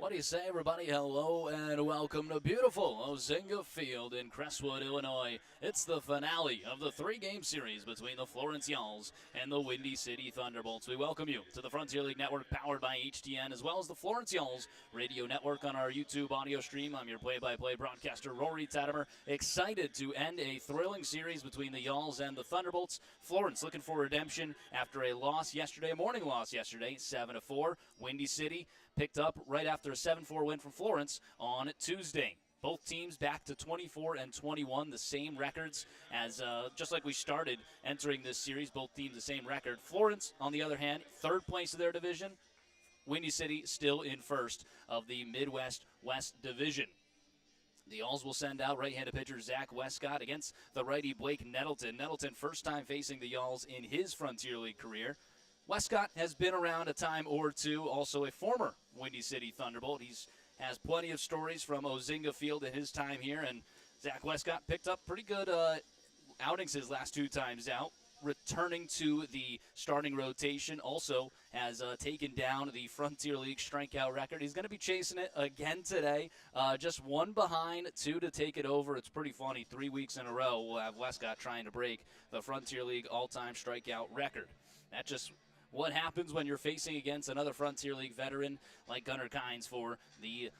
What do you say, everybody? Hello and welcome to beautiful Ozinga Field in Crestwood, Illinois. It's the finale of the three-game series between the Florence Yalls and the Windy City Thunderbolts. We welcome you to the Frontier League Network powered by HTN, as well as the Florence Yalls radio network on our YouTube audio stream. I'm your play-by-play broadcaster, Rory Tettemer. Excited to end a thrilling series between the Yalls and the Thunderbolts. Florence looking for redemption after a loss yesterday, a morning loss yesterday, 7-4. Windy City picked up right after a 7-4 win from Florence on Tuesday. Both teams back to 24-21, the same records as just like we started entering this series. Both teams the same record. Florence, on the other hand, third place of their division. Windy City still in first of the Midwest West Division. The Yalls will send out right-handed pitcher Zach Westcott against the righty Blake Nettleton. Nettleton first time facing the Yalls in his Frontier League career. Westcott has been around a time or two, also a former Windy City Thunderbolt. He has plenty of stories from Ozinga Field in his time here, and Zach Westcott picked up pretty good outings his last two times out, returning to the starting rotation. Also has taken down the Frontier League strikeout record. He's going to be chasing it again today. Just one behind, two to take it over. It's pretty funny. 3 weeks in a row we'll have Westcott trying to break the Frontier League all-time strikeout record. That just what happens when you're facing against another Frontier League veteran like Gunnar Kynes for the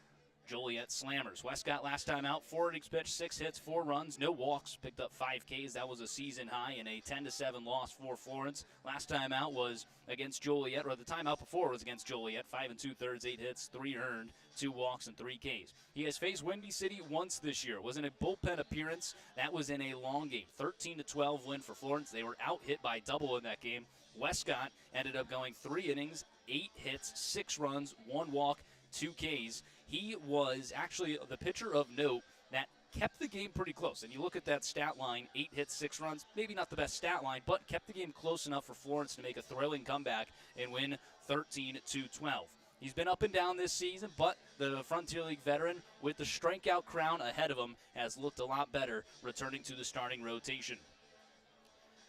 Joliet Slammers. Westcott last time out, 4 innings pitched, 6 hits, 4 runs, no walks, picked up 5 Ks. That was a season high in a 10-7 loss for Florence. Last time out was against Joliet, or the time out before was against Joliet. 5 2/3, 8 hits, 3 earned, 2 walks, and 3 Ks. He has faced Windy City once this year. It was in a bullpen appearance. That was in a long game. 13-12 win for Florence. They were out hit by double in that game. Westcott ended up going 3 innings, 8 hits, 6 runs, 1 walk, 2 Ks. He was actually the pitcher of note that kept the game pretty close. And you look at that stat line, 8 hits, 6 runs, maybe not the best stat line, but kept the game close enough for Florence to make a thrilling comeback and win 13-12. He's been up and down this season, but the Frontier League veteran with the strikeout crown ahead of him has looked a lot better, returning to the starting rotation.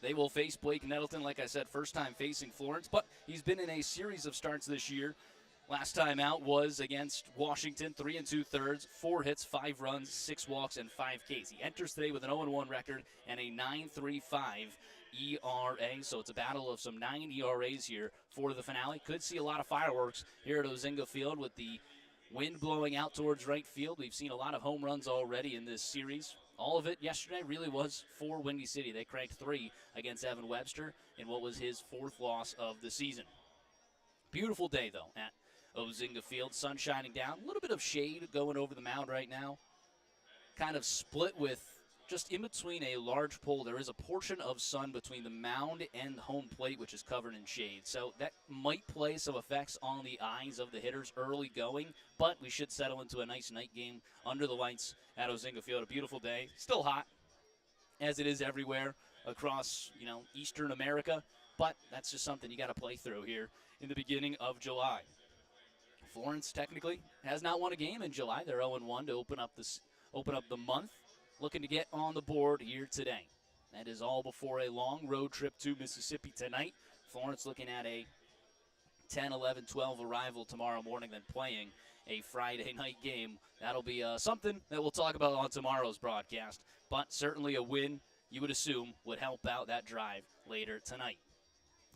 They will face Blake Nettleton, like I said, first time facing Florence, but he's been in a series of starts this year. Last time out was against Washington, 3 2/3, 4 hits, 5 runs, 6 walks, and 5 Ks. He enters today with an 0-1 record and a 9.35 ERA, so it's a battle of some 9 ERAs here for the finale. Could see a lot of fireworks here at Ozinga Field with the wind blowing out towards right field. We've seen a lot of home runs already in this series. All of it yesterday really was for Windy City. They cranked 3 against Evan Webster in what was his 4th loss of the season. Beautiful day, though, at Ozinga Field. Sun shining down. A little bit of shade going over the mound right now. Kind of split with just in between a large pole. There is a portion of sun between the mound and home plate, which is covered in shade. So that might play some effects on the eyes of the hitters early going, but we should settle into a nice night game under the lights at Ozinga Field. A beautiful day. Still hot, as it is everywhere across, Eastern America, but that's just something you got to play through here in the beginning of July. Florence technically has not won a game in July. They're 0-1 to open up the month. Looking to get on the board here today. That is all before a long road trip to Mississippi tonight. Florence looking at a 10, 11, 12 arrival tomorrow morning, then playing a Friday night game. That'll be something that we'll talk about on tomorrow's broadcast. But certainly a win, you would assume, would help out that drive later tonight.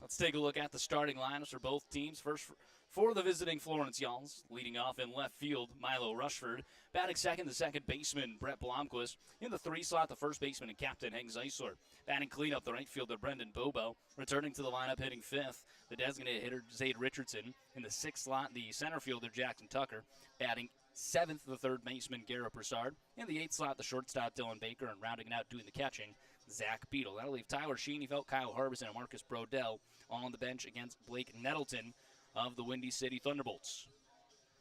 Let's take a look at the starting lineups for both teams. First, for the visiting Florence Yalls, leading off in left field, Milo Rushford. Batting second, the second baseman, Brett Blomquist. In the 3 slot, the first baseman and captain, Hank Zeisler. Batting cleanup, the right fielder, Brendan Bobo. Returning to the lineup, hitting fifth, the designated hitter, Zade Richardson. In the 6th slot, the center fielder, Jackson Tucker. Batting 7th, the third baseman, Garrett Broussard. In the 8th slot, the shortstop, Dylan Baker. And rounding it out, doing the catching, Zach Beadle. That'll leave Tyler Schoenfeld, Kyle Harbison, and Marcus Brodell on the bench against Blake Nettleton of the Windy City Thunderbolts.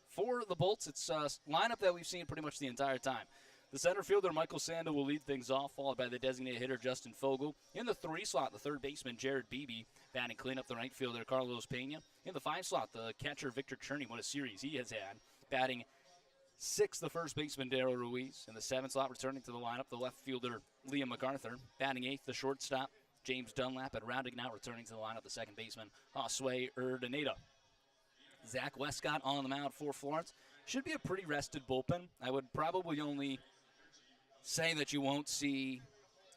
For the Bolts, it's a lineup that we've seen pretty much the entire time. The center fielder, Michael Sando, will lead things off, followed by the designated hitter, Justin Fogel. In the 3 slot, the third baseman, Jared Beebe. Batting cleanup, the right fielder, Carlos Pena. In the 5 slot, the catcher, Victor Cherney. What a series he has had. Batting 6th, the first baseman, Darryl Ruiz. In the 7th slot, returning to the lineup, the left fielder, Liam MacArthur. Batting 8th, the shortstop, James Dunlap. And rounding out, returning to the lineup, the second baseman, Josue Urdaneta. Zach Westcott on the mound for Florence. should be a pretty rested bullpen. I would probably only say that you won't see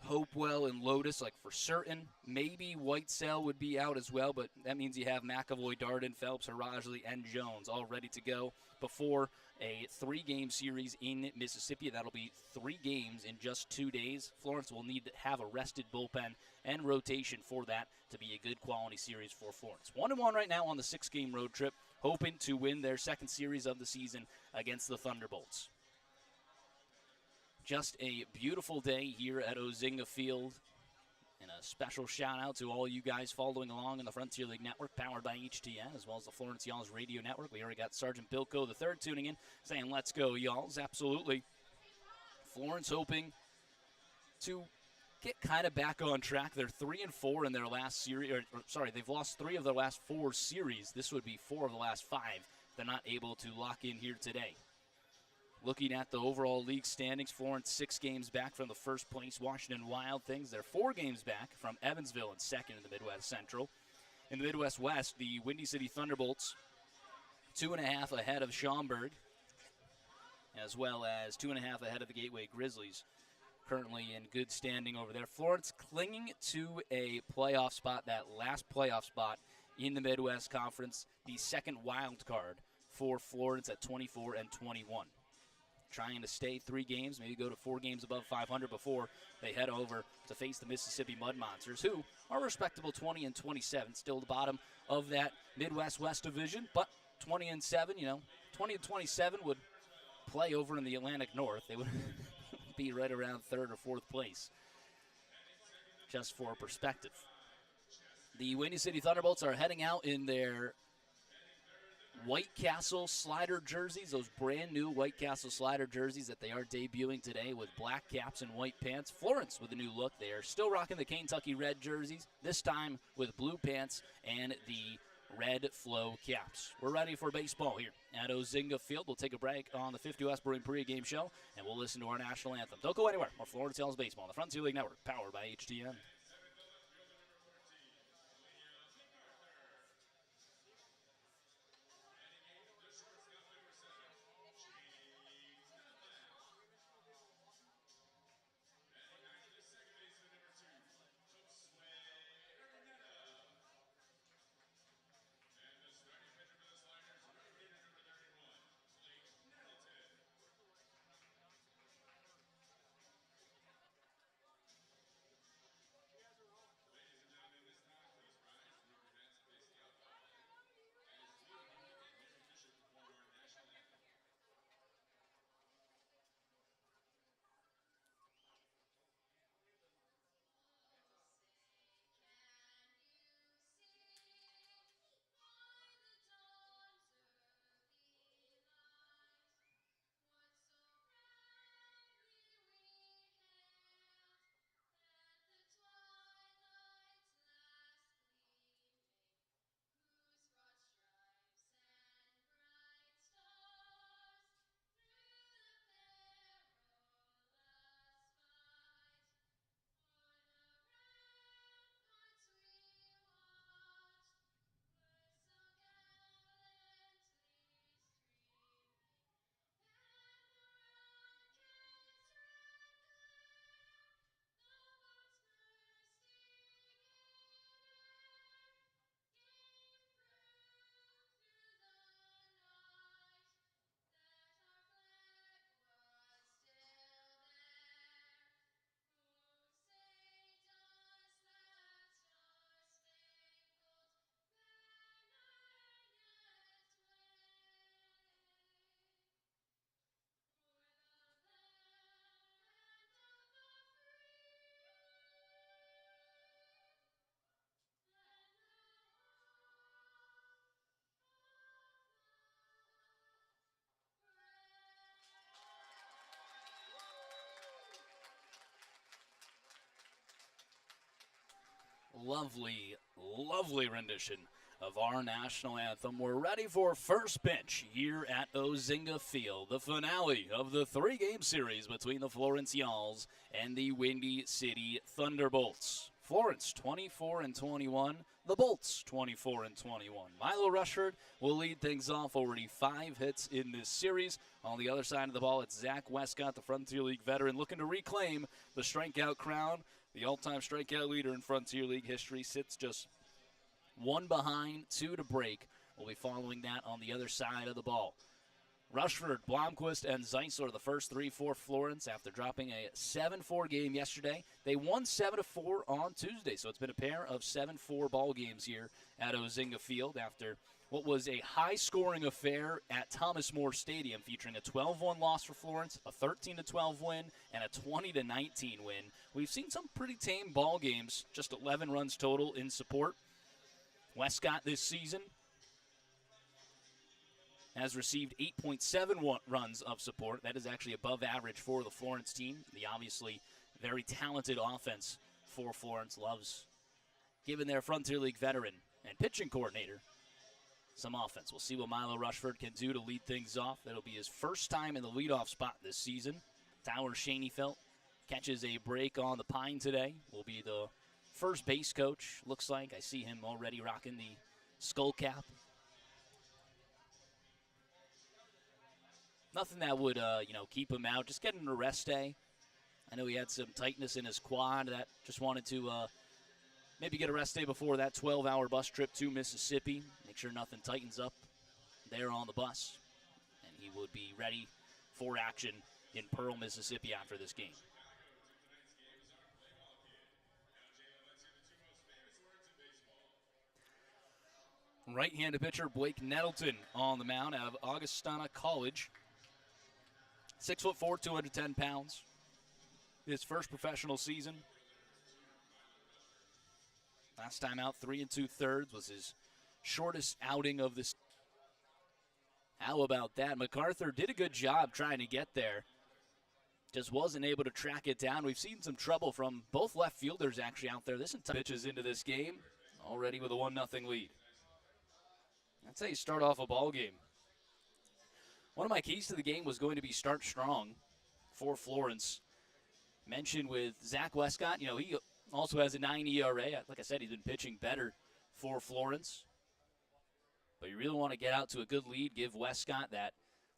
Hopewell and Lotus, like for certain. Maybe Whitesell would be out as well, but that means you have McAvoy, Darden, Phelps, Harajli, and Jones all ready to go before a 3-game series in Mississippi. That'll be 3 games in just 2 days. Florence will need to have a rested bullpen and rotation for that to be a good quality series for Florence. 1-1 right now on the 6-game road trip, hoping to win their second series of the season against the Thunderbolts. Just a beautiful day here at Ozinga Field. And a special shout out to all you guys following along in the Frontier League Network, powered by HTN, as well as the Florence Y'alls Radio Network. We already got Sergeant Bilko III tuning in, saying, "Let's go, Y'alls." Absolutely. Florence hoping to get kind of back on track. They're 3-4 in their last series. They've lost 3 of their last 4 series. This would be 4 of the last 5. They're not able to lock in here today. Looking at the overall league standings, Florence 6 games back from the first place Washington Wild Things. They're 4 games back from Evansville in second in the Midwest Central. In the Midwest West, the Windy City Thunderbolts 2.5 ahead of Schaumburg, as well as 2.5 ahead of the Gateway Grizzlies, currently in good standing over there. Florence clinging to a playoff spot, that last playoff spot in the Midwest Conference, the second wild card for Florence at 24-21. Trying to stay 3 games, maybe go to 4 games above 500 before they head over to face the Mississippi Mud Monsters, who are respectable 20-27, still the bottom of that Midwest West division, but 20-7, 20-27 would play over in the Atlantic North. They would be right around 3rd or 4th place, just for perspective. The Windy City Thunderbolts are heading out in their White Castle slider jerseys, those brand new White Castle slider jerseys that they are debuting today with black caps and white pants. Florence with a new look. They are still rocking the Kentucky red jerseys, this time with blue pants and the red flow caps. We're ready for baseball here at Ozinga Field. We'll take a break on the 50 West Brewing pregame show, and we'll listen to our national anthem. Don't go anywhere. More Florence Y'alls baseball on the Frontier League Network, powered by HTN. Lovely, lovely rendition of our national anthem. We're ready for first pitch here at Ozinga Field, the finale of the 3-game series between the Florence Y'alls and the Windy City Thunderbolts. Florence 24-21. The Bolts 24-21. Milo Rushford will lead things off. Already 5 hits in this series. On the other side of the ball, it's Zach Westcott, the Frontier League veteran, looking to reclaim the strikeout crown. The all-time strikeout leader in Frontier League history sits just 1 behind, 2 to break. We'll be following that on the other side of the ball. Rushford, Blomqvist, and Zeisler, the first 3 for Florence after dropping a 7-4 game yesterday. They won 7-4 on Tuesday, so it's been a pair of 7-4 ball games here at Ozinga Field after what was a high-scoring affair at Thomas More Stadium featuring a 12-1 loss for Florence, a 13-12 win, and a 20-19 win. We've seen some pretty tame ball games, just 11 runs total in support. Westcott this season has received 8.7 runs of support. That is actually above average for the Florence team. The obviously very talented offense for Florence loves giving their Frontier League veteran and pitching coordinator some offense. We'll see what Milo Rushford can do to lead things off. That'll be his first time in the leadoff spot this season. Tyler Schoenfeld catches a break on the pine today. Will be the first base coach, looks like. I see him already rocking the skull cap. Nothing that would, keep him out. Just getting a rest day. I know he had some tightness in his quad. That just wanted to maybe get a rest day before that 12-hour bus trip to Mississippi. Make sure nothing tightens up there on the bus. And he would be ready for action in Pearl, Mississippi after this game. Right-handed pitcher Blake Nettleton on the mound out of Augustana College. 6'4", 210 pounds. His first professional season. Last time out, 3 2/3 was his shortest outing of this. How about that? MacArthur did a good job trying to get there. Just wasn't able to track it down. We've seen some trouble from both left fielders actually out there. This entire pitches into this game already with a 1-0 lead. That's how you start off a ball game. One of my keys to the game was going to be start strong for Florence. Mentioned with Zach Westcott, he also has a 9 ERA. Like I said, he's been pitching better for Florence. But you really want to get out to a good lead, give Westcott that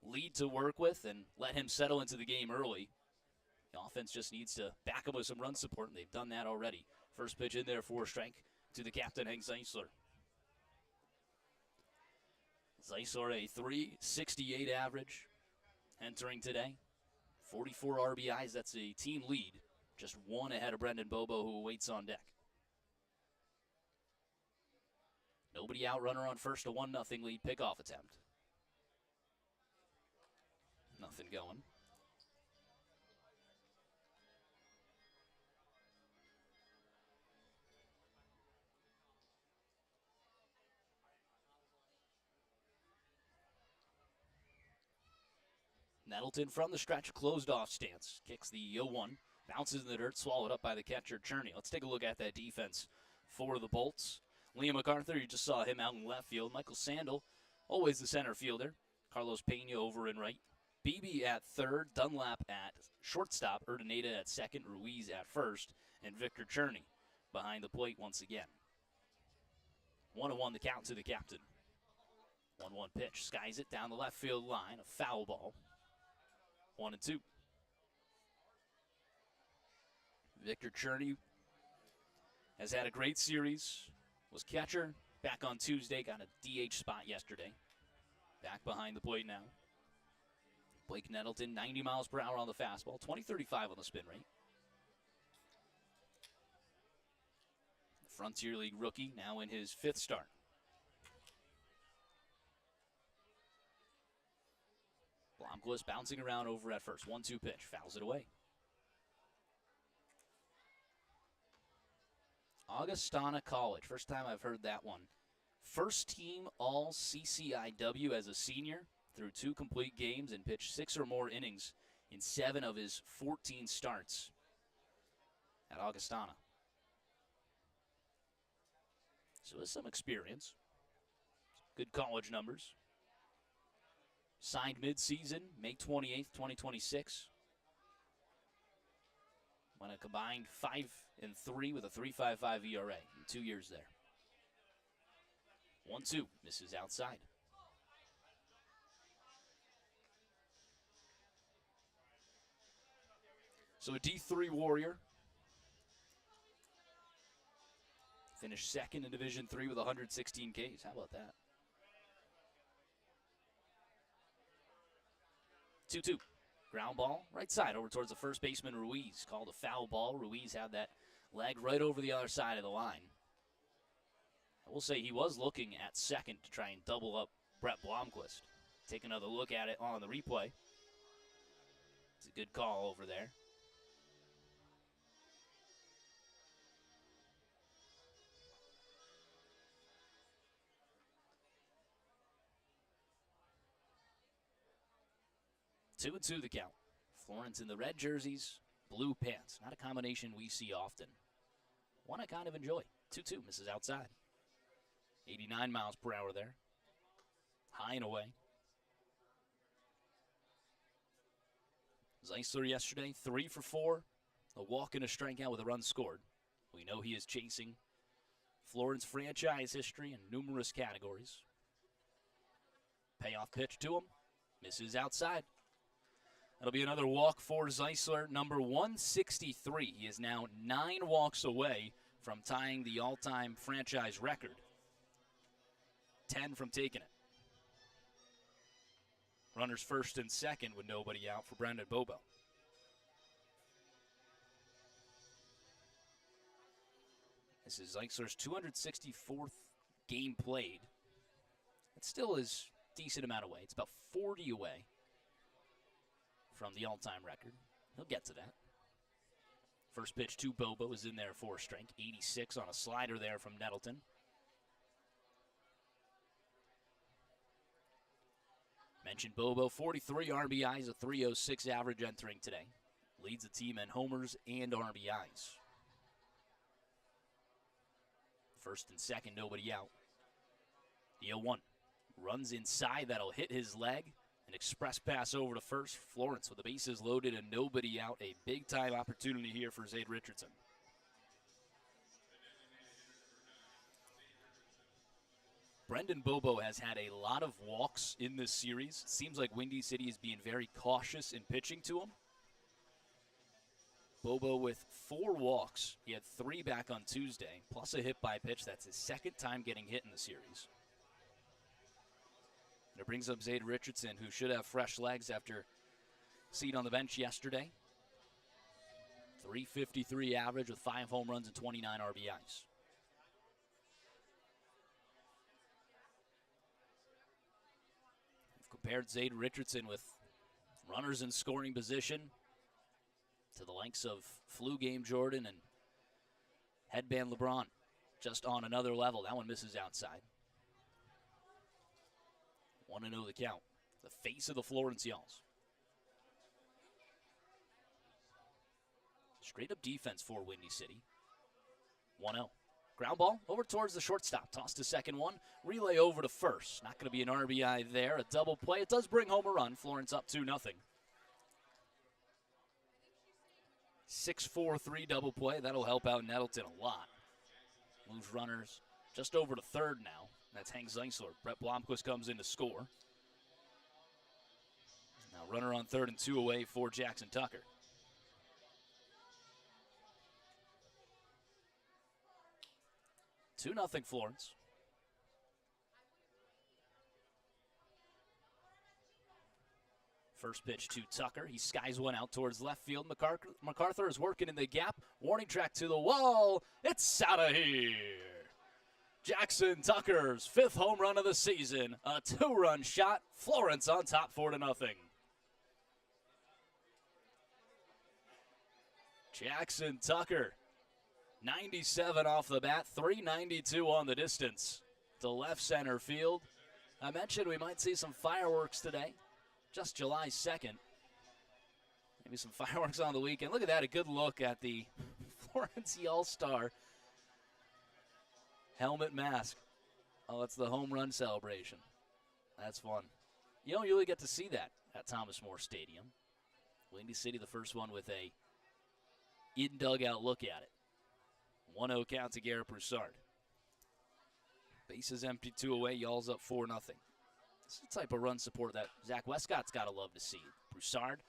lead to work with, and let him settle into the game early. The offense just needs to back up with some run support, and they've done that already. First pitch in there for a strike to the captain, Hank Zeisler. Zeisler, a .368 average entering today. 44 RBIs, that's a team lead. Just 1 ahead of Brendan Bobo, who waits on deck. Nobody out, runner on first, a 1-0 lead pickoff attempt. Nothing going. Nettleton from the stretch, closed off stance. Kicks the 0-1, bounces in the dirt, swallowed up by the catcher, Cherney. Let's take a look at that defense for the Bolts. Liam MacArthur, you just saw him out in left field. Michael Sandel, always the center fielder. Carlos Pena over in right. Beebe at third, Dunlap at shortstop, Urdaneta at second, Ruiz at first, and Victor Cherney behind the plate once again. 1-1 the count to the captain. 1-1 pitch, skies it down the left field line, a foul ball. 1-2. Victor Cherney has had a great series. Was catcher back on Tuesday, got a DH spot yesterday. Back behind the plate now. Blake Nettleton, 90 miles per hour on the fastball, 20-35 on the spin rate. Frontier League rookie, now in his 5th start. Blomqvist bouncing around over at first. 1-2 pitch, fouls it away. Augustana College, first time I've heard that one. First team all CCIW as a senior, through 2 complete games and pitched 6 or more innings in 7 of his 14 starts at Augustana. So with some experience, good college numbers. Signed mid-season, May 28th, 2026. Went a combined 5-3 with a 3.55 ERA in 2 years there. 1-2, misses outside. So a D3 Warrior. Finished second in Division III with 116 Ks. How about that? 2-2. Ground ball, right side, over towards the first baseman, Ruiz. Called a foul ball. Ruiz had that leg right over the other side of the line. I will say he was looking at second to try and double up Brett Blomquist. Take another look at it on the replay. It's a good call over there. Two and two the count. Florence in the red jerseys, blue pants. Not a combination we see often. One I kind of enjoy. 2-2, misses outside. 89 miles per hour there. High and away. Zeisler yesterday, 3 for 4. A walk and a strikeout with a run scored. We know he is chasing Florence franchise history in numerous categories. Payoff pitch to him. Misses outside. That'll be another walk for Zeisler, number 163. He is now 9 walks away from tying the all-time franchise record. 10 from taking it. Runners first and second with nobody out for Brendan Bobo. This is Zeisler's 264th game played. It still is a decent amount away. It's about 40 away from the all-time record. He'll get to that. First pitch to Bobo is in there for a strike. 86 on a slider there from Nettleton. Mentioned Bobo, 43 RBIs, a 3.06 average entering today. Leads the team in homers and RBIs. First and second, nobody out. The 0-1 runs inside. That'll hit his leg. An express pass over to first. Florence with the bases loaded and nobody out. A big-time opportunity here for Zade Richardson. Brendan Bobo has had a lot of walks in this series. It seems like Windy City is being very cautious in pitching to him. Bobo with 4 walks. He had 3 back on Tuesday, plus a hit by pitch. That's his second time getting hit in the series. And it brings up Zade Richardson, who should have fresh legs after seat on the bench yesterday. 353 average with 5 home runs and 29 RBIs. We've compared Zade Richardson with runners in scoring position to the likes of Flu Game Jordan and Headband LeBron, just on another level. That one misses outside. 1-0 the count. The face of the Florence Yalls. Straight up defense for Windy City. 1-0. Ground ball over towards the shortstop. Toss to second one. Relay over to first. Not going to be an RBI there. A double play. It does bring home a run. Florence up 2-0. 6-4-3 double play. That'll help out Nettleton a lot. Moves runners just over to third now. That's Hank Zeisler. Brett Blomquist comes in to score. Now runner on third and 2 away for Jackson Tucker. Two nothing Florence. First pitch to Tucker. He skies one out towards left field. MacArthur is working in the gap. Warning track to the wall. It's out of here. Jackson Tucker's 5th home run of the season. A 2-run shot. Florence on top 4-0. Jackson Tucker, 97 off the bat, 392 on the distance to left center field. I mentioned we might see some fireworks today. Just July 2nd. Maybe some fireworks on the weekend. Look at that, a good look at the Florence All-Star helmet mask. Oh, it's the home run celebration. That's fun. You don't usually get to see that at Thomas More Stadium. Windy City, the first one with a in dugout look at it. 1-0 count to Garrett Broussard. Bases empty, 2 away. Y'all's up 4-0. This is the type of run support that Zach Westcott's got to love to see. Broussard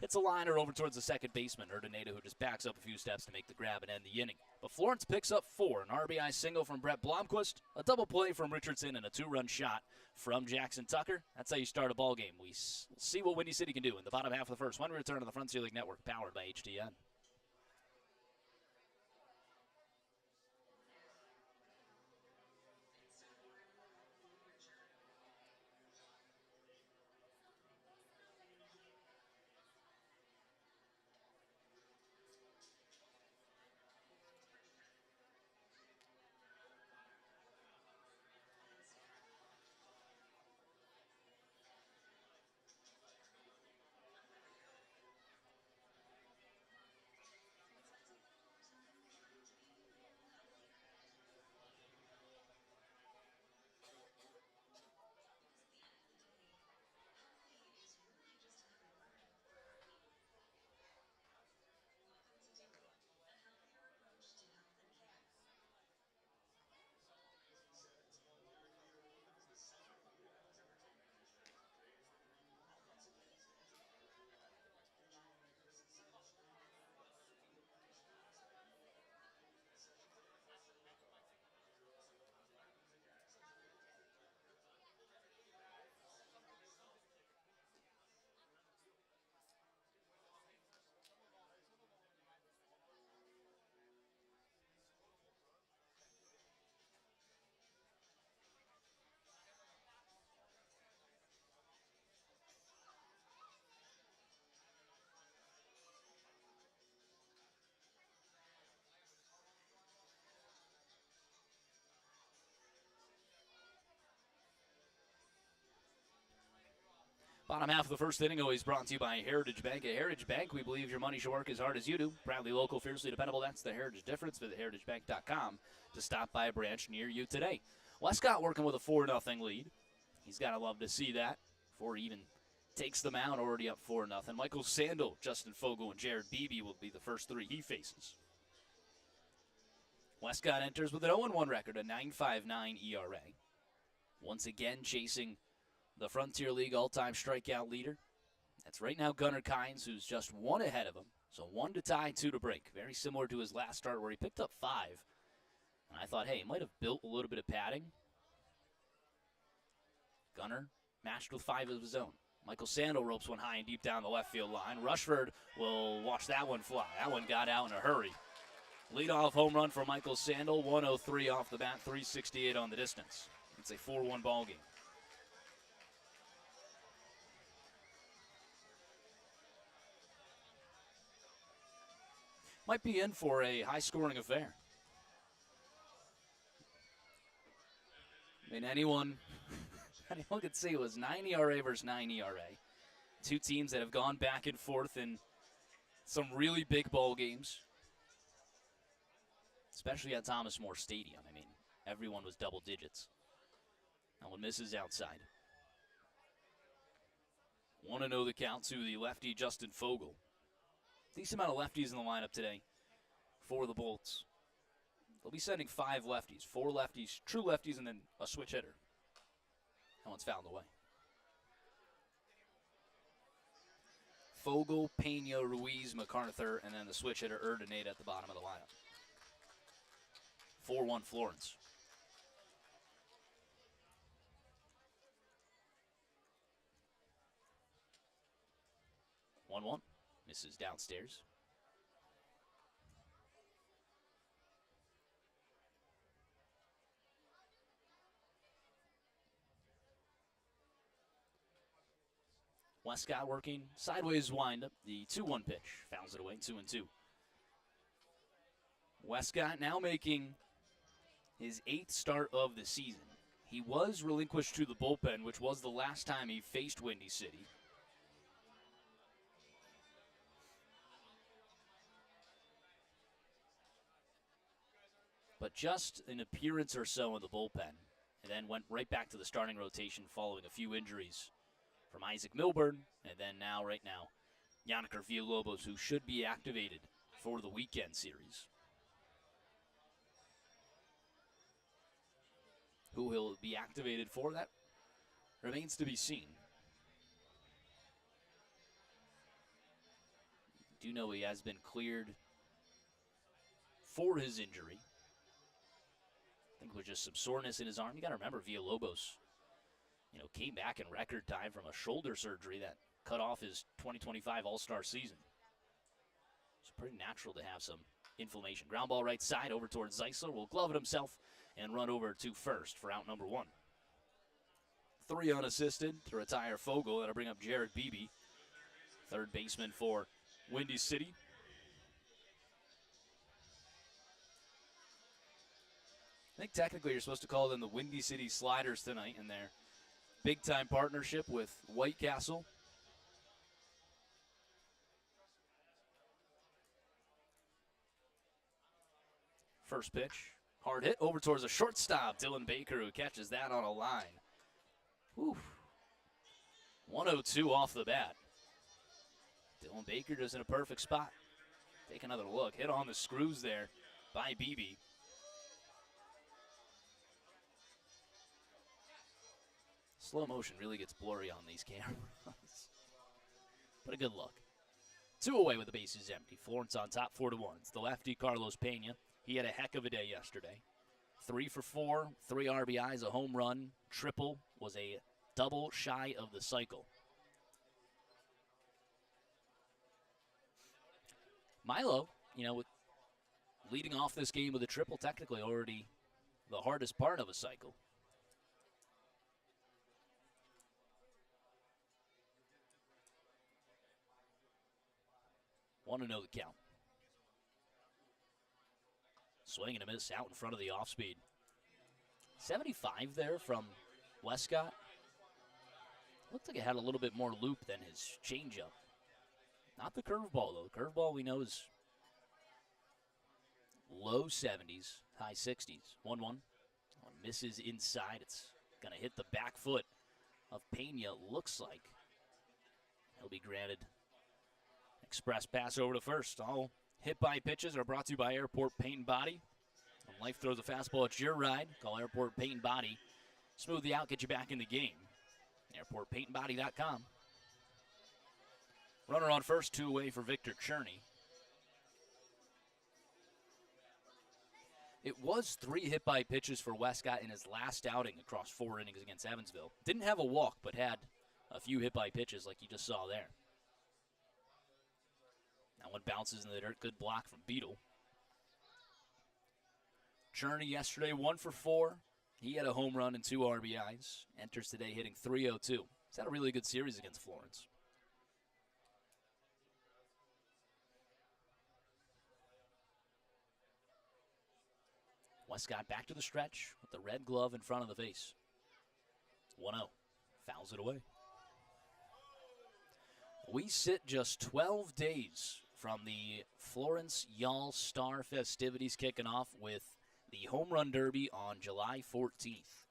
hits a liner over towards the second baseman, Urdaneta, who just backs up a few steps to make the grab and end the inning. But Florence picks up 4, an RBI single from Brett Blomquist, a double play from Richardson, and a 2-run shot from Jackson Tucker. That's how you start a ball game. We'll see what Windy City can do in the bottom half of the first when we return to the Frontier League Network, powered by HDN. Bottom half of the first inning always brought to you by Heritage Bank. At Heritage Bank, we believe your money should work as hard as you do. Proudly local, fiercely dependable. That's the Heritage difference. Visit heritagebank.com to stop by a branch near you today. Westcott working with a 4-0 lead. He's got to love to see that before he even takes the mound, already up 4-0. Michael Sandel, Justin Fogel, and Jared Beebe will be the first 3 he faces. Westcott enters with an 0-1 record, a 9.59 ERA. Once again, chasing the Frontier League all-time strikeout leader. That's right now Gunnar Kynes, who's just 1 ahead of him. So 1 to tie, 2 to break. Very similar to his last start where he picked up 5. And I thought, hey, he might have built a little bit of padding. Gunnar matched with 5 of his own. Michael Sandel ropes one high and deep down the left field line. Rushford will watch that one fly. That one got out in a hurry. Leadoff home run for Michael Sandel. 103 off the bat, 368 on the distance. It's a 4-1 ball game. Might be in for a high-scoring affair. I mean, anyone could see it was 9 ERA versus 9 ERA. 2 teams that have gone back and forth in some really big ball games, especially at Thomas More Stadium. I mean, everyone was double digits. That one misses outside. 1-0 the count to the lefty Justin Fogel. Decent amount of lefties in the lineup today for the Bolts. They'll be sending 5 lefties, 4 lefties, true lefties, and then a switch hitter. That one's fouled away. Fogel, Pena, Ruiz, MacArthur, and then the switch hitter Urdaneta at the bottom of the lineup. 4-1 Florence. One. Misses downstairs. Westcott working sideways windup. The 2-1 pitch. Fouls it away. 2-2. Westcott now making his 8th start of the season. He was relinquished to the bullpen, which was the last time he faced Windy City. But just an appearance or so in the bullpen, and then went right back to the starting rotation following a few injuries from Isaac Milburn, and then right now, Yannicker Villalobos, who should be activated for the weekend series. Who he'll be activated for, that remains to be seen. Do know he has been cleared for his injury. I think it was just some soreness in his arm. You got to remember, Villalobos, came back in record time from a shoulder surgery that cut off his 2025 All-Star season. It's pretty natural to have some inflammation. Ground ball right side over towards Zeisler. Will glove it himself and run over to first for out number 1. 3 unassisted to retire Fogle. That'll bring up Jared Beebe, third baseman for Windy City. I think technically you're supposed to call them the Windy City Sliders tonight in their big-time partnership with White Castle. First pitch, hard hit over towards a shortstop, Dylan Baker, who catches that on a line. Whew. 102 off the bat. Dylan Baker just in a perfect spot. Take another look. Hit on the screws there by Beebe. Slow motion really gets blurry on these cameras. But a good look. 2 away with the bases empty. Florence on top, 4-1. It's the lefty, Carlos Pena. He had a heck of a day yesterday. 3 for 4, 3 RBIs, a home run. Triple was a double shy of the cycle. Milo, with leading off this game with a triple, technically already the hardest part of a cycle. Want to know the count. Swing and a miss out in front of the off speed. 75 there from Westcott. Looked like it had a little bit more loop than his changeup. Not the curveball, though. The curveball we know is low 70s, high 60s. 1-1. Misses inside. It's going to hit the back foot of Pena, looks like. He'll be granted express pass over to first. All hit-by pitches are brought to you by Airport Paint and Body. When life throws a fastball, it's your ride. Call Airport Paint and Body. Smooth you out, get you back in the game. AirportPaintandBody.com. Runner on first, 2 away for Victor Cherney. It was 3 hit-by pitches for Westcott in his last outing across 4 innings against Evansville. Didn't have a walk, but had a few hit-by pitches like you just saw there. That one bounces in the dirt. Good block from Beetle. Cherney yesterday, 1 for 4. He had a home run and 2 RBIs. Enters today hitting .302. He's had a really good series against Florence. Westcott back to the stretch with the red glove in front of the face. 1-0. Fouls it away. We sit just 12 days from the Florence Y'all Star festivities kicking off with the Home Run Derby on July 14th.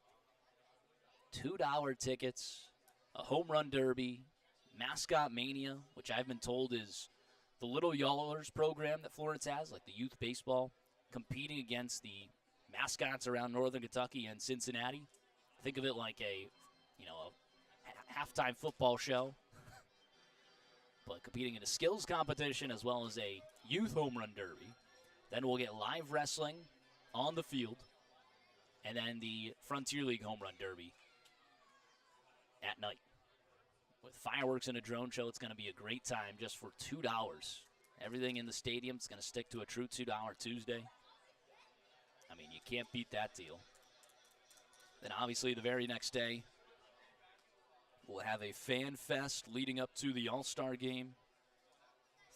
$2 tickets, a Home Run Derby, Mascot Mania, which I've been told is the Little Y'allers program that Florence has, like the youth baseball, competing against the mascots around Northern Kentucky and Cincinnati. Think of it like a halftime football show, but competing in a skills competition as well as a youth home run derby. Then we'll get live wrestling on the field, and then the Frontier League home run derby at night. With fireworks and a drone show, it's going to be a great time just for $2. Everything in the stadium is going to stick to a true $2 Tuesday. I mean, you can't beat that deal. Then obviously the very next day, we'll have a fan fest leading up to the All-Star game.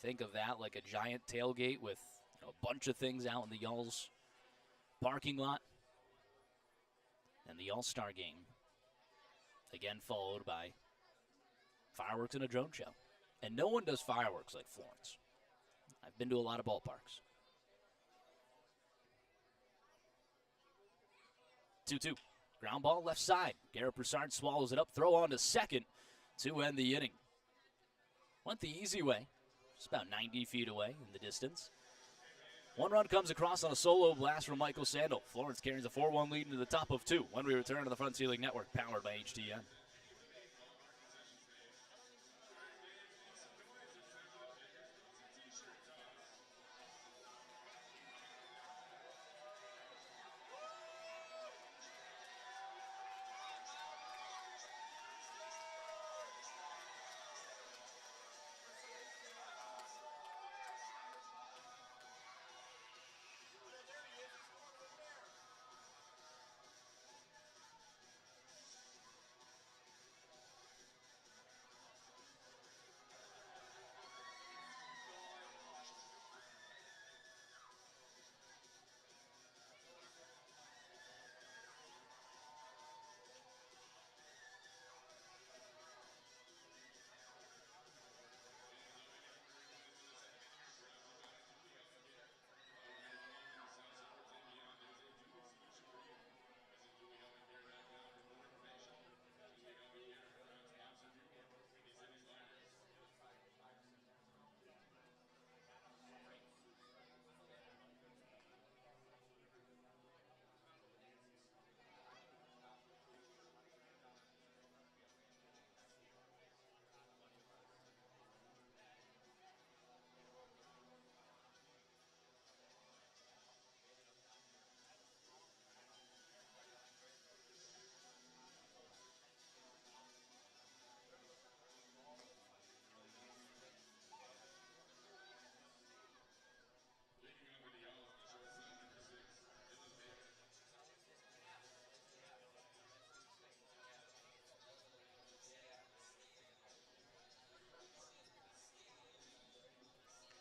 Think of that like a giant tailgate with a bunch of things out in the Y'all's parking lot. And the All-Star game, again followed by fireworks and a drone show. And no one does fireworks like Florence. I've been to a lot of ballparks. 2-2. Ground ball left side. Garrett Broussard swallows it up. Throw on to second to end the inning. Went the easy way. Just about 90 feet away in the distance. One run comes across on a solo blast from Michael Sandel. Florence carries a 4-1 lead into the top of 2 when we return to the Frontier League Network, powered by HTN.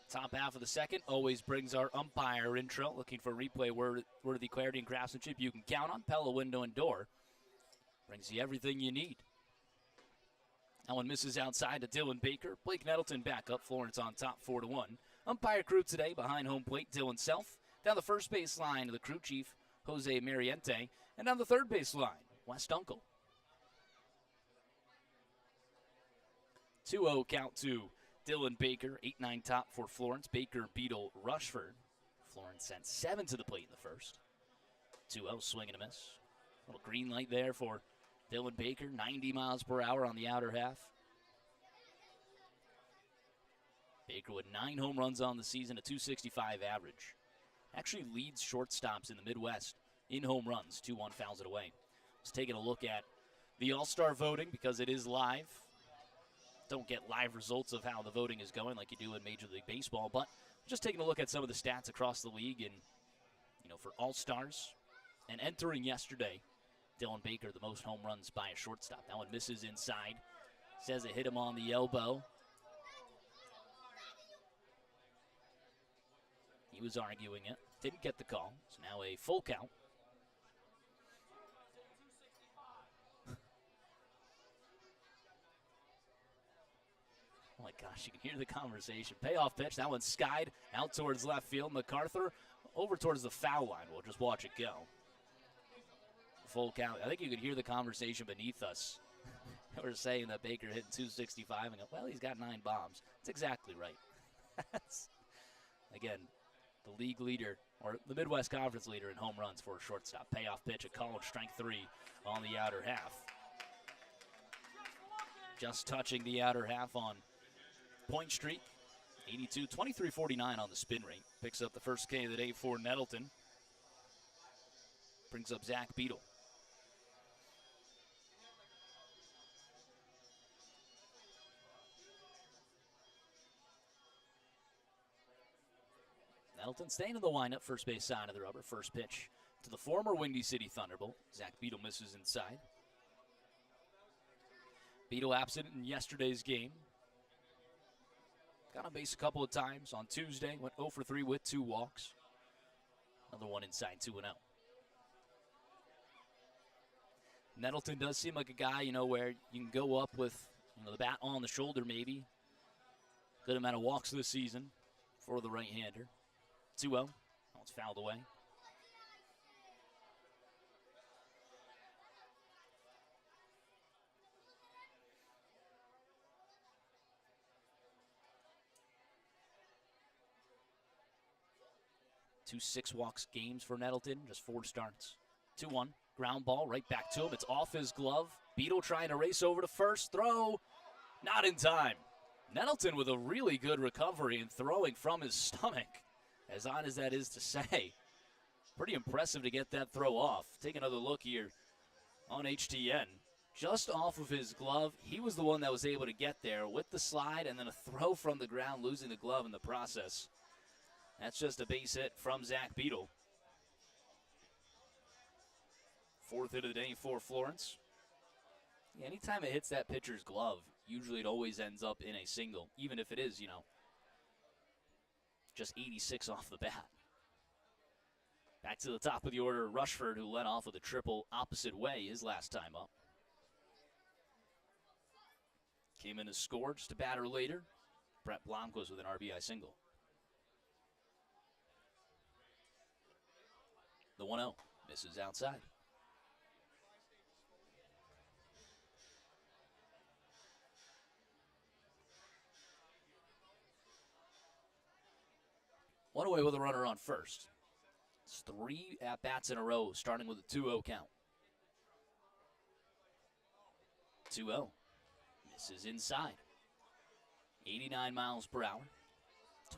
Top half of the second always brings our umpire intro. Looking for replay worthy clarity and craftsmanship you can count on. Pella Window and Door brings you everything you need. That one misses outside to Dylan Baker. Blake Nettleton back up. Florence on top 4-1. Umpire crew today behind home plate, Dylan Self. Down the first base line, the crew chief, Jose Mariente. And down the third base line, Wes Dunkel. 2-0 count to Dylan Baker, 8-9 top for Florence. Baker, Beetle, Rushford. Florence sent 7 to the plate in the first. 2-0, swing and a miss. Little green light there for Dylan Baker, 90 miles per hour on the outer half. Baker with 9 home runs on the season, a .265 average. Actually leads shortstops in the Midwest in home runs. 2-1 fouls it away. Just taking a look at the All-Star voting because it is live. Don't get live results of how the voting is going like you do in Major League Baseball, but just taking a look at some of the stats across the league and, for All-Stars. And entering yesterday, Dylan Baker, the most home runs by a shortstop. That one misses inside. Says it hit him on the elbow. He was arguing it. Didn't get the call. It's now a full count. Oh my gosh, you can hear the conversation. Payoff pitch. That one's skied out towards left field. MacArthur over towards the foul line. We'll just watch it go. Full count. I think you could hear the conversation beneath us. They were saying that Baker hit 265 and go, well, he's got 9 bombs. That's exactly right. Again, the league leader, or the Midwest Conference leader in home runs for a shortstop. Payoff pitch at college, strike 3 on the outer half. Just touching the outer half on Point Street. 82, 23-49 on the spin rate. Picks up the first K of the day for Nettleton. Brings up Zach Beadle. Nettleton staying in the windup, first base side of the rubber. First pitch to the former Windy City Thunderbolt. Zach Beadle misses inside. Beadle absent in yesterday's game. Got on base a couple of times on Tuesday. Went 0 for 3 with 2 walks. Another one inside, 2-0. Nettleton does seem like a guy, where you can go up with, the bat on the shoulder maybe. Good amount of walks this season for the right-hander. 2-0. That one's fouled away. 2 6-walks games for Nettleton, just 4 starts. 2-1, ground ball right back to him. It's off his glove. Beetle trying to race over to first. Throw, not in time. Nettleton with a really good recovery and throwing from his stomach, as odd as that is to say. Pretty impressive to get that throw off. Take another look here on HTN. Just off of his glove, he was the one that was able to get there with the slide and then a throw from the ground, losing the glove in the process. That's just a base hit from Zach Beetle. 4th hit of the day for Florence. Yeah, anytime it hits that pitcher's glove, usually it always ends up in a single, even if it is, just 86 off the bat. Back to the top of the order, Rushford, who led off with a triple opposite way his last time up. Came in to score just a batter later. Brett Blomquist with an RBI single. The 1-0 misses outside. One away with a runner on first. It's 3 at-bats in a row, starting with a 2-0 count. 2-0. Misses inside. 89 miles per hour.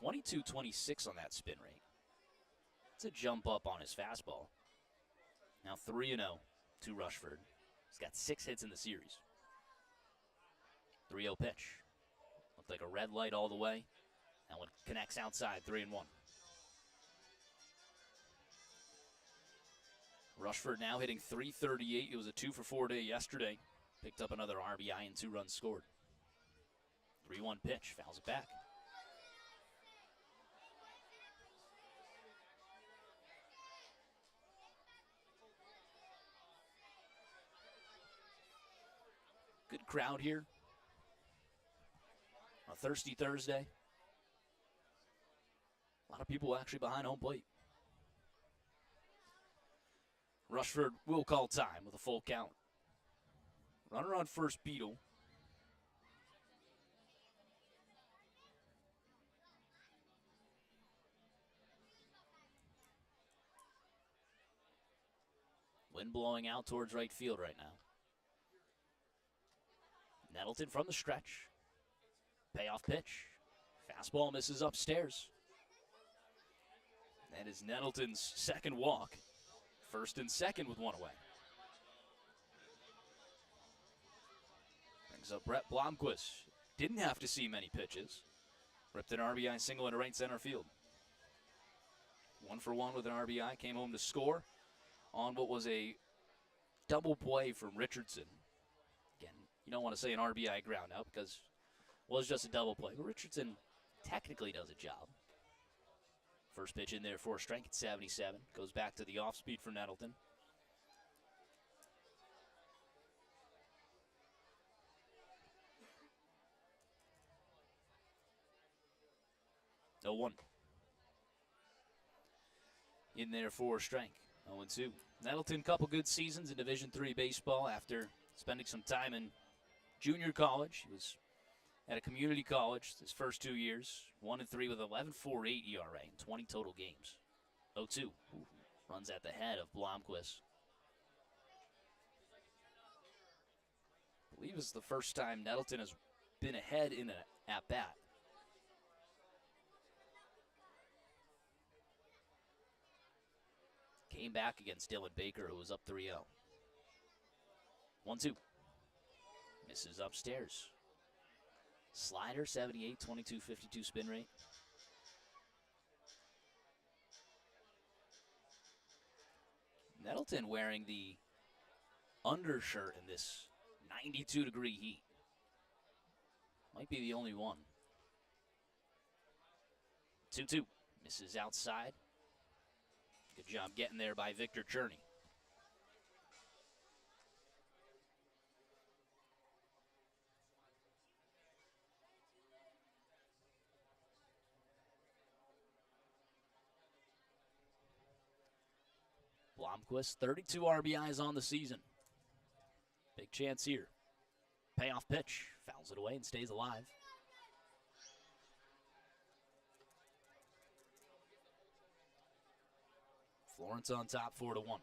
22-26 on that spin rate. It's a jump up on his fastball. Now 3-0 to Rushford. He's got 6 hits in the series. 3-0 pitch. Looked like a red light all the way. That one connects outside, 3-1. Rushford now hitting .338. It was a 2-for-4 day yesterday. Picked up another RBI and 2 runs scored. 3-1 pitch, fouls it back. Good crowd here on a thirsty Thursday. A lot of people actually behind home plate. Rushford will call time with a full count. Runner on first, Beetle. Wind blowing out towards right field right now. Nettleton from the stretch. Payoff pitch. Fastball misses upstairs. That is Nettleton's second walk. First and second with 1 away. Brings up Brett Blomquist. Didn't have to see many pitches. Ripped an RBI single into right center field. 1 for 1 with an RBI. Came home to score on what was a double play from Richardson. Again, you don't want to say an RBI ground out because it was just a double play. But Richardson technically does a job. First pitch in there for a strike at 77. Goes back to the off speed for Nettleton. No 1. In there for a strike. 0-2. Nettleton, couple good seasons in Division III baseball after spending some time in junior college. He was at a community college his first 2 years. 1-3 with 11.48 ERA in 20 total games. 0-2. Runs at the head of Blomquist. I believe it's the first time Nettleton has been ahead in an at-bat. Came back against Dylan Baker, who was up 3-0. 1-2. Misses upstairs. Slider, 78, 22-52 spin rate. Nettleton wearing the undershirt in this 92-degree heat. Might be the only one. 2-2. Misses outside. Good job getting there by Victor Cherney. Blomquist, 32 RBIs on the season. Big chance here. Payoff pitch. Fouls it away and stays alive. Florence on top 4-1.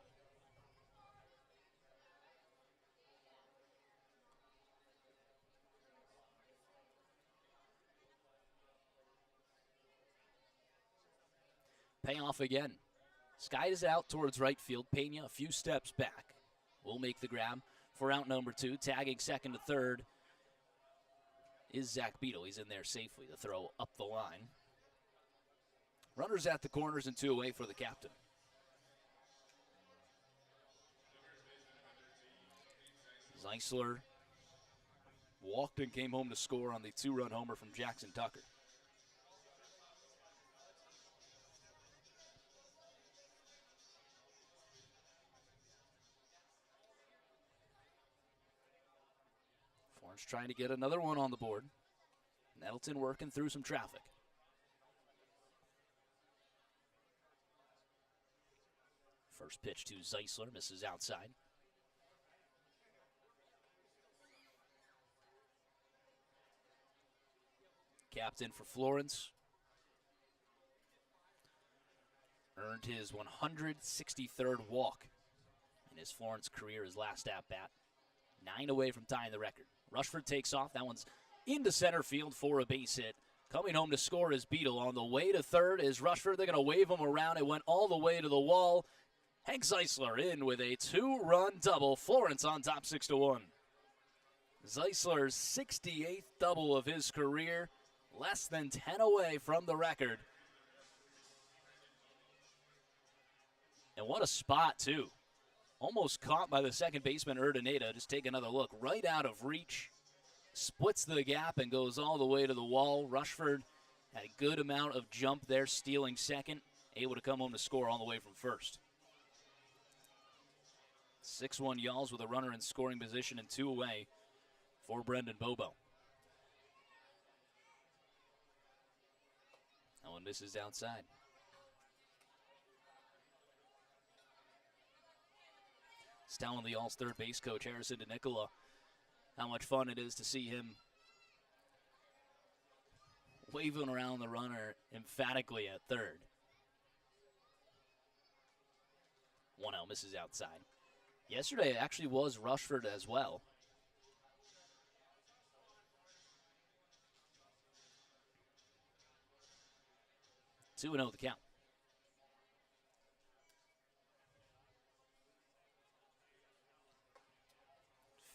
Payoff again. Skies out towards right field. Pena a few steps back. Will make the grab for out number 2. Tagging second to third is Zach Beadle. He's in there safely to throw up the line. Runners at the corners and 2 away for the captain. Zeisler walked and came home to score on the 2-run homer from Jackson Tucker. Florence trying to get another one on the board. Nettleton working through some traffic. First pitch to Zeisler, misses outside. Captain for Florence. Earned his 163rd walk in his Florence career, his last at-bat. 9 away from tying the record. Rushford takes off. That one's into center field for a base hit. Coming home to score is Beadle. On the way to third is Rushford. They're going to wave him around. It went all the way to the wall. Hank Zeisler in with a 2-run double. Florence on top 6-1. Zeisler's 68th double of his career. Less than 10 away from the record. And what a spot, too. Almost caught by the second baseman, Urdaneta. Just take another look. Right out of reach. Splits the gap and goes all the way to the wall. Rushford had a good amount of jump there, stealing second. Able to come home to score all the way from first. 6-1 Yalls with a runner in scoring position and 2 away for Brendan Bobo. That one misses outside. It's telling the Yalls third base coach, Harrison DeNicola, how much fun it is to see him waving around the runner emphatically at third. 1-0 misses outside. Yesterday it actually was Rushford as well. 2-0 the count.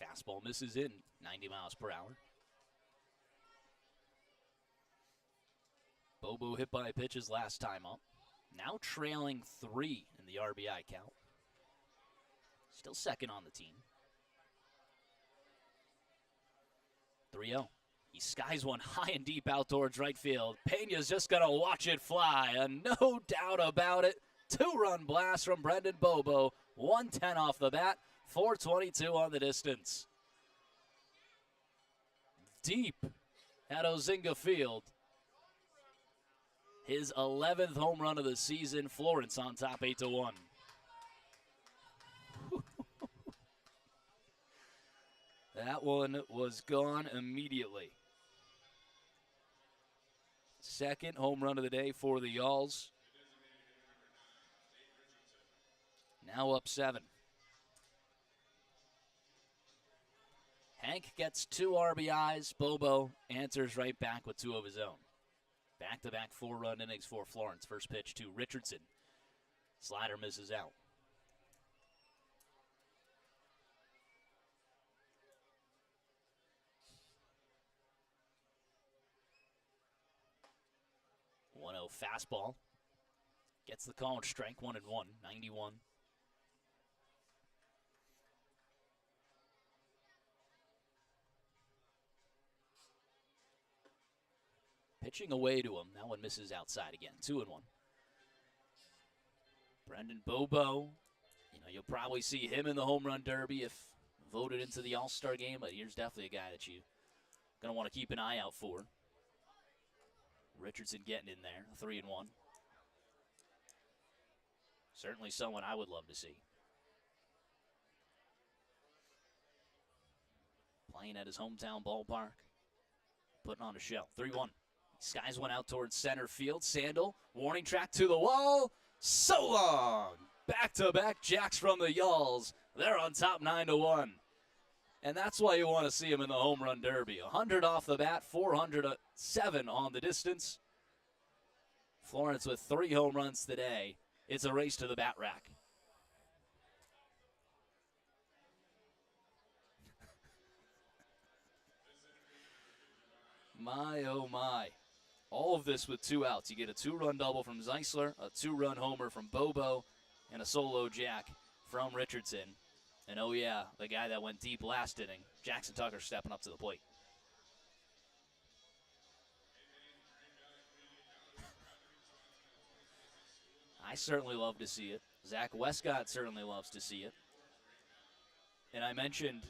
Fastball misses in, 90 miles per hour. Bobo hit by pitches last time up. Now trailing 3 in the RBI count. Still second on the team. 3-0. He skies one high and deep out towards right field. Pena's just going to watch it fly. No doubt about it. 2-run blast from Brendan Bobo. 110 off the bat. 422 on the distance. Deep at Ozinga Field. His 11th home run of the season. Florence on top 8-1. That one was gone immediately. Second home run of the day for the Yalls. Now up 7. Hank gets 2 RBIs. Bobo answers right back with 2 of his own. Back-to-back 4-run innings for Florence. First pitch to Richardson. Slider misses out. Fastball. Gets the call and strike 1-1, 91. Pitching away to him. That one misses outside again. 2-1. Brendan Bobo. You'll probably see him in the home run derby if voted into the All-Star game, but here's definitely a guy that you're going to want to keep an eye out for. Richardson getting in there, 3-1. Certainly someone I would love to see. Playing at his hometown ballpark. Putting on a show. 3-1. Skies one out towards center field. Sandel, warning track to the wall. So long! Back-to-back jacks from the Yalls. They're on top 9-1. And that's why you want to see them in the home run derby. 100 off the bat, 407 on the distance. Florence with 3 home runs today. It's a race to the bat rack. My, oh my. All of this with 2 outs. You get a 2-run double from Zeisler, a 2-run homer from Bobo, and a solo jack from Richardson. And oh yeah, the guy that went deep last inning, Jackson Tucker, stepping up to the plate. I certainly love to see it. Zach Westcott certainly loves to see it. And I mentioned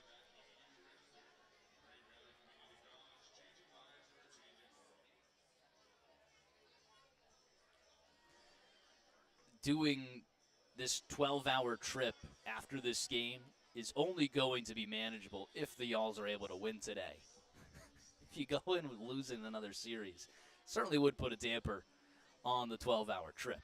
doing this 12-hour trip after this game is only going to be manageable if the Yalls are able to win today. If you go in with losing another series, certainly would put a damper on the 12-hour trip.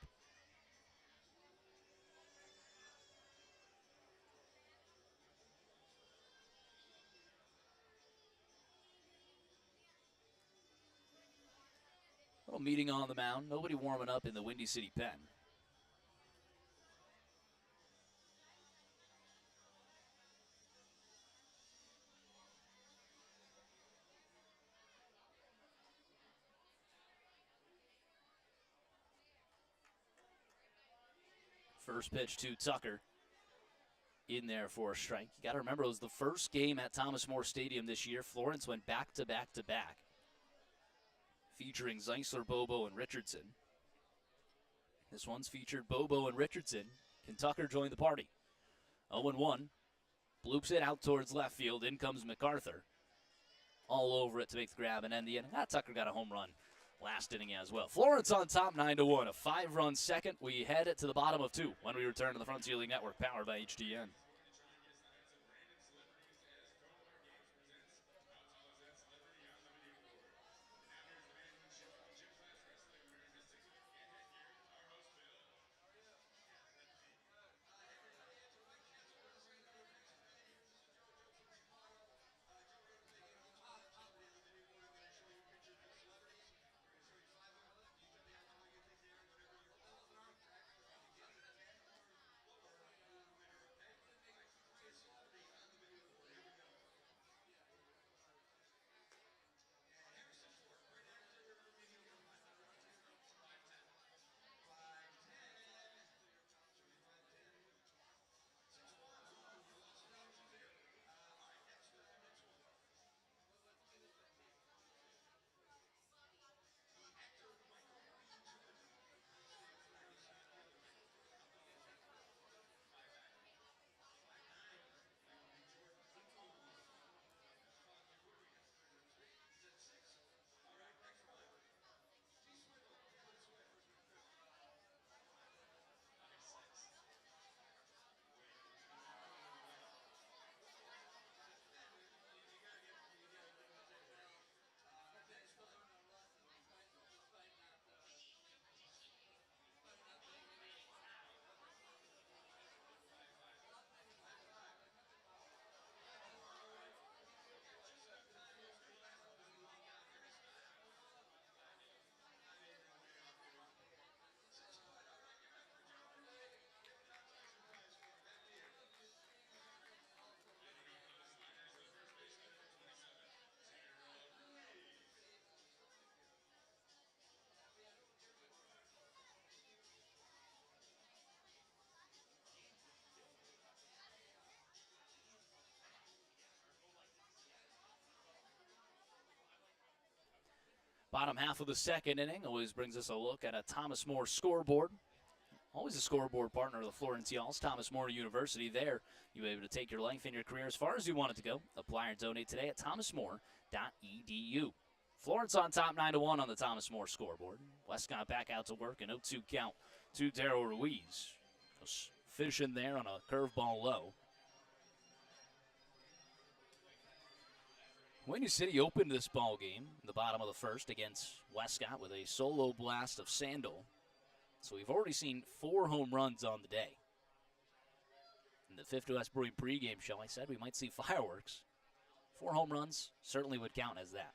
Little meeting on the mound. Nobody warming up in the Windy City pen. First pitch to Tucker. In there for a strike. You got to remember, it was the first game at Thomas More Stadium this year. Florence went back-to-back-to-back, featuring Zeisler, Bobo, and Richardson. This one's featured Bobo and Richardson. Can Tucker join the party? 0-1. Bloops it out towards left field. In comes MacArthur. All over it to make the grab and end the inning. Tucker got a home run last inning as well. Florence on top 9-1. A 5-run second. We head it to the bottom of 2 when we return to the Frontier League Network, powered by HDN. Bottom half of the second inning always brings us a look at a Thomas More scoreboard. Always a scoreboard partner of the Florence Yalls, Thomas More University. There, you'll be able to take your life and your career as far as you want it to go. Apply or donate today at thomasmore.edu. Florence on top 9-1 on the Thomas More scoreboard. Westcott back out to work, an 0-2 count to Darrell Ruiz. Just fishing there on a curveball low. Windy City opened this ball game in the bottom of the first against Westcott with a solo blast of Sandel. So we've already seen 4 home runs on the day. In the 5th Westbury pregame show, I said we might see fireworks. 4 home runs certainly would count as that.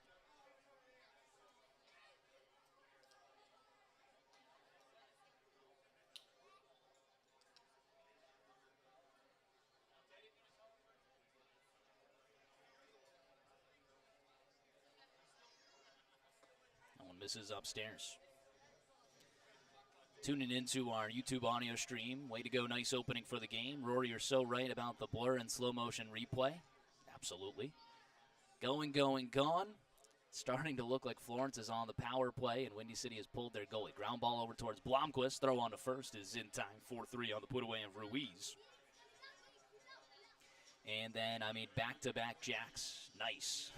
That one misses upstairs. Tuning into our YouTube audio stream. Way to go, nice opening for the game. Rory, you're so right about the blur and slow motion replay. Absolutely. Going, gone. Starting to look like Florence is on the power play, and Windy City has pulled their goalie. Ground ball over towards Blomquist. Throw on to first is in time. 4-3 on the put away of Ruiz. And then, back-to-back jacks. Nice.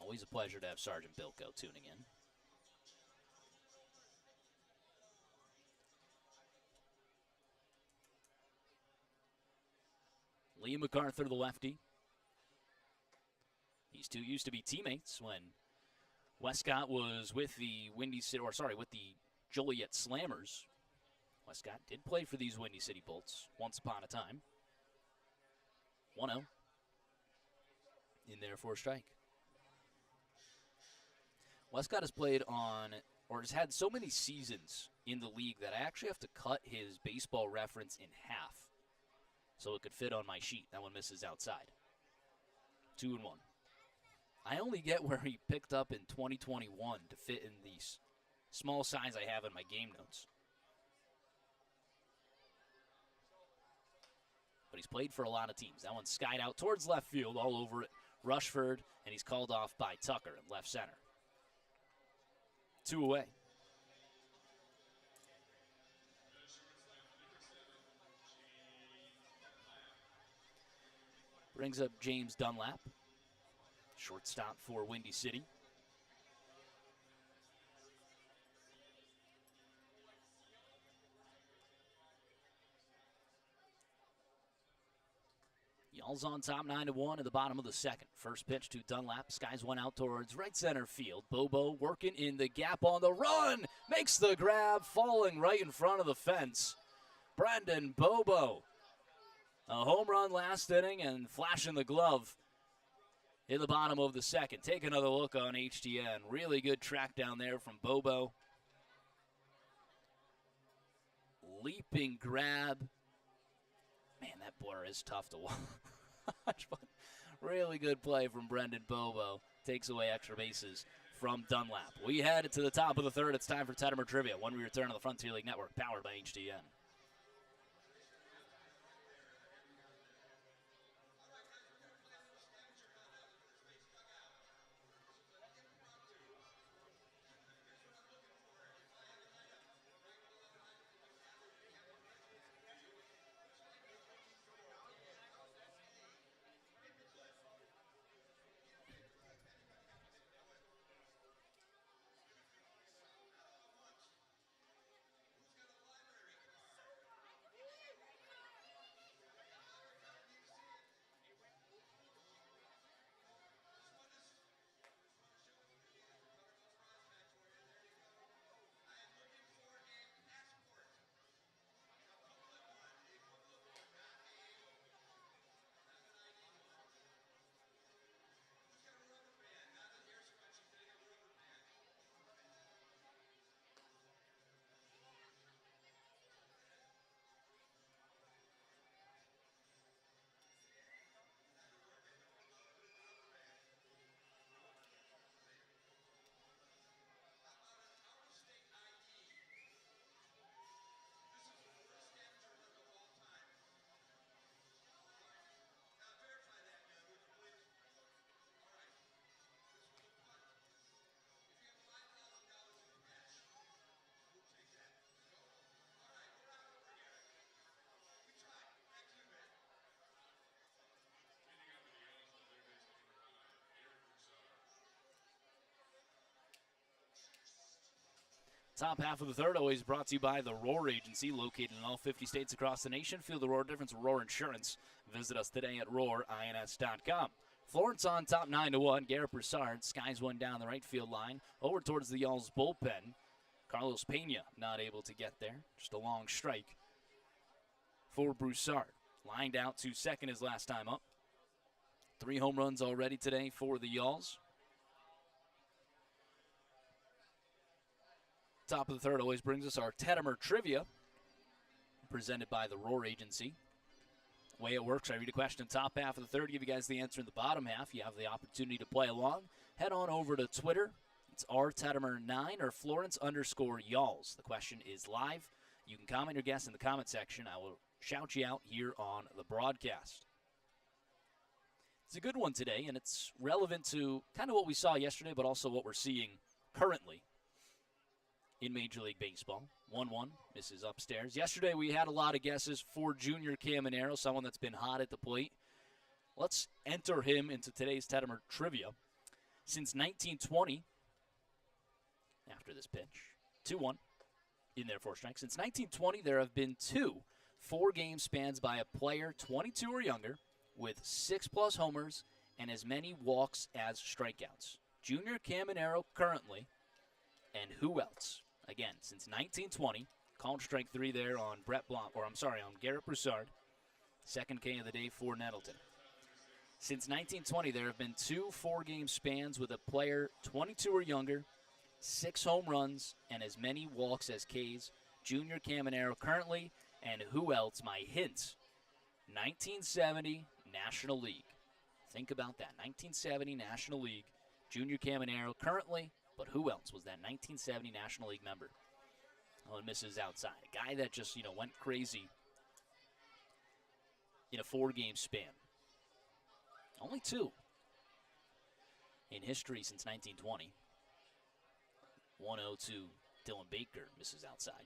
Always a pleasure to have Sergeant Bilko tuning in. Liam MacArthur, the lefty. These two used to be teammates when Westcott was with the with the Joliet Slammers. Westcott did play for these Windy City Bolts once upon a time. 1-0 in there for a strike. Westcott has played on, or has had so many seasons in the league that I actually have to cut his baseball reference in half so it could fit on my sheet. That one misses outside. 2-1. I only get where he picked up in 2021 to fit in the small size I have in my game notes. But he's played for a lot of teams. That one's skied out towards left field, all over it. Rushford, and he's called off by Tucker in left center. 2 away. Brings up James Dunlap. Shortstop for Windy City. Y'all's on top 9-1 at the bottom of the second. First pitch to Dunlap. Skies one out towards right center field. Bobo working in the gap on the run. Makes the grab, falling right in front of the fence. Brendan Bobo. A home run last inning and flashing the glove in the bottom of the second. Take another look on HTN. Really good track down there from Bobo. Leaping grab. Man, that blur is tough to watch, but really good play from Brendan Bobo. Takes away extra bases from Dunlap. We head to the top of the third. It's time for Tettemer Trivia when we return on the Frontier League Network, powered by HTN. Top half of the third always brought to you by the Roar Agency, located in all 50 states across the nation. Feel the Roar difference with Roar Insurance. Visit us today at roarins.com. Florence on top 9-1. Garrett Broussard skies one down the right field line over towards the Y'all's bullpen. Carlos Pena not able to get there. Just a long strike for Broussard. Lined out to second his last time up. 3 home runs already today for the Y'alls. Top of the third always brings us our Tettemer Trivia, presented by the Roar Agency. The way it works, I read a question in the top half of the third, give you guys the answer in the bottom half. You have the opportunity to play along. Head on over to Twitter. It's rtettemer9 or Florence_Y'alls. The question is live. You can comment your guess in the comment section. I will shout you out here on the broadcast. It's a good one today, and it's relevant to kind of what we saw yesterday, but also what we're seeing currently in Major League Baseball. 1-1, misses upstairs. Yesterday we had a lot of guesses for Junior Caminero, someone that's been hot at the plate. Let's enter him into today's Tettemer Trivia. Since 1920, after this pitch, 2-1 in there for a strike. Since 1920, there have been 2 4-game spans by a player 22 or younger with 6+ homers and as many walks as strikeouts. Junior Caminero currently, and who else? Again, since 1920, called strike 3 there on on Garrett Broussard. Second K of the day for Nettleton. Since 1920, there have been 2 4-game spans with a player 22 or younger, 6 home runs, and as many walks as Ks. Junior Caminero currently, and who else? My hint, 1970 National League. Think about that, 1970 National League. Junior Caminero currently, but who else was that 1970 National League member? Oh, and misses outside. A guy that just, went crazy in a 4-game span. Only 2 in history since 1920. 1-0 to Dylan Baker, misses outside.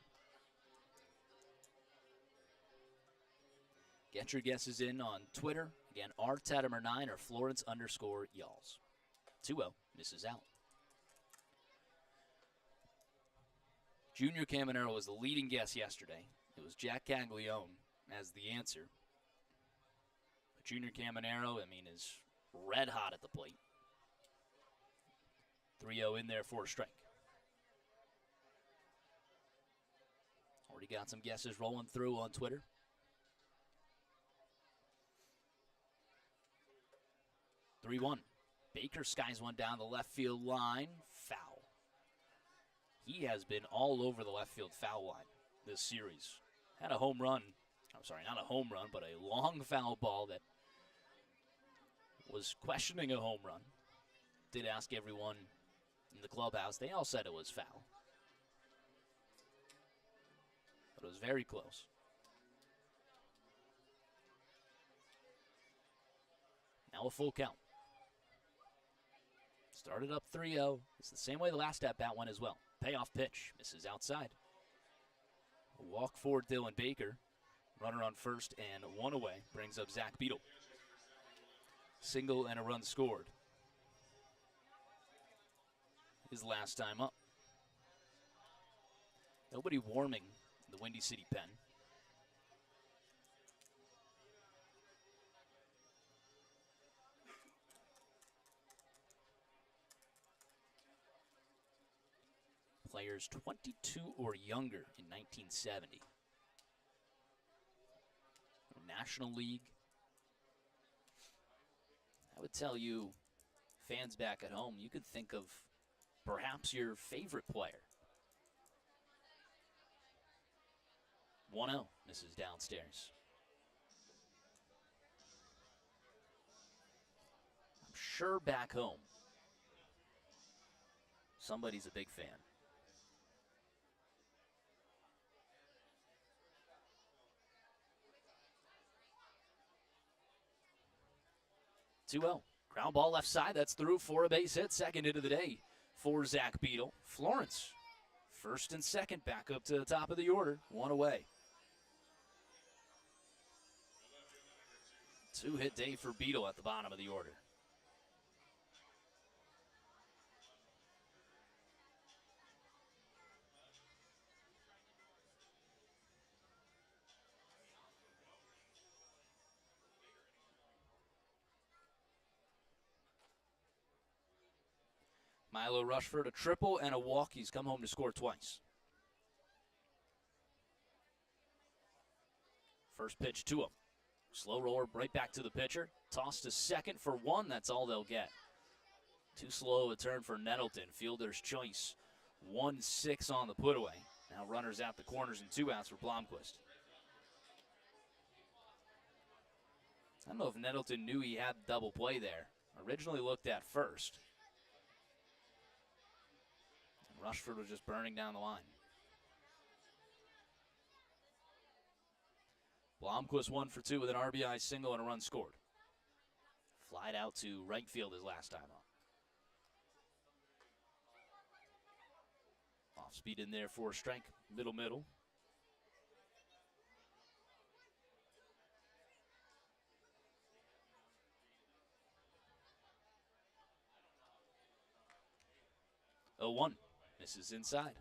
Get your guesses in on Twitter. Again, rtettemer9 or Florence_Y'alls. 2-0, misses out. Junior Caminero was the leading guess yesterday. It was Jack Caglione as the answer. But Junior Caminero, is red hot at the plate. 3-0 in there for a strike. Already got some guesses rolling through on Twitter. Baker skies one down the left field line. Foul. He has been all over the left field foul line this series. Had a home run. I'm sorry, not a home run, but a long foul ball that was questioning a home run. Did ask everyone in the clubhouse. They all said it was foul. But it was very close. Now a full count. Started up 3-0. It's the same way the last at-bat went as well. Payoff pitch. Misses outside. A walk for Dylan Baker. Runner on first and 1 away. Brings up Zach Beadle. Single and a run scored. His last time up. Nobody warming the Windy City pen. Players 22 or younger in 1970. National League. I would tell you, fans back at home, you could think of perhaps your favorite player. 1-0, misses downstairs. I'm sure back home, somebody's a big fan. 2-0. Ground ball left side. That's through for a base hit. Second hit of the day for Zach Beadle. Florence, first and second, back up to the top of the order. 1 away. 2-hit day for Beadle at the bottom of the order. Milo Rushford, a triple and a walk. He's come home to score twice. First pitch to him. Slow roller right back to the pitcher. Toss to second for one. That's all they'll get. Too slow a turn for Nettleton. Fielder's choice. 1-6 on the put away. Now runners at the corners and 2 outs for Blomquist. I don't know if Nettleton knew he had double play there. Originally looked at first. And Rushford was just burning down the line. Blomquist 1 for 2 with an RBI single and a run scored. Flied out to right field his last time up. Off speed in there for a strike. Middle. 0-1. This is inside.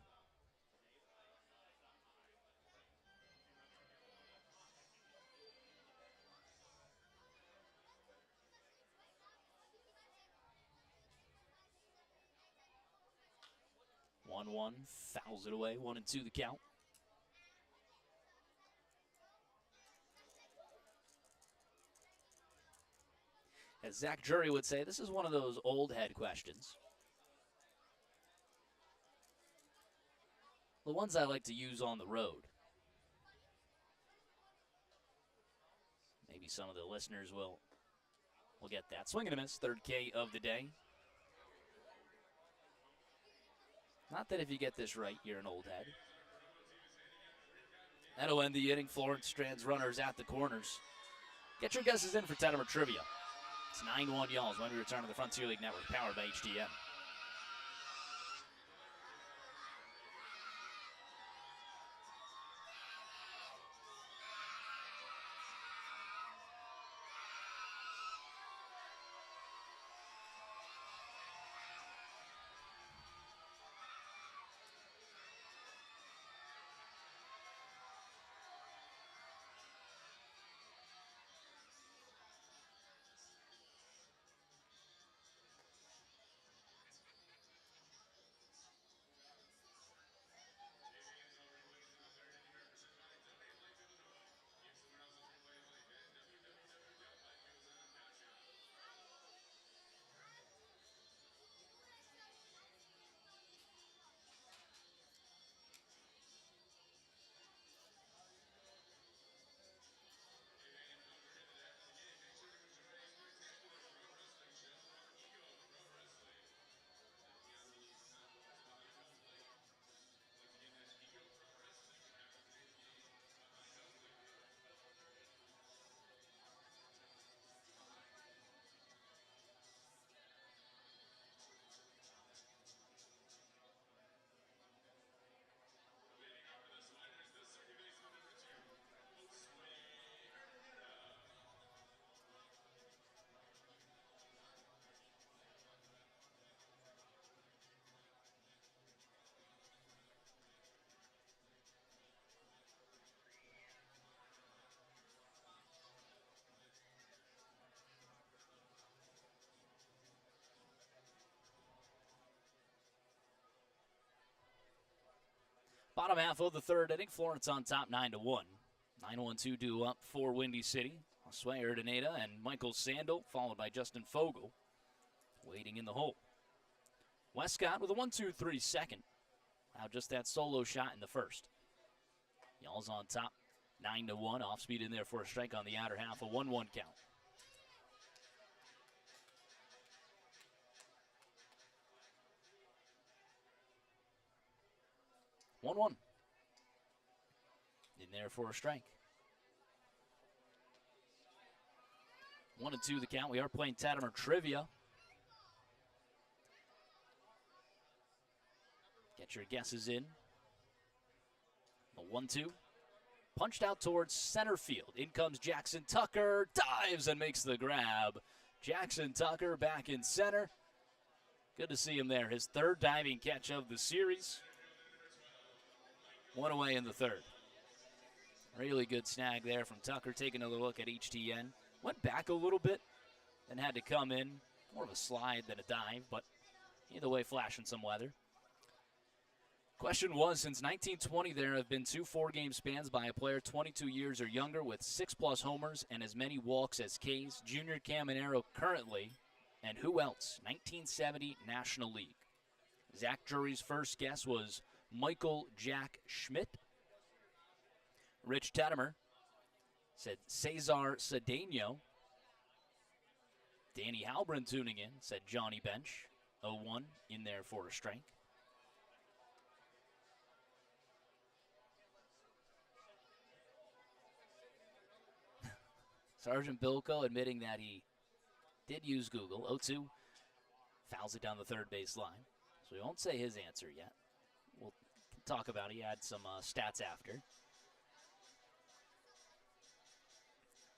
One, fouls it away. 1-2 the count. As Zach Jury would say, this is one of those old head questions. The ones I like to use on the road. Maybe some of the listeners will get that. Swing and a miss, third K of the day. Not that if you get this right, you're an old head. That'll end the inning. Florence strands runners at the corners. Get your guesses in for Tettemer Trivia. It's 9-1 Y'alls when we return to the Frontier League Network, powered by HDM. Bottom half of the third inning, Florence on top 9-1. 9-1-2 due up for Windy City. Osway Urdaneta and Michael Sandel, followed by Justin Fogel, waiting in the hole. Westcott with a 1-2-3 second. Now just that solo shot in the first. Y'alls on top 9-1. Off speed in there for a strike on the outer half, a 1-1 count. One. In there for a strike. 1-2 the count. We are playing Tettemer Trivia. Get your guesses in. The 1-2. Punched out towards center field. In comes Jackson Tucker. Dives and makes the grab. Jackson Tucker back in center. Good to see him there. His third diving catch of the series. One away in the third. Really good snag there from Tucker, taking a look at HTN. Went back a little bit and had to come in. More of a slide than a dive, but Either way, flashing some weather. Question was, since 1920, there have been 2 4-game spans by a player 22 years or younger with 6+ homers and as many walks as Ks. Junior Caminero currently, and who else? 1970 National League. Zach Drury's first guess was Michael Jack Schmidt. Rich Tettemer said Cesar Cedeno. Danny Halbrin tuning in said Johnny Bench. 0-1 in there for a strike. Sergeant Bilko admitting that he did use Google. 0-2. Fouls it down the third base line. So we won't say his answer yet. We'll talk about it. He had some stats after.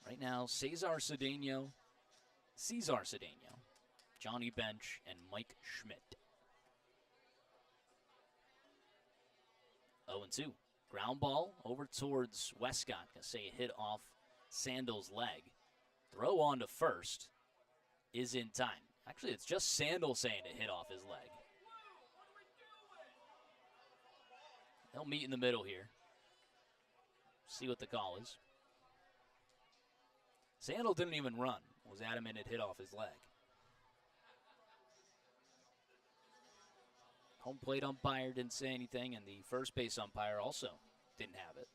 Right now, Cesar Cedeno, Johnny Bench, and Mike Schmidt. 0-2. Ground ball over towards Westcott. Gonna say a hit off Sandal's leg. Throw on to first is in time. Actually, it's just Sandal saying it hit off his leg. They'll meet in the middle here. See what the call is. Sandal didn't even run. Was adamant it hit off his leg. Home plate umpire didn't say anything, and the first base umpire also didn't have it.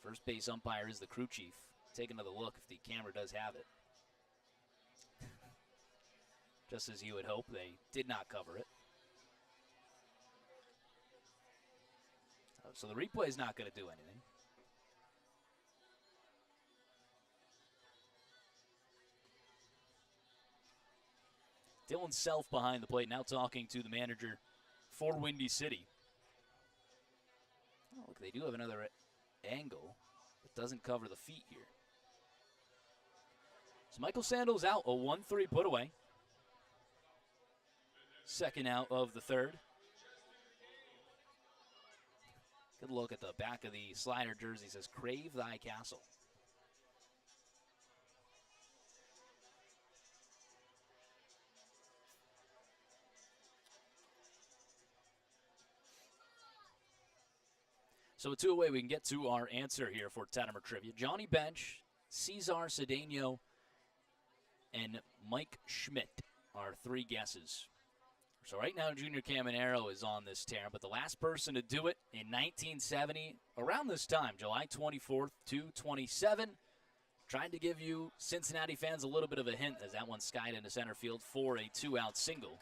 First base umpire is the crew chief. Take another look if the camera does have it. Just as you would hope, they did not cover it. So the replay is not going to do anything. Dylan Self behind the plate, now talking to the manager for Windy City. Oh, look, they do have another angle that doesn't cover the feet here. So Michael Sandal's out, a 1-3 put away. Second out of the third. Good look at the back of the slider jersey. It says, "Crave thy castle." So a 2 away, we can get to our answer here for Tettemer Trivia. Johnny Bench, Cesar Cedeno, and Mike Schmidt are 3 guesses. So right now, Junior Caminero is on this tear, but the last person to do it in 1970, around this time, July 24th to 27, trying to give you Cincinnati fans a little bit of a hint as that one skied into center field for a 2-out single.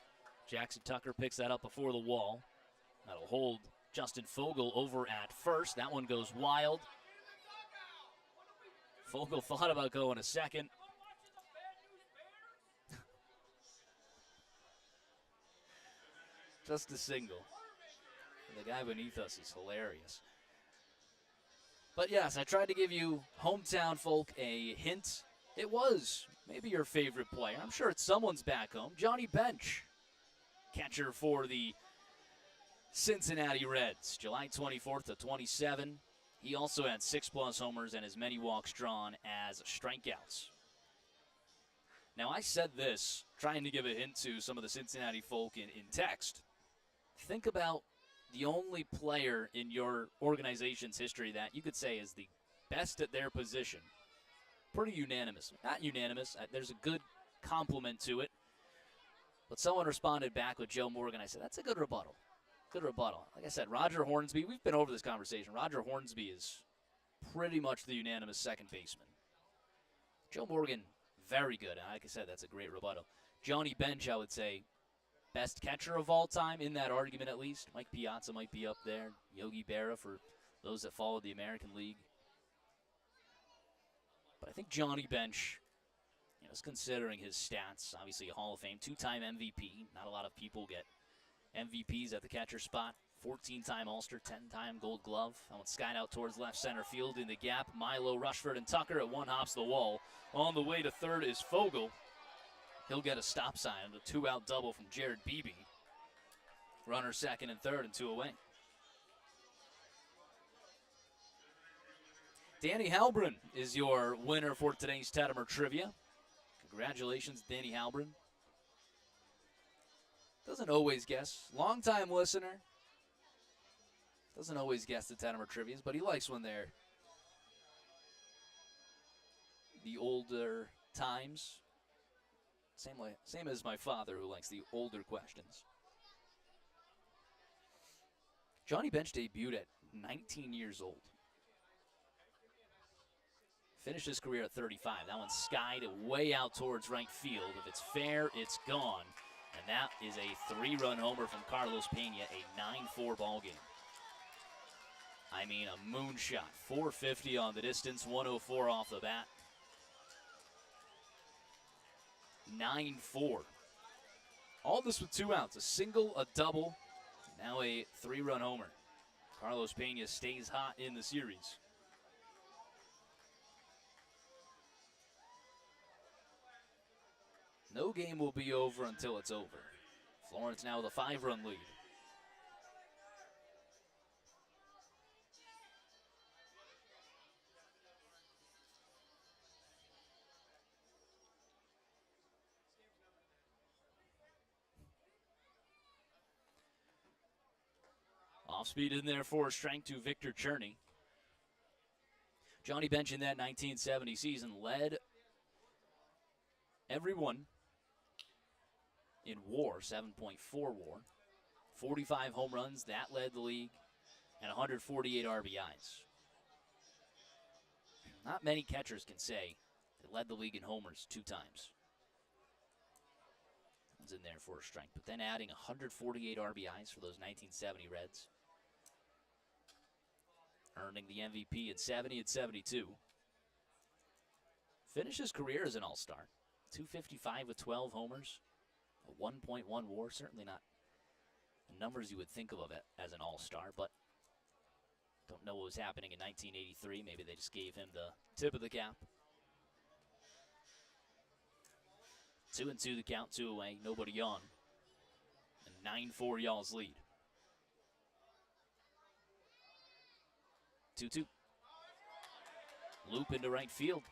Jackson Tucker picks that up before the wall. That'll hold Justin Fogel over at first. That one goes wild. Fogel thought about going to second. Just a single. And the guy beneath us is hilarious. But yes, I tried to give you hometown folk a hint. It was maybe your favorite player. I'm sure it's someone's back home. Johnny Bench, catcher for the Cincinnati Reds, July 24th to 27. He also had 6+ homers and as many walks drawn as strikeouts. Now, I said this, trying to give a hint to some of the Cincinnati folk in text. Think about the only player in your organization's history that you could say is the best at their position. Pretty unanimous. Not unanimous. There's a good compliment to it. But someone responded back with Joe Morgan. I said, that's a good rebuttal. Good rebuttal. Like I said, Roger Hornsby, we've been over this conversation. Roger Hornsby is pretty much the unanimous second baseman. Joe Morgan, very good. And like I said, that's a great rebuttal. Johnny Bench, I would say, best catcher of all time in that argument at least. Mike Piazza might be up there. Yogi Berra for those that followed the American League. But I think Johnny Bench, just considering his stats, obviously a Hall of Fame, 2-time MVP. Not a lot of people get MVPs at the catcher spot. 14-time All-Star, 10-time Gold Glove. That one skied out towards left center field in the gap. Milo, Rushford, and Tucker at one hops the wall. On the way to third is Fogel. He'll get a stop sign and a 2-out double from Jared Beebe. Runner second and third and 2 away. Danny Halbrin is your winner for today's Tettemer Trivia. Congratulations, Danny Halbrin. Doesn't always guess. Long-time listener. Doesn't always guess the Tettemer trivias, but he likes when they're the older times. Same as my father, who likes the older questions. Johnny Bench debuted at 19 years old. Finished his career at 35. That one skied way out towards right field. If it's fair, it's gone. And that is a 3-run homer from Carlos Pena, a 9-4 ball game. I mean, a moonshot. 450 on the distance, 104 off the bat. 9-4. All this with 2 outs. A single, a double, now a 3-run homer. Carlos Pena stays hot in the series. No game will be over until it's over. Florence now with a 5-run lead. Off speed in there for a strike to Victor Cherney. Johnny Bench in that 1970 season led everyone in WAR, 7.4 WAR. 45 home runs, that led the league, and 148 RBIs. Not many catchers can say they led the league in homers 2 times. One's in there for a strike, but then adding 148 RBIs for those 1970 Reds. Earning the MVP at 70 and 72. Finished his career as an all-star. 255 with 12 homers. A 1.1 WAR, certainly not the numbers you would think of it as an all-star, but don't know what was happening in 1983. Maybe they just gave him the tip of the cap. 2-2 the count, 2 away, nobody on. And 9-4 y'all's lead. 2-2. Loop into right field.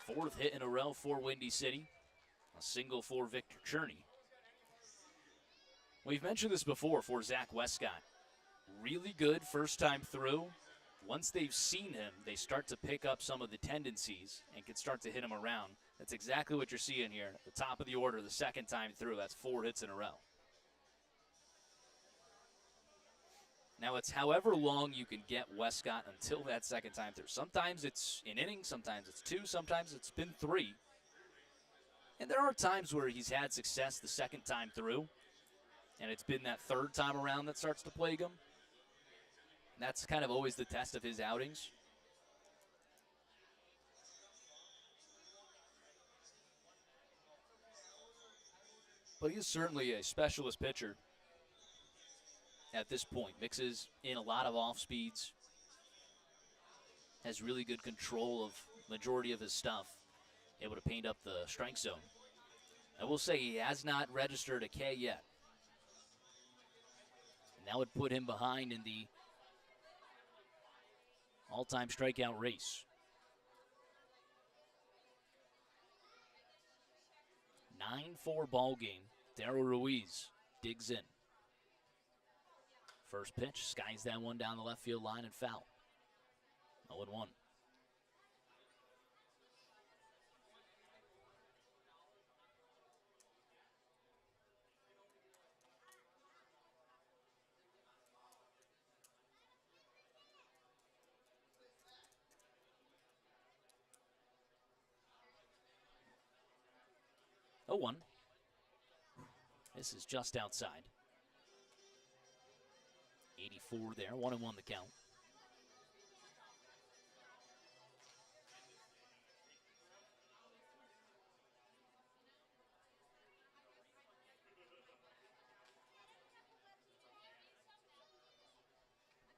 4th hit in a row for Windy City. A single for Victor Cherney. We've mentioned this before for Zach Westcott. Really good first time through. Once they've seen him, they start to pick up some of the tendencies and can start to hit him around. That's exactly what you're seeing here. At the top of the order, the second time through. That's 4 hits in a row. Now, it's however long you can get Westcott until that second time through. Sometimes it's an inning, sometimes it's 2, sometimes it's been 3. And there are times where he's had success the second time through, and it's been that third time around that starts to plague him. And that's kind of always the test of his outings. But he is certainly a specialist pitcher at this point. Mixes in a lot of off speeds. Has really good control of majority of his stuff. Able to paint up the strike zone. I will say he has not registered a K yet. And that would put him behind in the all-time strikeout race. 9-4 ball game. Darryl Ruiz digs in. First pitch, skies that one down the left field line and foul. 0-1. Oh, 1. This is just outside. 84 there, 1-1 the count.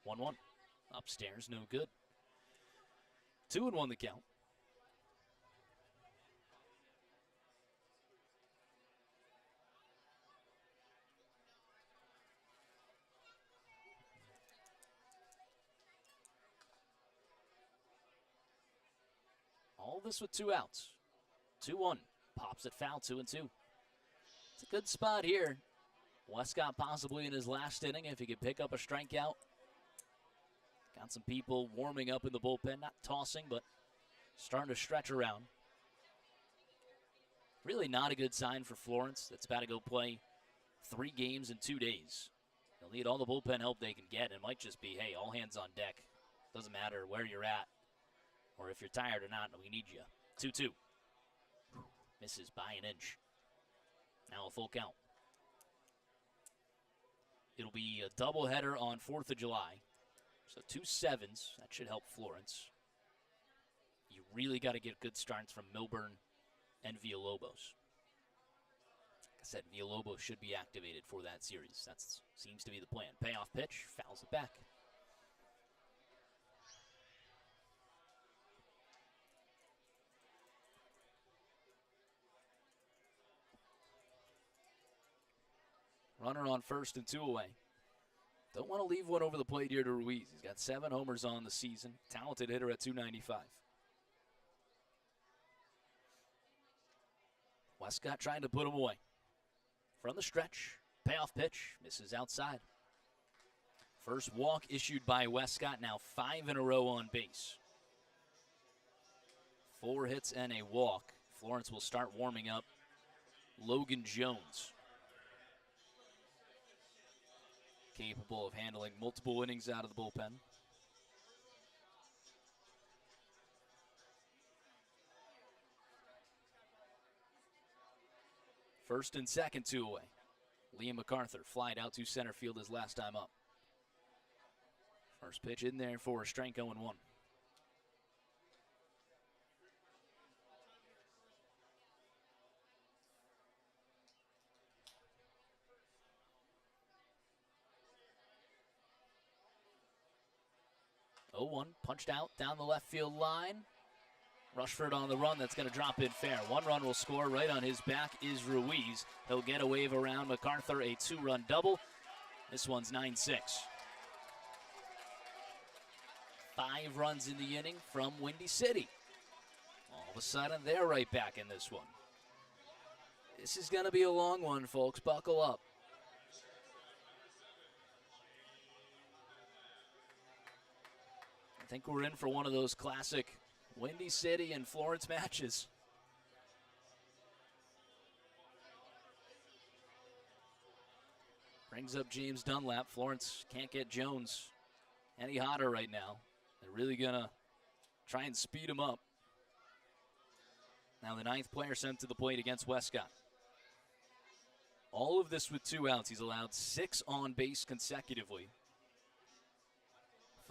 One. Upstairs, no good. 2-1 the count. All this with 2 outs. 2-1. Pops it foul, 2-2. It's a good spot here. Westcott possibly in his last inning if he could pick up a strikeout. Got some people warming up in the bullpen, not tossing, but starting to stretch around. Really not a good sign for Florence that's about to go play 3 games in 2 days. They'll need all the bullpen help they can get. It might just be, hey, all hands on deck. Doesn't matter where you're at or if you're tired or not, we need you. 2-2. Misses by an inch. Now a full count. It'll be a doubleheader on 4th of July. So 2 sevens. That should help Florence. You really got to get good starts from Milburn and Villalobos. Like I said, Villalobos should be activated for that series. That seems to be the plan. Payoff pitch, fouls it back. Runner on first and 2 away. Don't want to leave one over the plate here to Ruiz. He's got 7 homers on the season. Talented hitter at 295. Westcott trying to put him away. From the stretch, payoff pitch, misses outside. First walk issued by Westcott, now 5 in a row on base. 4 hits and a walk. Florence will start warming up Logan Jones. Capable of handling multiple innings out of the bullpen. First and second, 2 away. Liam MacArthur flied out to center field his last time up. First pitch in there for a strike 0-1. 0-1, punched out down the left field line. Rushford on the run, that's going to drop in fair. 1 run will score. Right on his back is Ruiz. He'll get a wave around MacArthur, a 2-run double. This one's 9-6. 5 runs in the inning from Windy City. All of a sudden, they're right back in this one. This is going to be a long one, folks. Buckle up. I think we're in for one of those classic Windy City and Florence matches. Brings up James Dunlap. Florence can't get Jones any hotter right now. They're really going to try and speed him up. Now the 9th player sent to the plate against Westcott. All of this with 2 outs. He's allowed 6 on base consecutively.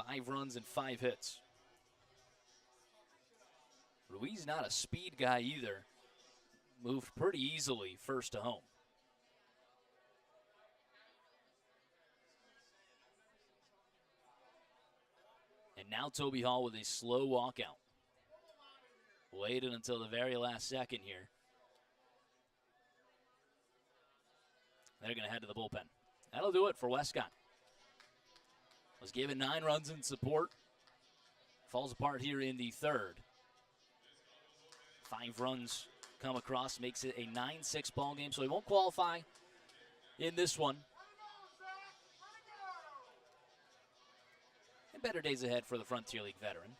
5 runs and 5 hits. Ruiz not a speed guy either. Moved pretty easily first to home. And now Toby Hall with a slow walkout. Waited until the very last second here. They're going to head to the bullpen. That'll do it for Westcott. Was given 9 runs in support. Falls apart here in the 3rd. 5 runs come across, makes it a 9-6 ball game, so he won't qualify in this one. And better days ahead for the Frontier League veteran.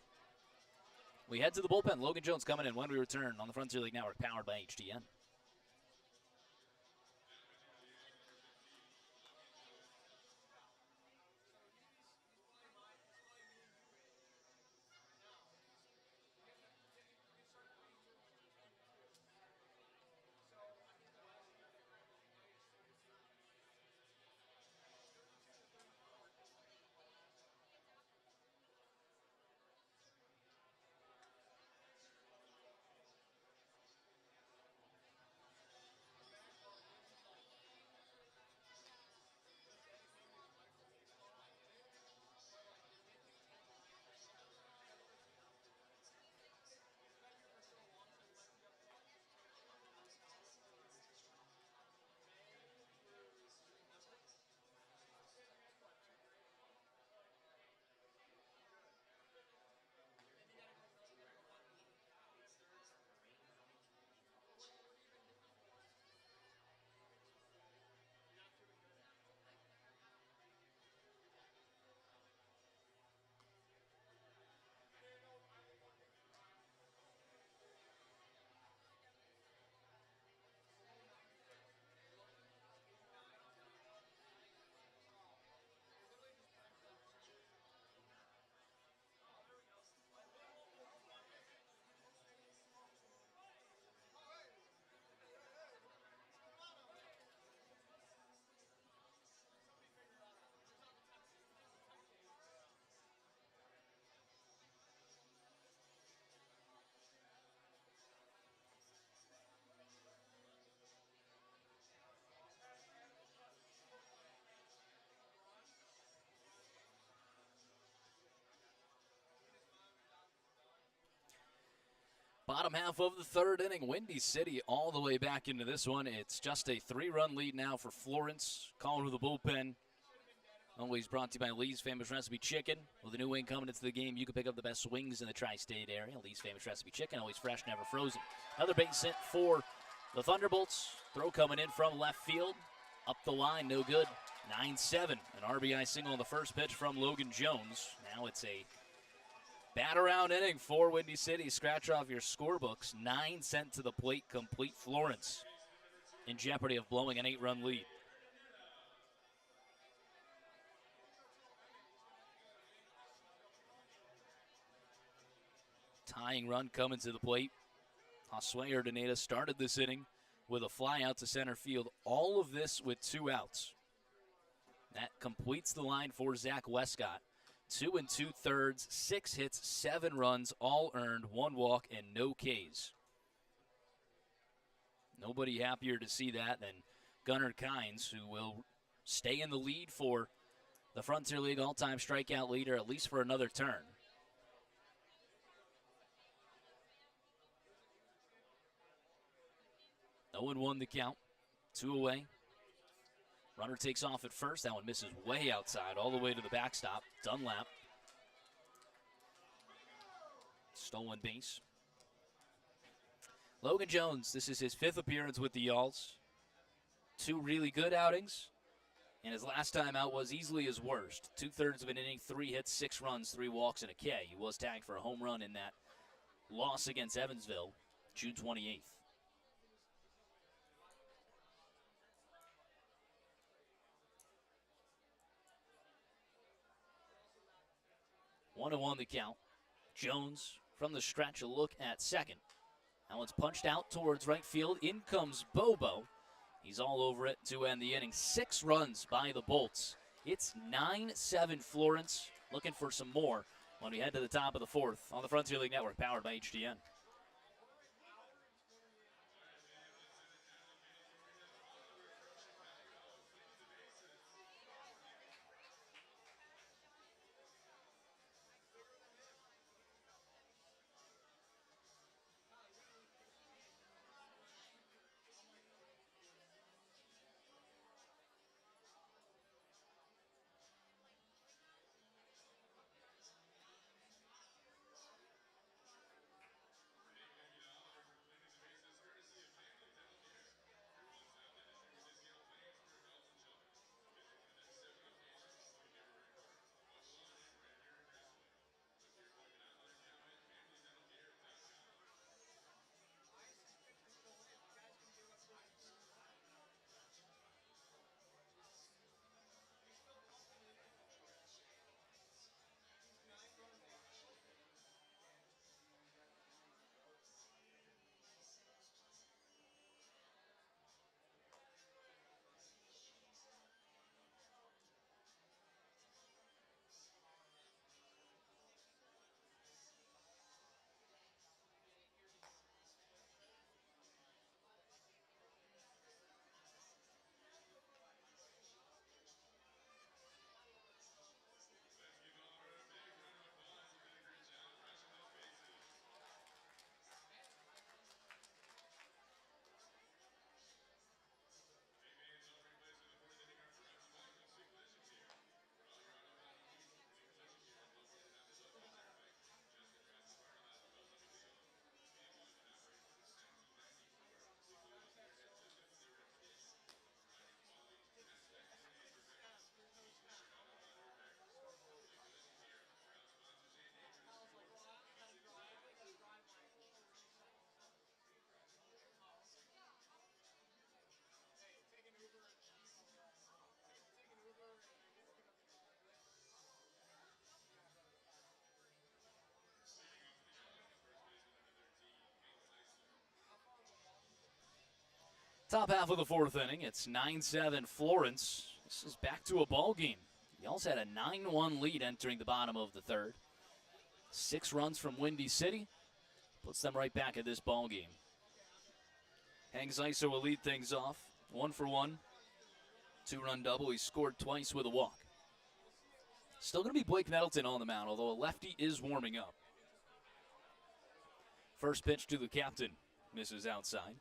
We head to the bullpen. Logan Jones coming in when we return on the Frontier League Network, powered by HDN. Bottom half of the third inning, Windy City all the way back into this one. It's just a 3-run lead now for Florence. Calling with the bullpen. Always brought to you by Lee's Famous Recipe Chicken. With a new wing coming into the game, you can pick up the best wings in the tri-state area. Lee's Famous Recipe Chicken, always fresh, never frozen. Another base hit for the Thunderbolts. Throw coming in from left field. Up the line, no good. 9-7. An RBI single on the first pitch from Logan Jones. Now it's a bat-around inning for Windy City. Scratch off your scorebooks. 9 sent to the plate, complete. Florence in jeopardy of blowing an 8-run lead. Tying run coming to the plate. Josue Urdaneta started this inning with a fly out to center field. All of this with 2 outs. That completes the line for Zach Westcott. 2 2/3, 6 hits, 7 runs, all earned, 1 walk, and no Ks. Nobody happier to see that than Gunnar Kynes, who will stay in the lead for the Frontier League all-time strikeout leader, at least for another turn. No one won the count. 2 away. Runner takes off at first. That one misses way outside, all the way to the backstop. Dunlap. Stolen base. Logan Jones, this is his 5th appearance with the Yalls. 2 really good outings, and his last time out was easily his worst. 2/3 of an inning, 3 hits, 6 runs, 3 walks, and a K. He was tagged for a home run in that loss against Evansville, June 28th. One and 1 the count. Jones from the stretch, a look at second. That one's punched out towards right field. In comes Bobo. He's all over it to end the inning. 6 runs by the Bolts. It's 9-7 Florence. Looking for some more when we head to the top of the 4th on the Frontier League Network, powered by HDN. Top half of the 4th inning. It's 9-7 Florence. This is back to a ball game. They also had a 9-1 lead entering the bottom of the 3rd. 6 runs from Windy City puts them right back at this ball game. Hank Zeiser will lead things off. 1 for 1. 2-run double. He scored twice with a walk. Still going to be Blake Nettleton on the mound, although a lefty is warming up. First pitch to the captain. Misses outside.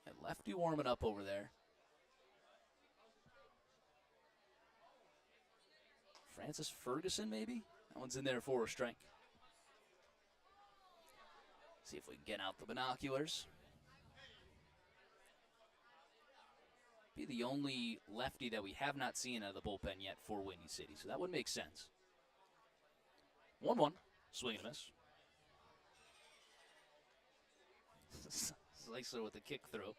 And lefty warming up over there. Francis Ferguson, maybe? That one's in there for a strike. See if we can get out the binoculars. Be the only lefty that we have not seen out of the bullpen yet for Windy City, so that would make sense. 1-1, swing and a miss. Zeisler with the kick through.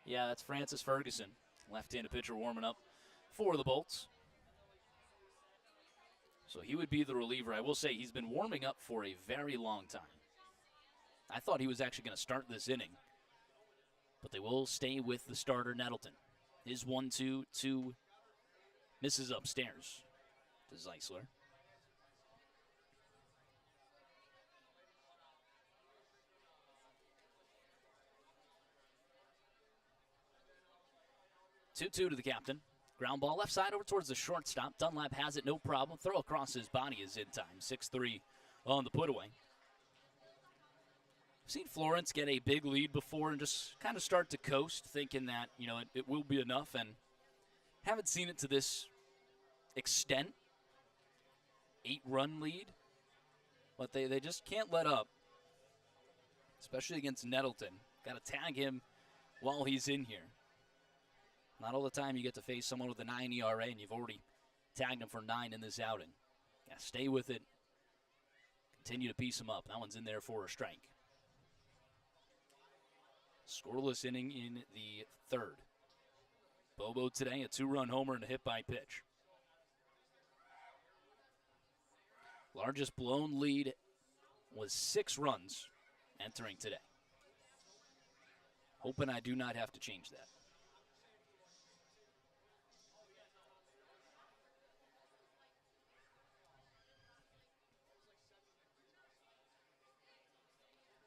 Yeah, that's Francis Ferguson, left-handed pitcher warming up for the Bolts. So he would be the reliever. I will say he's been warming up for a very long time. I thought he was actually going to start this inning, but they will stay with the starter, Nettleton. His 1-2, 2 misses upstairs to Zeisler. Two to the captain. Ground ball left side over towards the shortstop. Dunlap has it, no problem. Throw across his body is in time. 6-3 on the put away. I've seen Florence get a big lead before and just kind of start to coast, thinking that, it will be enough, and haven't seen it to this extent. 8-run lead. But they just can't let up, especially against Nettleton. Got to tag him while he's in here. Not all the time you get to face someone with a 9 ERA, and you've already tagged him for 9 in this outing. Yeah, stay with it. Continue to piece him up. That one's in there for a strike. Scoreless inning in the third. Bobo today, a 2-run homer and a hit by pitch. Largest blown lead was 6 runs entering today. Hoping I do not have to change that.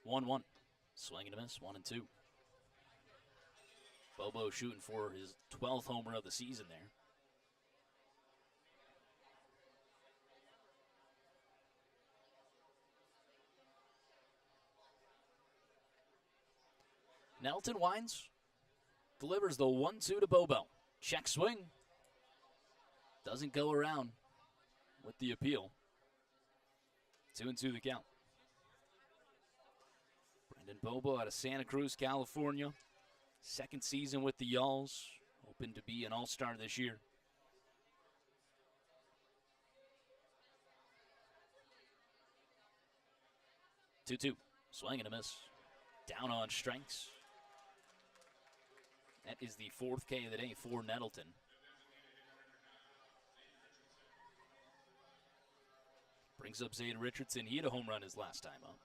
One. Swing and a miss, 1-2. Bobo shooting for his 12th homer of the season there. Nettleton winds, delivers the 1-2 to Bobo. Check swing. Doesn't go around with the appeal. 2-2 the count. Brendan Bobo out of Santa Cruz, California. Second season with the Yalls. Hoping to be an all-star this year. Two. Swing and a miss. Down on strikes. That is the 4th K of the day for Nettleton. Brings up Zayden Richardson. He had a home run his last time up.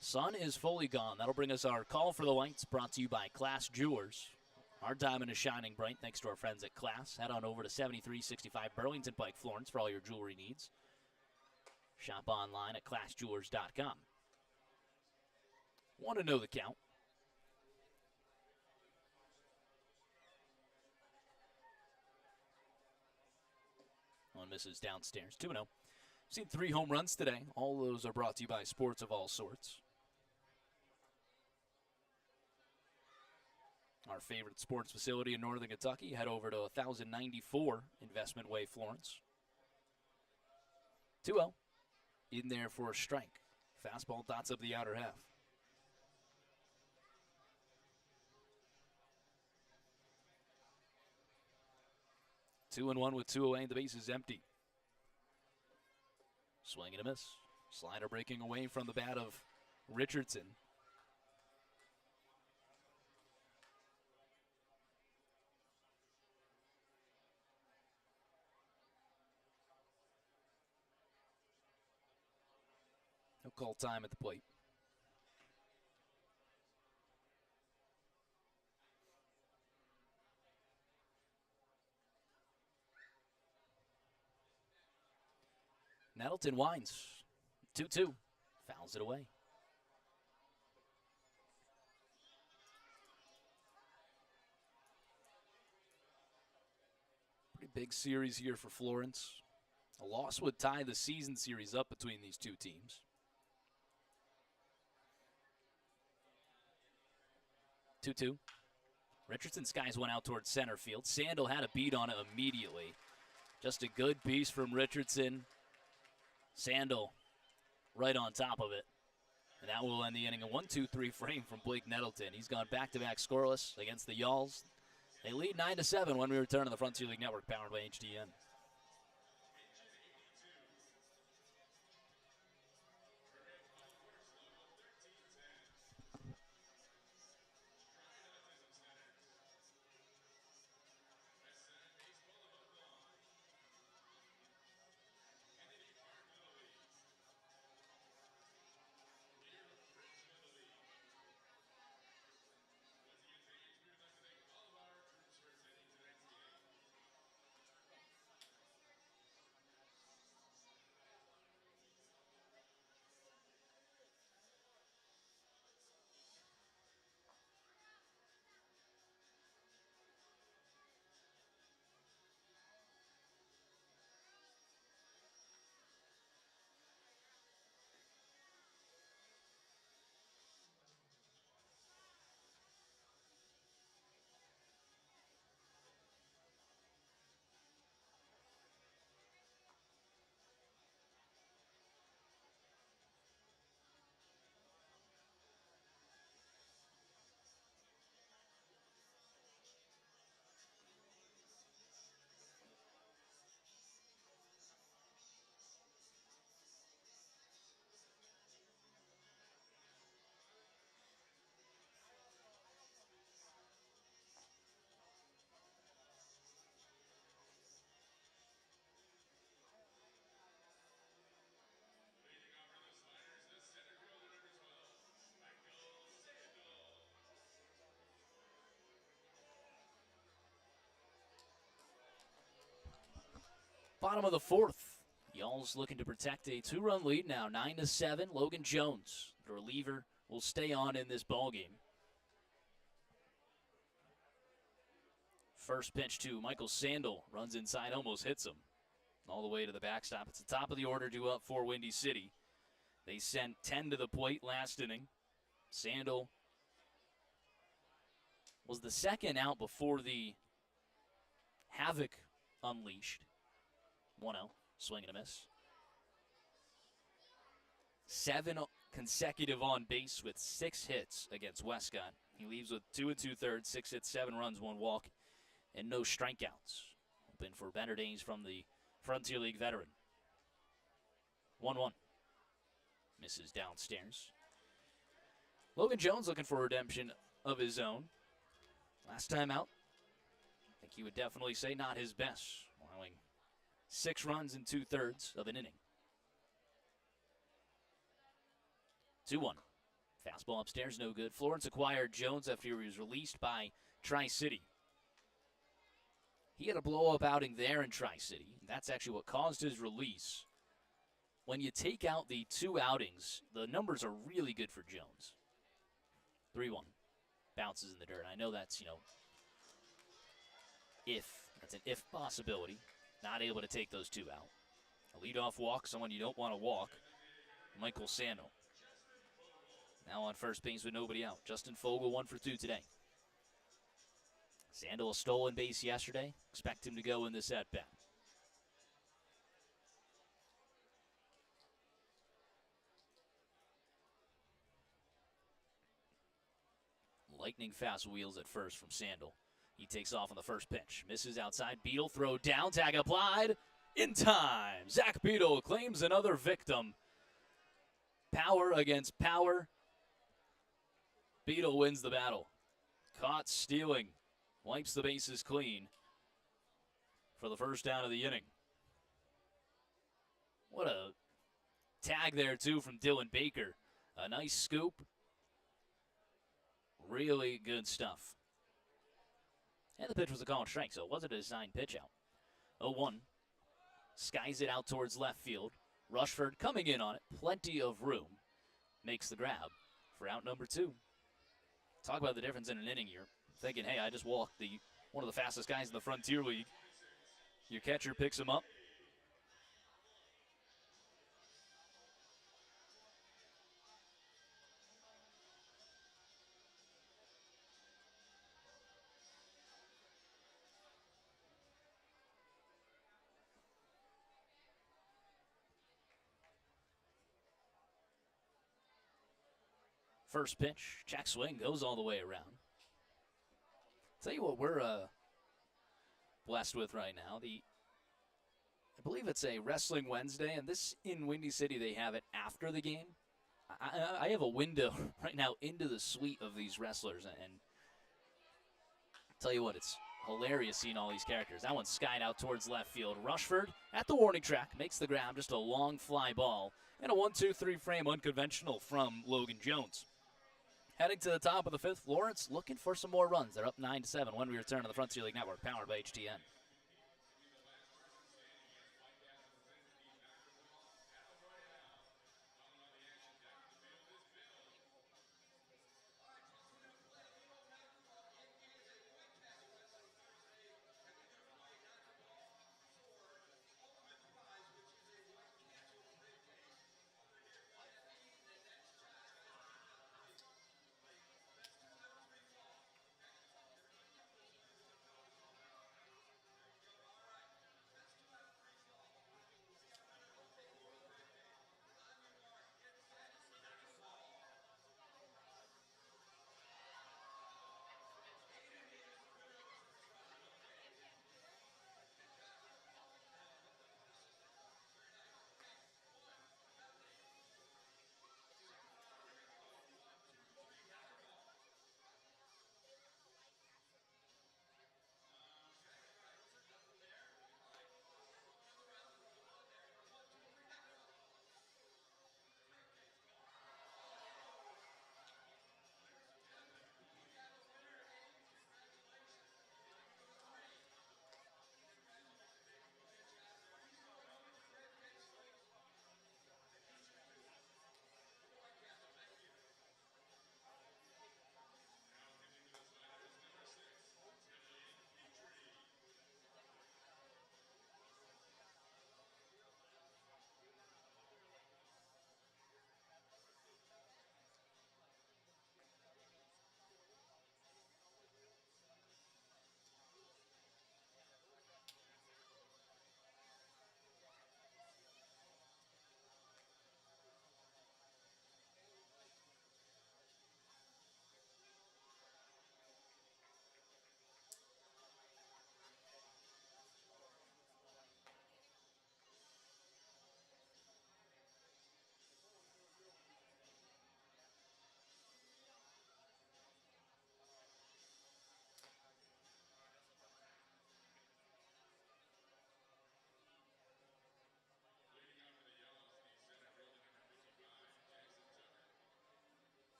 Sun is fully gone. That'll bring us our call for the Whites, brought to you by Class Jewelers. Our diamond is shining bright thanks to our friends at Class. Head on over to 7365 Burlington Pike, Florence for all your jewelry needs. Shop online at classjewelers.com. Want to know the count? One misses downstairs. 2-0. Seen 3 home runs today. All those are brought to you by Sports of All Sorts. Our favorite sports facility in Northern Kentucky. Head over to 1094 Investment Way, Florence. 2-0. In there for a strike. Fastball dots up the outer half. Two and one with 2 away. The base is empty. Swing and a miss. Slider breaking away from the bat of Richardson. No call time at the plate. Nettleton winds. 2-2. Fouls it away. Pretty big series here for Florence. A loss would tie the season series up between these two teams. 2-2. Richardson skies one out towards center field. Sandel had a beat on it immediately. Just a good piece from Richardson. Sandel right on top of it. And that will end the inning. A 1-2-3 frame from Blake Nettleton. He's gone back-to-back scoreless against the Yalls. They lead 9-7 when we return on the Frontier League Network, powered by HDN. Bottom of the fourth. Y'all's looking to protect a 2-run lead now, 9-7. Logan Jones, the reliever, will stay on in this ballgame. First pitch to Michael Sandel. Runs inside, almost hits him. All the way to the backstop. It's the top of the order due up for Windy City. They sent 10 to the plate last inning. Sandel was the second out before the havoc unleashed. 1-0, swing and a miss. 7 consecutive on base with 6 hits against Westcott. He leaves with 2 2/3, 6 hits, 7 runs, 1 walk, and no strikeouts. Hoping for better days from the Frontier League veteran. 1-1. Misses downstairs. Logan Jones looking for redemption of his own. Last time out, I think he would definitely say not his best, allowing 6 runs in 2/3 of an inning. 2-1. Fastball upstairs, no good. Florence acquired Jones after he was released by Tri-City. He had a blow-up outing there in Tri-City. That's actually what caused his release. When you take out the 2 outings, the numbers are really good for Jones. 3-1. Bounces in the dirt. I know that's, that's an if possibility. Not able to take those 2 out. A leadoff walk, someone you don't want to walk. Michael Sandel. Now on first base with nobody out. Justin Fogel 1 for 2 today. Sandel a stolen base yesterday. Expect him to go in this at-bat. Lightning fast wheels at first from Sandel. He takes off on the first pitch. Misses outside. Beetle throw down. Tag applied. In time. Zach Beetle claims another victim. Power against power. Beetle wins the battle. Caught stealing. Wipes the bases clean for the first down of the inning. What a tag there, too, from Dylan Baker. A nice scoop. Really good stuff. And the pitch was a called strike, so it wasn't a designed pitch out. 0-1. Skies it out towards left field. Rushford coming in on it. Plenty of room. Makes the grab for out number 2. Talk about the difference in an inning. You're thinking, hey, I just walked one of the fastest guys in the Frontier League. Your catcher picks him up. First pitch, check swing, goes all the way around. Tell you what we're blessed with right now. I believe it's a Wrestling Wednesday, and this in Windy City, they have it after the game. I have a window right now into the suite of these wrestlers, and tell you what, it's hilarious seeing all these characters. That one's skied out towards left field. Rushford at the warning track makes the grab, just a long fly ball, and a 1-2-3 frame unconventional from Logan Jones. Heading to the top of the 5th, Florence looking for some more runs. They're up 9-7 when we return to the Frontier League Network, powered by HTN.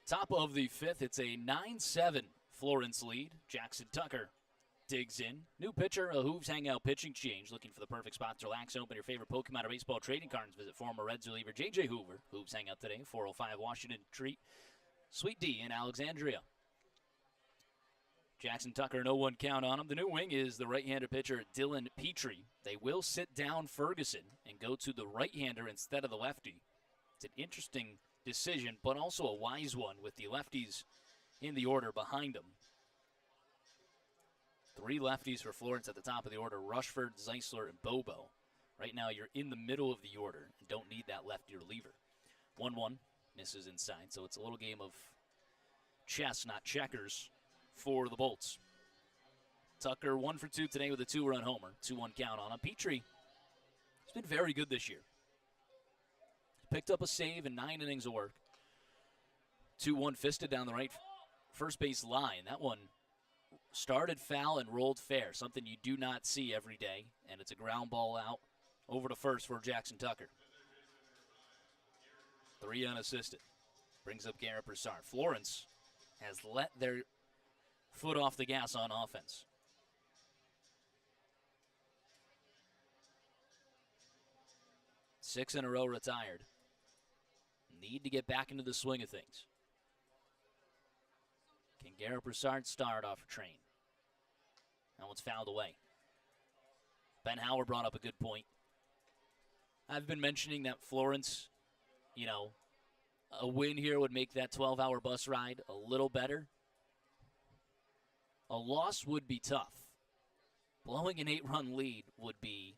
Top of the 5th, it's a 9-7 Florence lead. Jackson Tucker digs in. New pitcher, a Hooves Hangout pitching change. Looking for the perfect spot to relax and open your favorite Pokemon or baseball trading cards. Visit former Reds reliever J.J. Hoover. Hooves Hangout today, 405 Washington Street, Suite D in Alexandria. Jackson Tucker, no one count on him. The new wing is the right-hander pitcher Dylan Petrie. They will sit down Ferguson and go to the right-hander instead of the lefty. It's an interesting decision, but also a wise one with the lefties in the order behind them. 3 lefties for Florence at the top of the order: Rushford, Zeisler, and Bobo. Right now, you're in the middle of the order and don't need that lefty reliever. 1-1 misses inside, so it's a little game of chess, not checkers, for the Bolts. Tucker 1 for 2 today with a 2-run homer. 2-1 count on him. Petrie has been very good this year. Picked up a save in 9 innings of work. 2-1 fisted down the right first base line. That one started foul and rolled fair, something you do not see every day, and it's a ground ball out over to first for Jackson Tucker. 3 unassisted. Brings up Garrett Broussard. Florence has let their foot off the gas on offense. Six in a row retired. Need to get back into the swing of things. Can Garrett Broussard start off a train? That one's fouled away. Ben Howard brought up a good point. I've been mentioning that Florence, a win here would make that 12-hour bus ride a little better. A loss would be tough. Blowing an 8-run lead would be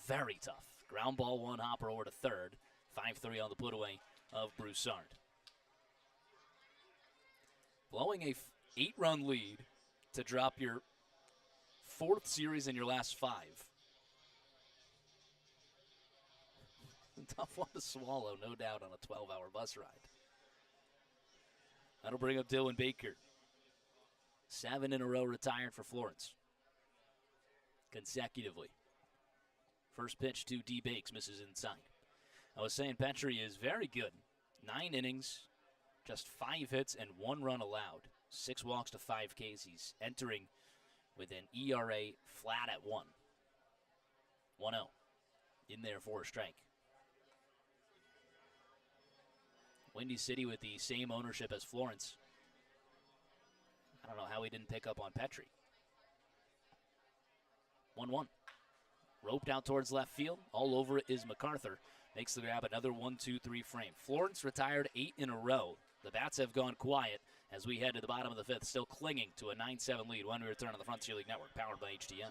very tough. Ground ball one, Hopper over to third. 5-3 on the put-away of Broussard. Blowing a 8-run lead to drop your fourth series in your last 5. Tough one to swallow, no doubt, on a 12-hour bus ride. That'll bring up Dylan Baker. 7 in a row retired for Florence. Consecutively. First pitch to D. Bakes, misses inside. I was saying Petrie is very good. 9 innings, just 5 hits and 1 run allowed. 6 walks to 5 Ks. He's entering with an ERA flat at 1. 1-0. In there for a strike. Windy City with the same ownership as Florence. I don't know how he didn't pick up on Petrie. 1-1. Roped out towards left field. All over it is MacArthur. Makes the grab, another 1-2-3 frame. Florence retired 8 in a row. The bats have gone quiet as we head to the bottom of the 5th, still clinging to a 9-7 lead when we return on the Frontier League Network, powered by HDN.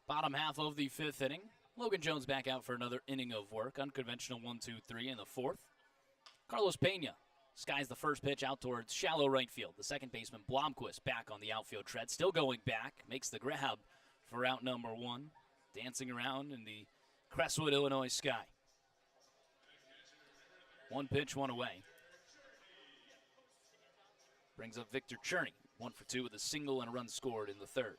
Bottom half of the 5th inning. Logan Jones back out for another inning of work. Unconventional 1-2-3 in the 4th. Carlos Pena skies the first pitch out towards shallow right field. The second baseman, Blomquist, back on the outfield tread. Still going back. Makes the grab for out number 1. Dancing around in the Crestwood, Illinois sky. 1 pitch, 1 away. Brings up Victor Cherney. 1 for 2 with a single and a run scored in the 3rd.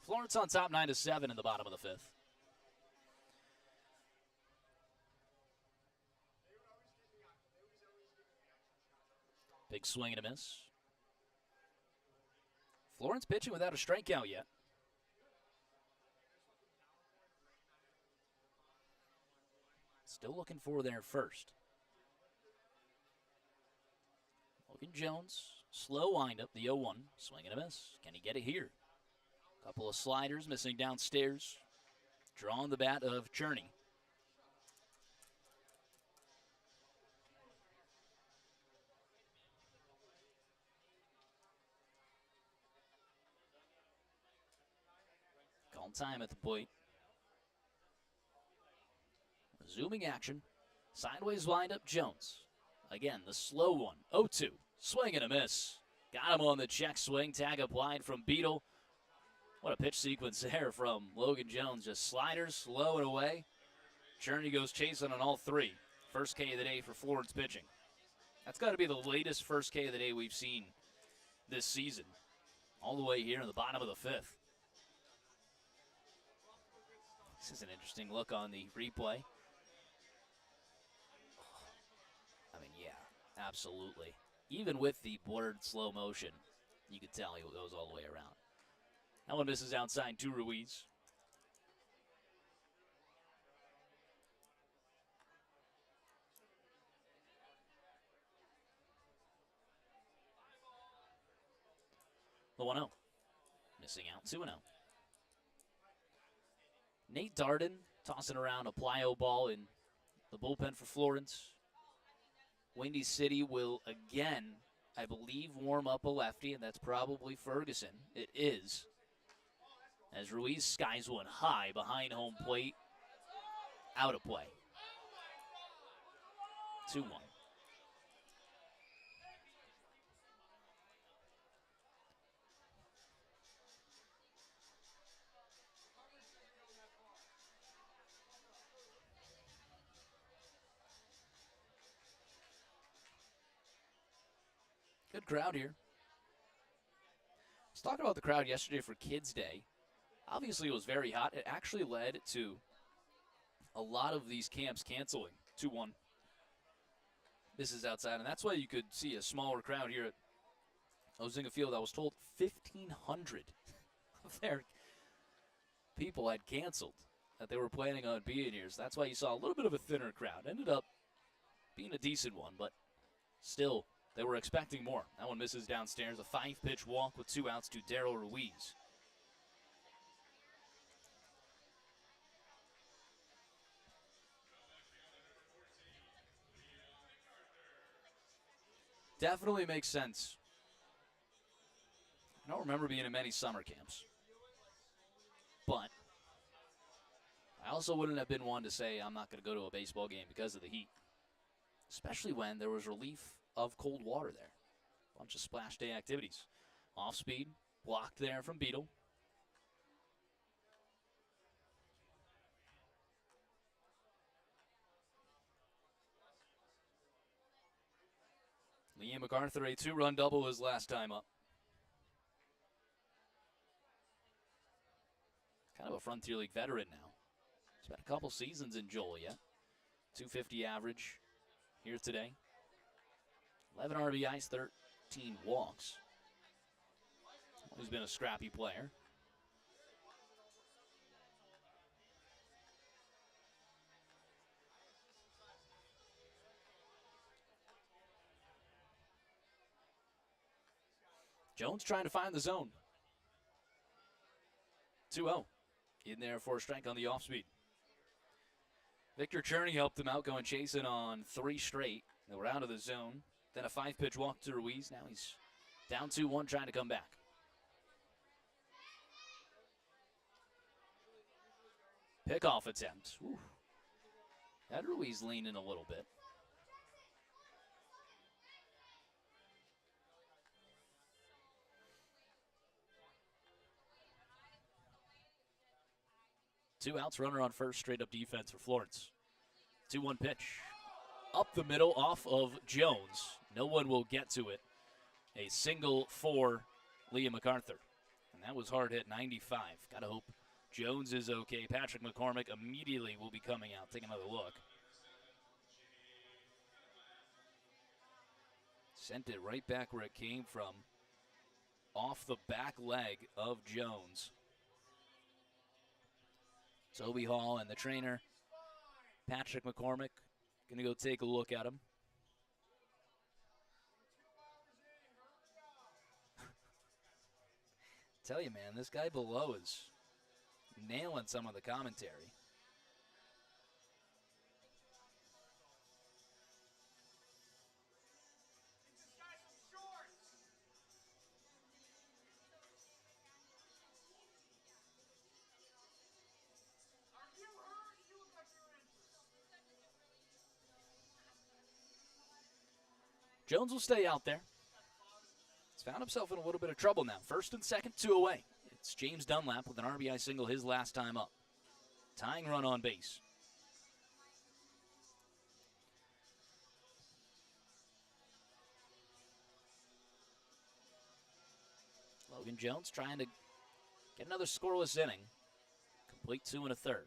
Florence on top 9-7 in the bottom of the 5th. Big swing and a miss. Florence pitching without a strikeout yet. Still looking for their first. Logan Jones, slow windup, the 0-1. Swing and a miss. Can he get it here? Couple of sliders missing downstairs. Drawing the bat of Cherney. Called time at the plate. Resuming action. Sideways windup, Jones. Again, the slow one. 0-2. Swing and a miss. Got him on the check swing. Tag applied from Beetle. What a pitch sequence there from Logan Jones. Just sliders, slow and away. Cherney goes chasing on all three. First K of the day for Florence pitching. That's got to be the latest first K of the day we've seen this season. All the way here in the bottom of the fifth. This is an interesting look on the replay. I mean, yeah, absolutely. Even with the blurred slow motion, you could tell he goes all the way around. That one misses outside to Ruiz. The 1-0. Missing out 2-0. Nate Darden tossing around a plyo ball in the bullpen for Florence. Windy City will again, I believe, warm up a lefty, and that's probably Ferguson. It is. As Ruiz skies one high behind home plate. Out of play. 2-1. Good crowd here. I was talking about the crowd yesterday for Kids Day. Obviously, it was very hot. It actually led to a lot of these camps canceling. 2-1. This is outside, and that's why you could see a smaller crowd here at Ozinga Field. I was told 1,500 of their people had canceled that they were planning on being here. So that's why you saw a little bit of a thinner crowd. Ended up being a decent one, but still, they were expecting more. That one misses downstairs. A 5-pitch walk with 2 outs to Daryl Ruiz. Definitely makes sense. I don't remember being in many summer camps. But I also wouldn't have been one to say I'm not going to go to a baseball game because of the heat. Especially when there was relief of cold water there. Bunch of splash day activities. Off speed, blocked there from Beetle. Liam MacArthur, a 2-run double his last time up. Kind of a Frontier League veteran now. Spent a couple seasons in Joliet. 250 average here today. 11 RBIs, 13 walks. He's been a scrappy player. Jones trying to find the zone. 2-0. In there for a strike on the off speed. Victor Cherney helped them out going chasing on 3 straight. They were out of the zone. Then a 5-pitch walk to Ruiz. Now he's down 2-1 trying to come back. Pickoff attempt. Ooh. Had Ruiz leaning a little bit. Two outs, runner on first, straight up defense for Florence. 2-1 pitch. Up the middle off of Jones. No one will get to it. A single for Liam MacArthur. And that was hard hit, 95. Gotta hope Jones is okay. Patrick McCormick immediately will be coming out. Take another look. Sent it right back where it came from. Off the back leg of Jones. Toby Hall and the trainer, Patrick McCormick, going to go take a look at him. Tell you, man, this guy below is nailing some of the commentary. Jones will stay out there. He's found himself in a little bit of trouble now. First and second, 2 away. It's James Dunlap with an RBI single his last time up. Tying run on base. Logan Jones trying to get another scoreless inning. Complete 2 1/3.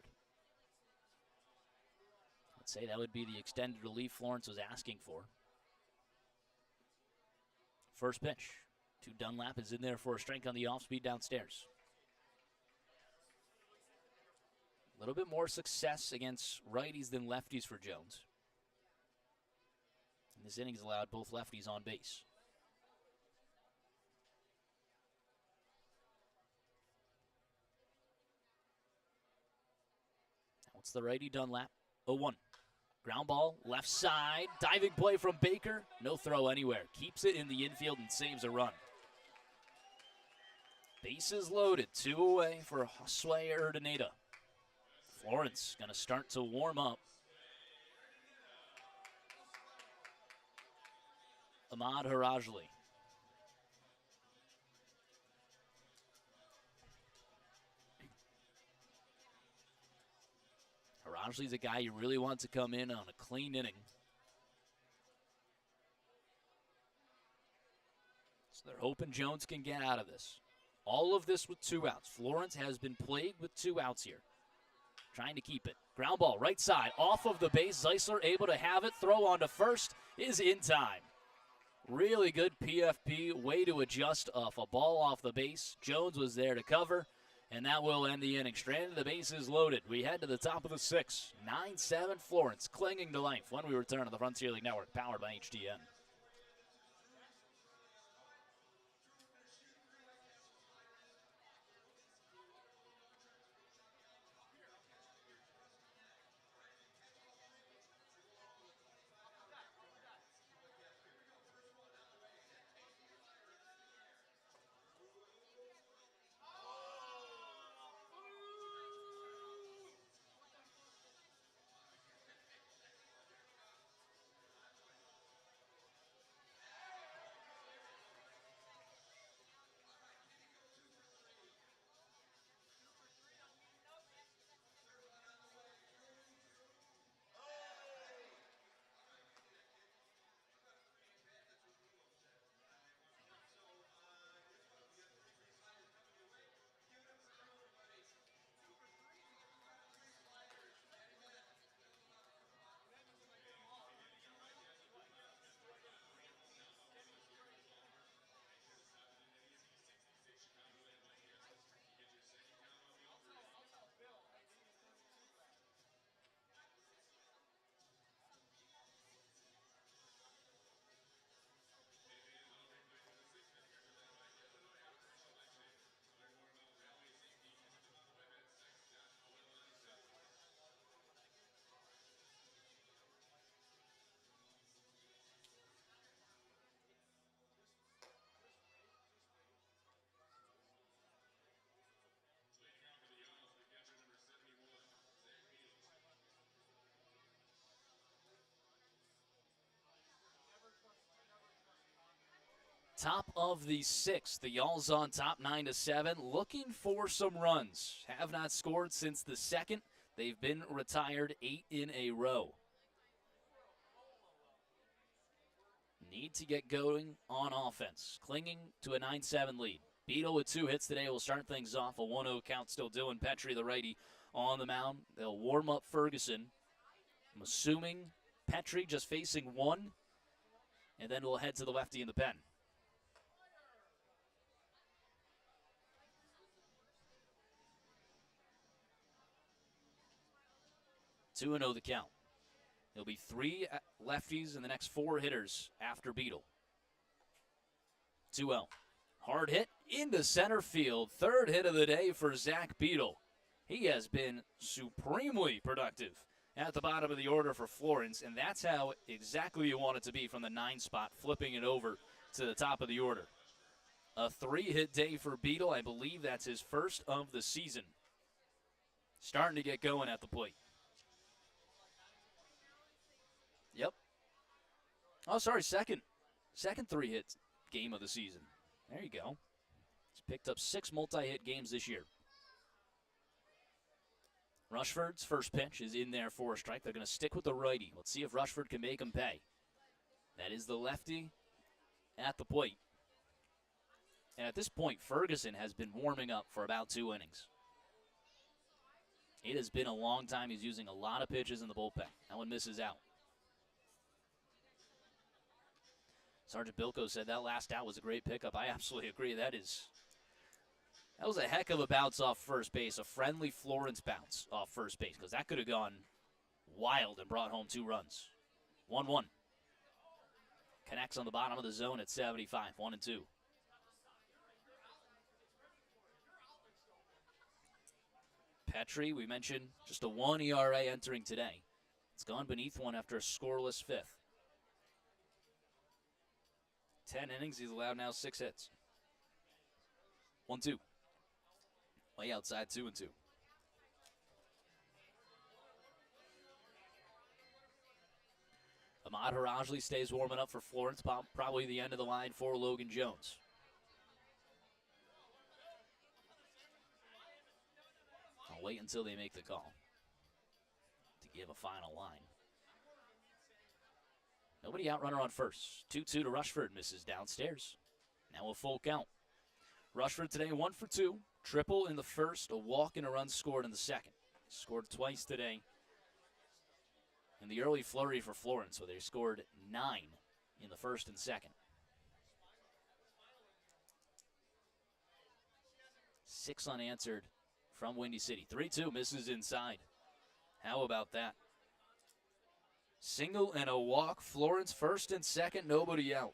I'd say that would be the extended relief Florence was asking for. First pitch to Dunlap is in there for a strike on the off-speed downstairs. A little bit more success against righties than lefties for Jones. And this inning's allowed both lefties on base. Now it's the righty Dunlap, 0-1. Ground ball, left side, diving play from Baker. No throw anywhere. Keeps it in the infield and saves a run. Bases loaded, 2 away for Josue Urdaneta. Florence going to start to warm up. Ahmad Harajli. Harajli's a guy you really want to come in on a clean inning. So they're hoping Jones can get out of this. All of this with 2 outs. Florence has been plagued with 2 outs here. Trying to keep it. Ground ball, right side, off of the base. Zeisler able to have it. Throw on to first is in time. Really good PFP way to adjust off a ball off the base. Jones was there to cover, and that will end the inning. Stranded, the bases loaded. We head to the top of the 6th. 9-7 Florence, clinging to life when we return to the Frontier League Network, powered by HDN. Top of the 6th, the Y'alls on top 9-7, looking for some runs. Have not scored since the 2nd. They've been retired 8 in a row. Need to get going on offense, clinging to a 9-7 lead. Beetle with 2 hits today will start things off. A 1-0 count still doing. Petrie, the righty, on the mound. They'll warm up Ferguson. I'm assuming Petrie just facing 1, and then we'll head to the lefty in the pen. 2-0 the count. There'll be 3 lefties and the next 4 hitters after Beetle. 2-0. Hard hit into center field. Third hit of the day for Zach Beadle. He has been supremely productive at the bottom of the order for Florence, and that's how exactly you want it to be from the 9 spot, flipping it over to the top of the order. A 3-hit day for Beadle. I believe that's his first of the season. Starting to get going at the plate. Yep. Oh, sorry, second 3-hit game of the season. There you go. He's picked up 6 multi-hit games this year. Rushford's first pitch is in there for a strike. They're going to stick with the righty. Let's see if Rushford can make him pay. That is the lefty at the plate. And at this point, Ferguson has been warming up for about 2 innings. It has been a long time. He's using a lot of pitches in the bullpen. That one misses out. Sergeant Bilko said that last out was a great pickup. I absolutely agree. That was a heck of a bounce off first base, a friendly Florence bounce off first base, because that could have gone wild and brought home 2 runs. 1-1. Connects on the bottom of the zone at 75, 1-2. Petrie, we mentioned, just a 1 ERA entering today. It's gone beneath 1 after a scoreless 5th. 10 innings, he's allowed now 6 hits. 1-2. Way outside, 2-2. Ahmad Harajli stays warming up for Florence, probably the end of the line for Logan Jones. I'll wait until they make the call to give a final line. Nobody out, runner on first. 2-2 to Rushford, misses downstairs. Now a full count. Rushford today 1 for 2. Triple in the first, a walk and a run scored in the second. Scored twice today in the early flurry for Florence, where they scored 9 in the first and second. 6 unanswered from Windy City. 3-2, misses inside. How about that? Single and a walk. Florence first and second, nobody out.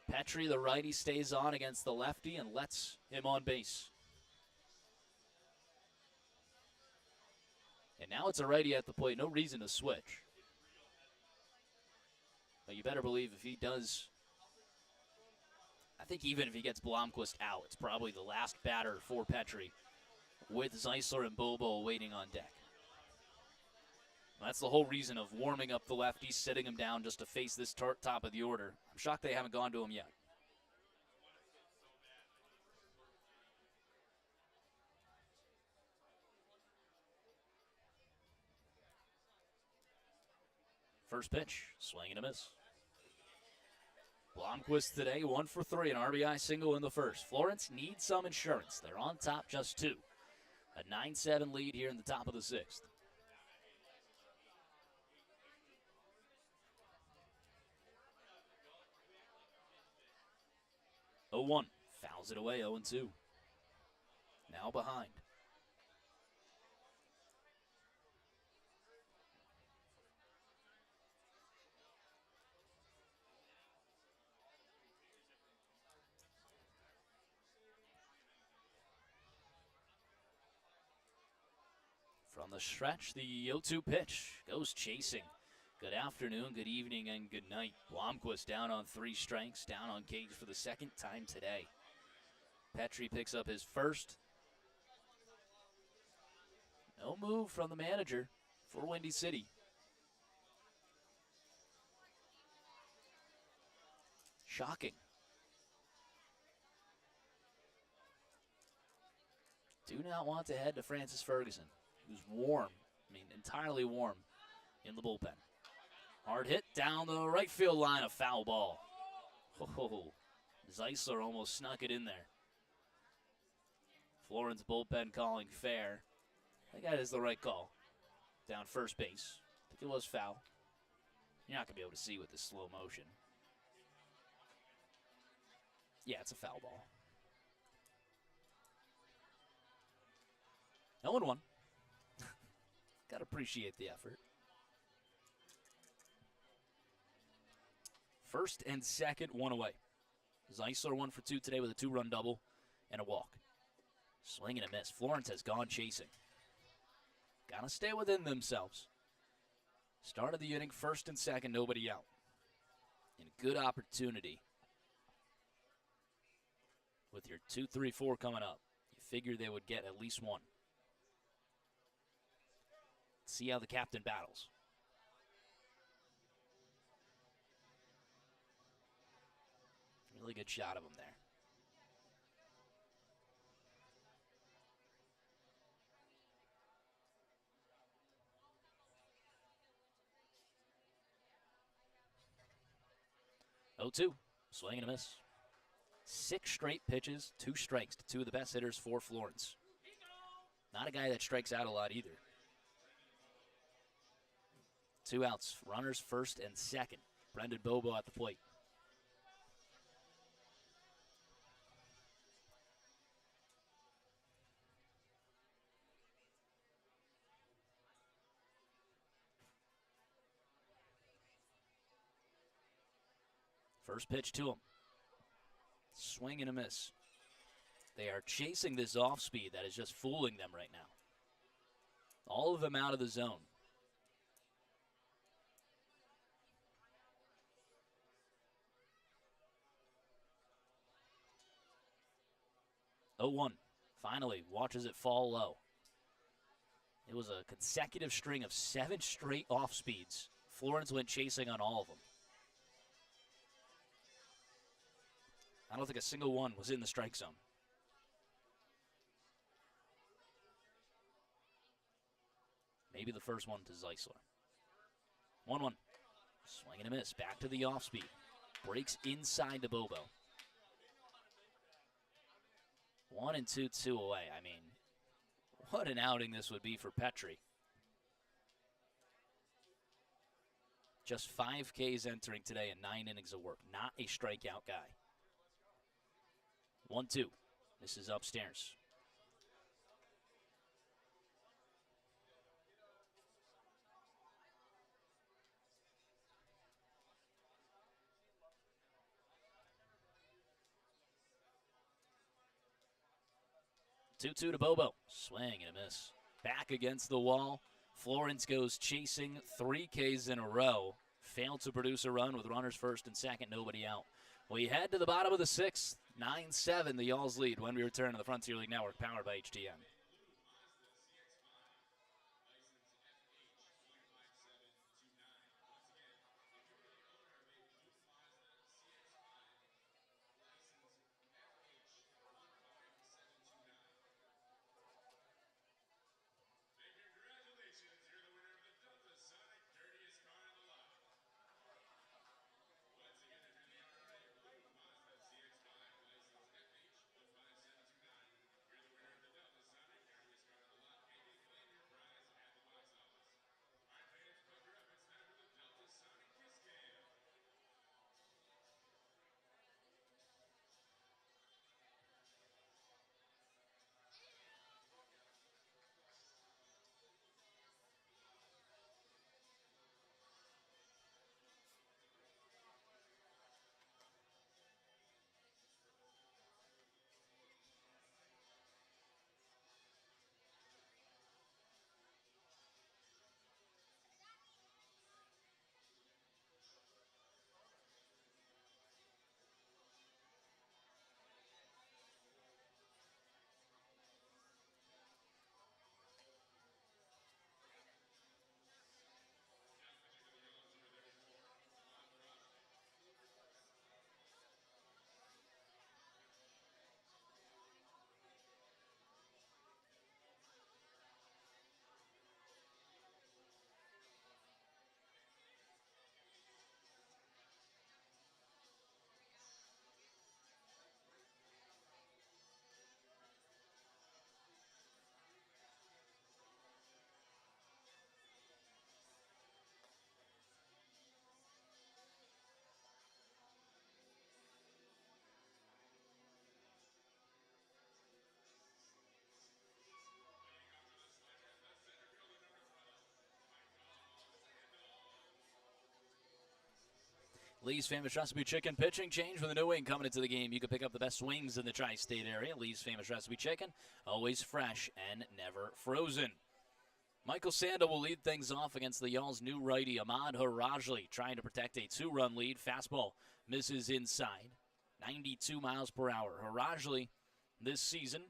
Petrie, the righty, stays on against the lefty and lets him on base. And now it's a righty at the plate. No reason to switch. But you better believe if he does, I think even if he gets Blomquist out, it's probably the last batter for Petrie with Zeisler and Bobo waiting on deck. That's the whole reason of warming up the lefty, sitting him down just to face this top of the order. I'm shocked they haven't gone to him yet. First pitch, swing and a miss. Blomquist today, 1 for 3, an RBI single in the first. Florence needs some insurance. They're on top, just 2. A 9-7 lead here in the top of the 6th. 0-1, fouls it away, 0-2. Now behind. From the stretch, the 0-2 pitch goes chasing. Good afternoon, good evening, and good night. Blomquist down on 3 strikes, down on cage for the second time today. Petrie picks up his first. No move from the manager for Windy City. Shocking. Do not want to head to Francis Ferguson, who's warm, entirely warm in the bullpen. Hard hit down the right field line, a foul ball. Oh, Zeisler almost snuck it in there. Florence bullpen calling fair. I think that is the right call. Down first base. I think it was foul. You're not going to be able to see with this slow motion. Yeah, it's a foul ball. 0-1. Got to appreciate the effort. First and second, one away. Zeisler 1 for 2 today with a 2-run double and a walk. Swing and a miss. Florence has gone chasing. Gotta stay within themselves. Start of the inning, first and second, nobody out. And a good opportunity with your 2, 3, 4 coming up. You figure they would get at least one. See how the captain battles. Really good shot of him there. Oh, 2. Swing and a miss. 6 straight pitches, 2 strikes to 2 of the best hitters for Florence. Not a guy that strikes out a lot either. 2 outs. Runners first and second. Brendan Bobo at the plate. First pitch to him. Swing and a miss. They are chasing this off speed that is just fooling them right now. All of them out of the zone. 0-1. Finally, watches it fall low. It was a consecutive string of 7 straight off speeds. Florence went chasing on all of them. I don't think a single one was in the strike zone. Maybe the first one to Zeisler. 1-1. Swing and a miss. Back to the off speed. Breaks inside to Bobo. 1 and 2, 2 away. I mean, what an outing this would be for Petrie. Just 5 Ks entering today and 9 innings of work. Not a strikeout guy. 1-2. This is upstairs. Two to Bobo. Swing and a miss. Back against the wall. Florence goes chasing 3 Ks in a row. Failed to produce a run with runners first and second, nobody out. We head to the bottom of the 6th. 9-7, the Y'alls lead when we return to the Frontier League Network, powered by HTM. Lee's Famous Recipe Chicken pitching change with a new wing coming into the game. You can pick up the best wings in the tri-state area. Lee's Famous Recipe Chicken, always fresh and never frozen. Michael Sandel will lead things off against the Y'all's new righty, Ahmad Harajli, trying to protect a 2-run lead. Fastball misses inside, 92 miles per hour. Harajli this season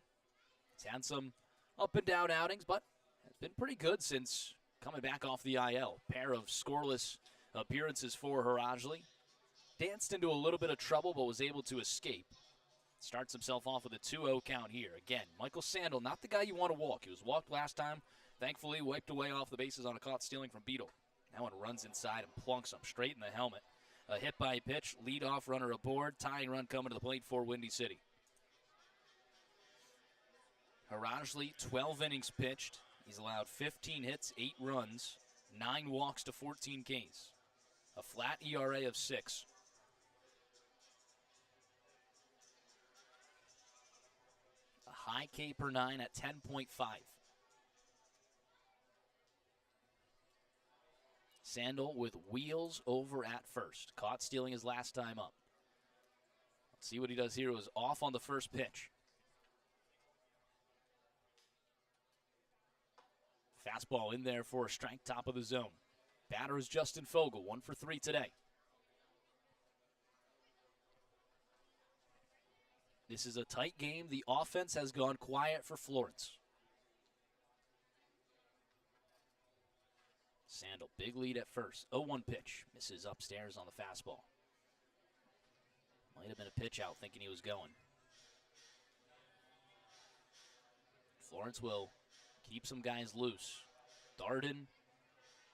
has had some up-and-down outings, but has been pretty good since coming back off the IL. Pair of scoreless appearances for Harajli. Danced into a little bit of trouble, but was able to escape. Starts himself off with a 2-0 count here. Again, Michael Sandel, not the guy you want to walk. He was walked last time. Thankfully, wiped away off the bases on a caught stealing from Beetle. That one runs inside and plunks him straight in the helmet. A hit by pitch, leadoff runner aboard, tying run coming to the plate for Windy City. Harajli, 12 innings pitched. He's allowed 15 hits, 8 runs, 9 walks to 14 Ks. A flat ERA of 6. A high K per 9 at 10.5. Sandel with wheels over at first. Caught stealing his last time up. Let's see what he does here. It was off on the first pitch. Fastball in there for a strike, top of the zone. Batter is Justin Fogel, 1 for 3 today. This is a tight game. The offense has gone quiet for Florence. Sandel, big lead at first. 0-1 pitch. Misses upstairs on the fastball. Might have been a pitch out thinking he was going. Florence will keep some guys loose. Darden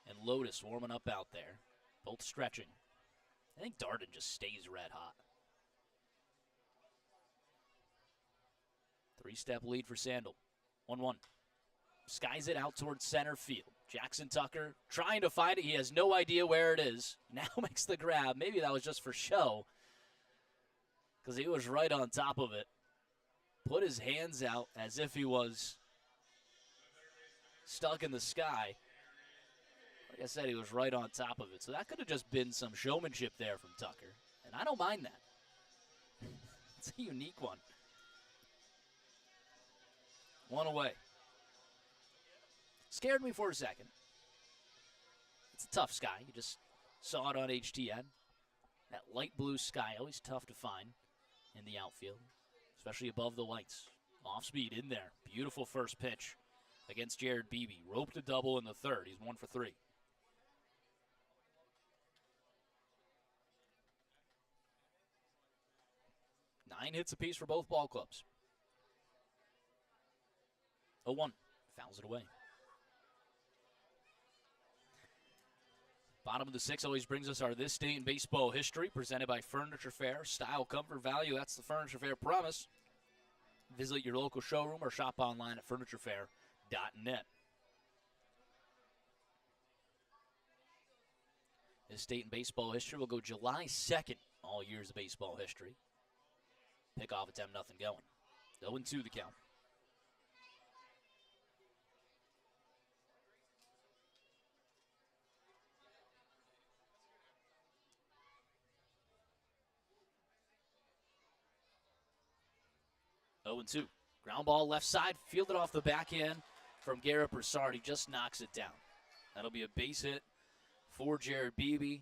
and Lotus warming up out there. Both stretching. I think Darden just stays red hot. 3-step lead for Sandel. 1-1. Skies it out towards center field. Jackson Tucker trying to find it. He has no idea where it is. Now makes the grab. Maybe that was just for show, because he was right on top of it. Put his hands out as if he was stuck in the sky. Like I said, he was right on top of it. So that could have just been some showmanship there from Tucker. And I don't mind that. It's a unique one. 1 away. Scared me for a second. It's a tough sky. You just saw it on HTN. That light blue sky, always tough to find in the outfield, especially above the lights. Off speed in there. Beautiful first pitch against Jared Beebe. Roped a double in the third. He's 1 for 3. Nine hits apiece for both ball clubs. 0-1. Fouls it away. Bottom of the 6 always brings us our This Day in Baseball History, presented by Furniture Fair. Style, comfort, value, that's the Furniture Fair promise. Visit your local showroom or shop online at FurnitureFair.net. This Date in Baseball History will go July 2nd, all years of baseball history. Pickoff attempt, nothing going. 0-2 the count. Oh, 0-2. Ground ball left side, fielded off the backhand from Garrett Broussard. He just knocks it down. That'll be a base hit for Jared Beebe.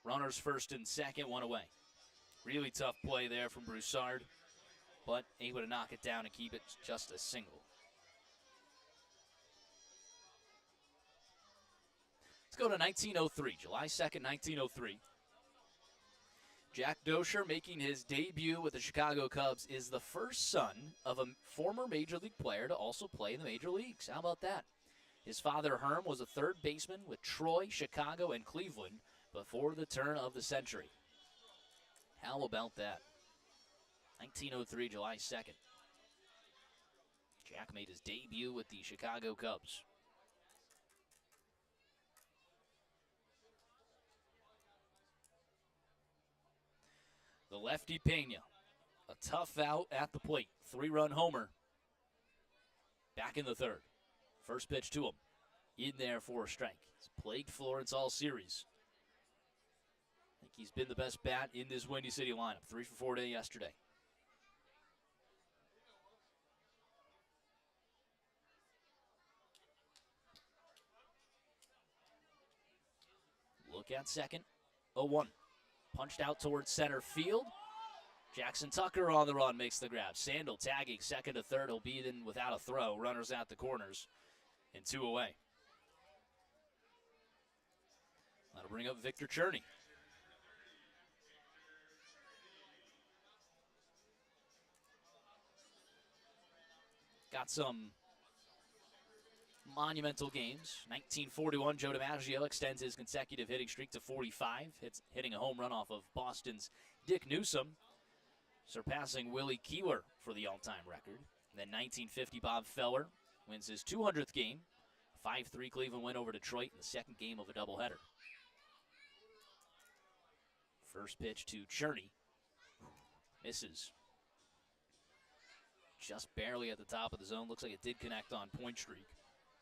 Runners first and second, 1 away. Really tough play there from Broussard, but able to knock it down and keep it just a single. Let's go to 1903, July 2nd, 1903. Jack Dozier, making his debut with the Chicago Cubs, is the first son of a former Major League player to also play in the Major Leagues. How about that? His father, Herm, was a third baseman with Troy, Chicago, and Cleveland before the turn of the century. How about that? 1903, July 2nd. Jack made his debut with the Chicago Cubs. The lefty Pena, a tough out at the plate. 3-run homer. Back in the third. First pitch to him. In there for a strike. He's plagued Florence all series. He he's been the best bat in this Windy City lineup. 3 for 4 day yesterday. Look at second. 0-1. Punched out towards center field. Jackson Tucker on the run makes the grab. Sandel tagging second to third. He'll be in without a throw. Runners at the corners and 2 away. That'll bring up Victor Cherney. Got some monumental games. 1941, Joe DiMaggio extends his consecutive hitting streak to 45. Hitting a home run off of Boston's Dick Newsom, surpassing Willie Keeler for the all-time record. Then 1950, Bob Feller wins his 200th game. 5-3 Cleveland win over Detroit in the second game of a doubleheader. First pitch to Cherney. Misses. Just barely at the top of the zone. Looks like it did connect on Point Streak.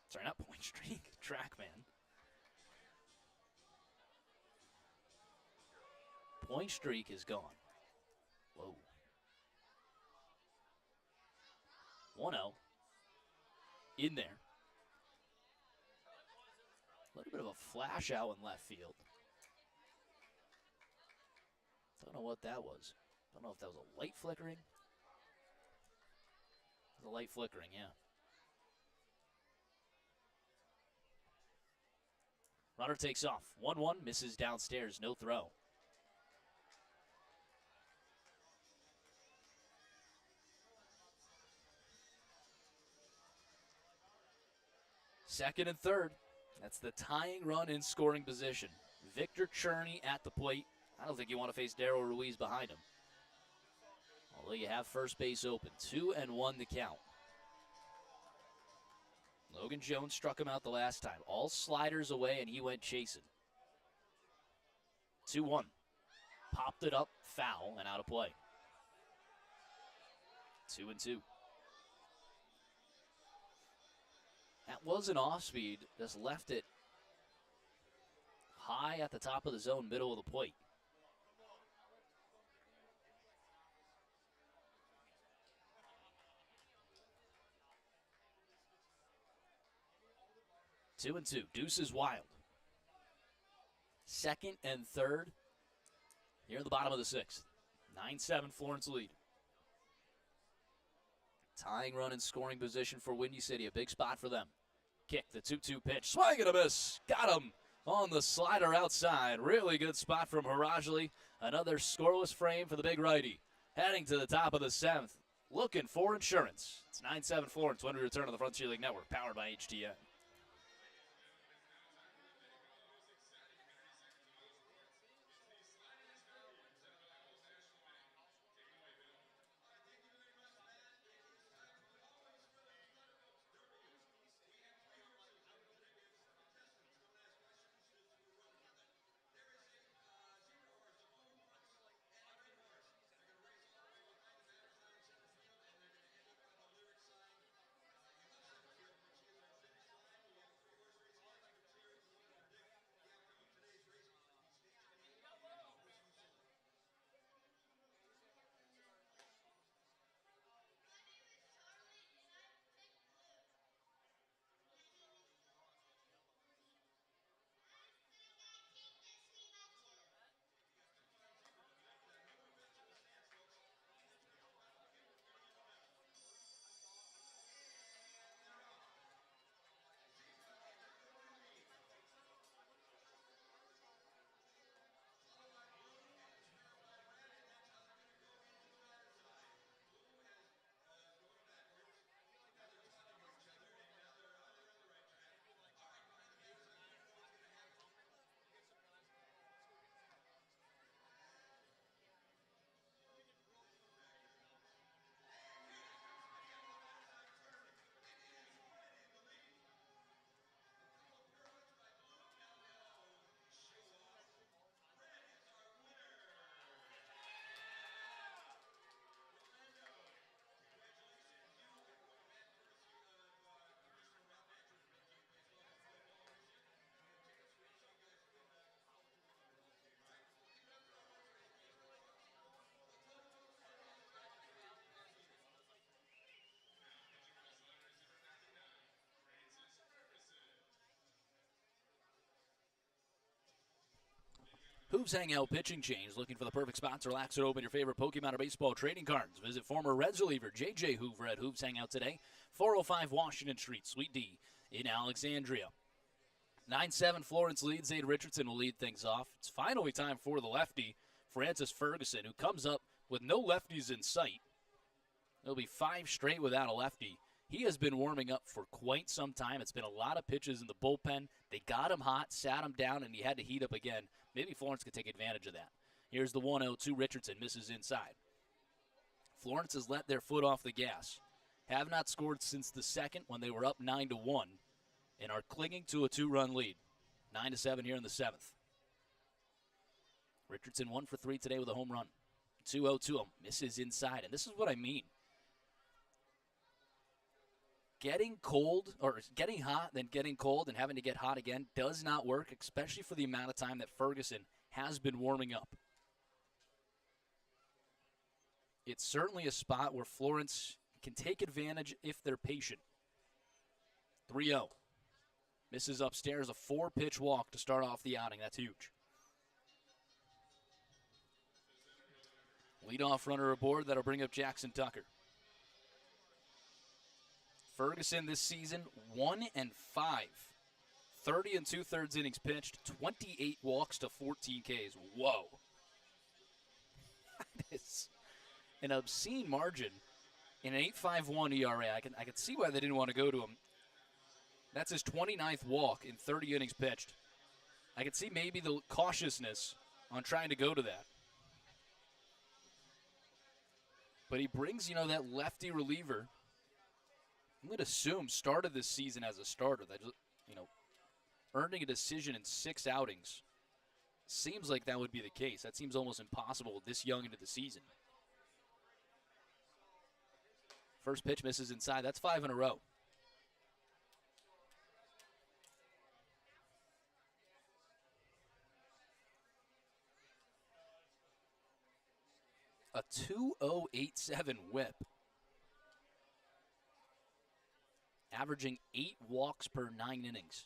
Sorry, not Point Streak. Trackman. Point Streak is gone. Whoa. 1-0. In there. A little bit of a flash out in left field. Don't know what that was. Don't know if that was a light flickering. The light flickering, yeah. Runner takes off. 1-1, misses downstairs, no throw. Second and third. That's the tying run in scoring position. Victor Cherney at the plate. I don't think you want to face Darryl Ruiz behind him. Although you have first base open. 2-1 the count. Logan Jones struck him out the last time. All sliders away, and he went chasing. 2-1. Popped it up, foul, and out of play. 2-2. That was an off-speed. Just left it high at the top of the zone, middle of the plate. 2-2. Deuce is wild. Second and third here in the bottom of the sixth. 9-7 Florence lead. Tying run in scoring position for Windy City. A big spot for them. Kick, the 2-2 pitch. Swing and a miss. Got him on the slider outside. Really good spot from Harajli. Another scoreless frame for the big righty. Heading to the top of the seventh. Looking for insurance. It's 9-7 Florence when we return on the Frontier League Network, powered by HTN. Hooves Hangout Pitching Change. Looking for the perfect spot to relax and open your favorite Pokemon or baseball trading cards. Visit former Reds reliever J.J. Hoover at Hooves Hangout today. 405 Washington Street, Suite D in Alexandria. 9-7 Florence leads. Zade Richardson will lead things off. It's finally time for the lefty, Francis Ferguson, who comes up with no lefties in sight. It'll be 5 straight without a lefty. He has been warming up for quite some time. It's been a lot of pitches in the bullpen. They got him hot, sat him down, and he had to heat up again. Maybe Florence could take advantage of that. Here's the 1-0-2. Richardson misses inside. Florence has let their foot off the gas. Have not scored since the second when they were up 9-1 and are clinging to a 2-run lead. 9-7 here in the 7th. Richardson 1 for 3 today with a home run. 2-0-2 misses inside, and this is what I mean. Getting cold, or getting hot, then getting cold, and having to get hot again does not work, especially for the amount of time that Ferguson has been warming up. It's certainly a spot where Florence can take advantage if they're patient. 3-0. Misses upstairs, a 4-pitch walk to start off the outing. That's huge. Leadoff runner aboard. That'll bring up Jackson Tucker. Ferguson this season, 1-5. 30 2/3 innings pitched, 28 walks to 14 Ks. Whoa. That is an obscene margin in an 8.51 ERA. I can see why they didn't want to go to him. That's his 29th walk in 30 innings pitched. I can see maybe the cautiousness on trying to go to that. But he brings, that lefty reliever. I'm going to assume started this season as a starter. That, earning a decision in 6 outings seems like that would be the case. That seems almost impossible this young into the season. First pitch misses inside. That's 5 in a row. A 2.087 whip. Averaging 8 walks per 9 innings.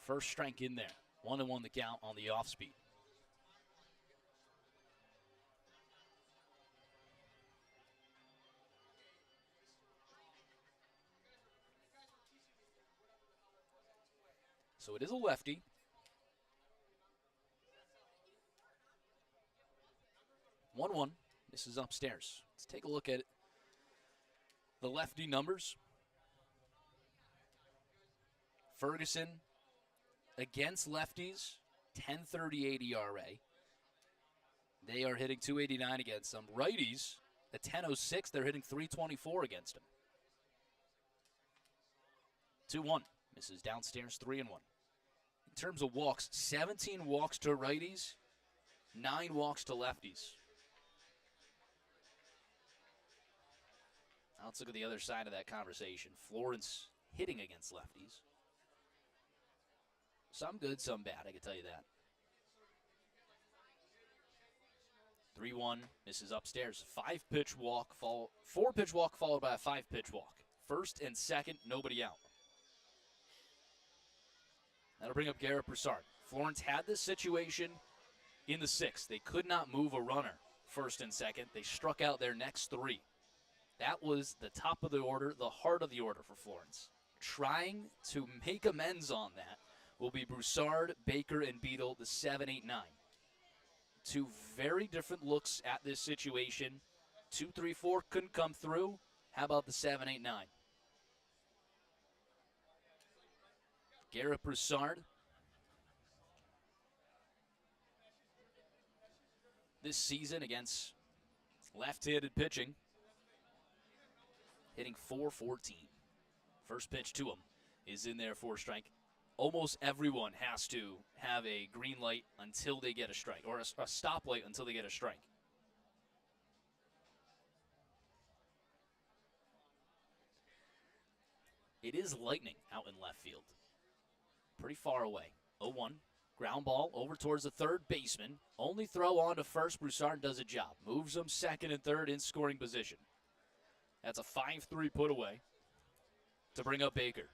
First strike in there. 1-1 the count on the off speed. So it is a lefty. One. This is upstairs. Let's take a look at the lefty numbers. Ferguson against lefties, 10.38 ERA. They are hitting 289 against them. Righties, at 10.06, they're hitting 324 against them. 2-1. Misses downstairs, 3-1. In terms of walks, 17 walks to righties, 9 walks to lefties. Now let's look at the other side of that conversation. Florence hitting against lefties. Some good, some bad, I can tell you that. 3-1, misses upstairs. 5-pitch walk, 4-pitch walk followed by a 5-pitch walk. First and second, nobody out. That'll bring up Garrett Broussard. Florence had this situation in the 6th. They could not move a runner first and second. They struck out their next 3. That was the top of the order, the heart of the order for Florence. Trying to make amends on that will be Broussard, Baker, and Beadle, the 7, 8, 9. 2 very different looks at this situation. 2, 3, 4 couldn't come through. How about the 7, 8, 9? Garrett Broussard. This season against left-handed pitching, hitting .414. First pitch to him is in there for a strike. Almost everyone has to have a green light until they get a strike, or a stoplight until they get a strike. It is lightning out in left field. Pretty far away. 0-1. Ground ball over towards the third baseman. Only throw on to first. Broussard does a job. Moves them second and third in scoring position. That's a 5-3 put away to bring up Baker.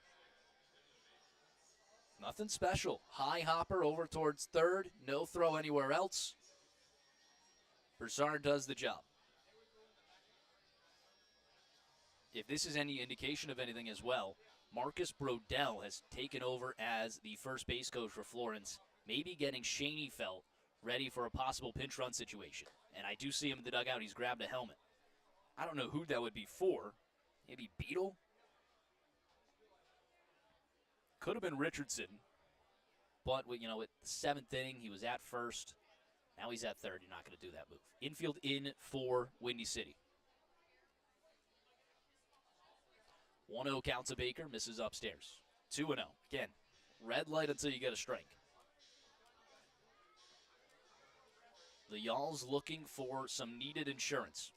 Nothing special. High hopper over towards third. No throw anywhere else. Broussard does the job. If this is any indication of anything as well, Marcus Brodell has taken over as the first base coach for Florence, maybe getting Schoenfeld ready for a possible pinch run situation. And I do see him in the dugout. He's grabbed a helmet. I don't know who that would be for. Maybe Beetle? Could have been Richardson. But, with the seventh inning, he was at first. Now he's at third. You're not going to do that move. Infield in for Windy City. 1-0 count to Baker, misses upstairs. 2-0. Again, red light until you get a strike. The Y'alls looking for some needed insurance.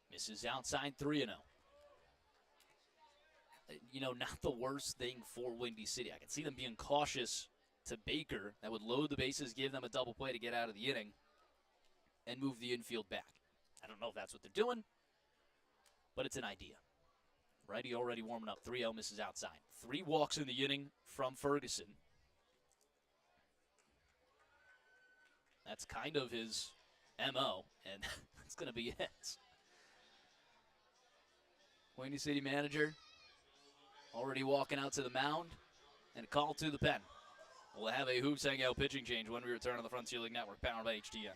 Misses outside. 3-0. Not the worst thing for Windy City. I can see them being cautious to Baker. That would load the bases, give them a double play to get out of the inning, and move the infield back. I don't know if that's what they're doing, but it's an idea. Righty already warming up. 3-0, misses outside. 3 walks in the inning from Ferguson. That's kind of his MO, and that's going to be it. Windy City manager already walking out to the mound, and a call to the pen. We'll have a Hoops Hangout pitching change when we return on the Frontier League Network, powered by HDN.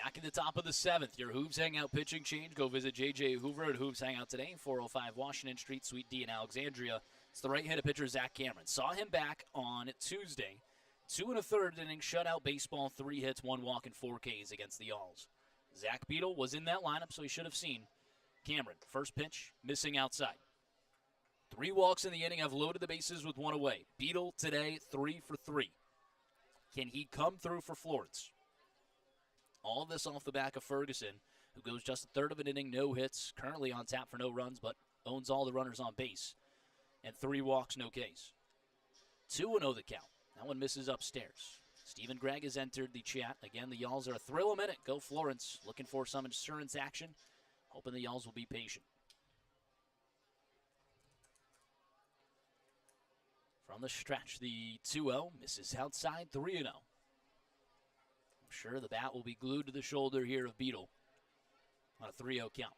Back in the top of the 7th, your Hoops Hangout pitching change. Go visit J.J. Hoover at Hoops Hangout today, 405 Washington Street, Suite D in Alexandria. It's the right-handed pitcher, Zach Cameron. Saw him back on Tuesday. 2 1/3 inning, shutout baseball, 3 hits, 1 walk, and 4 Ks against the Y'alls. Zach Beadle was in that lineup, so he should have seen Cameron. First pitch, missing outside. 3 walks in the inning, have loaded the bases with 1 away. Beadle today, 3 for 3. Can he come through for Florence? All this off the back of Ferguson, who goes just a third of an inning, no hits, currently on tap for no runs, but owns all the runners on base. And 3 walks, no Ks. 2-0 the count. That one misses upstairs. Stephen Gregg has entered the chat. Again, the Y'alls are a thrill a minute. Go Florence. Looking for some insurance action. Hoping the Y'alls will be patient. From the stretch, the 2-0 misses outside, 3-0. I'm sure the bat will be glued to the shoulder here of Beadle on a 3-0 count.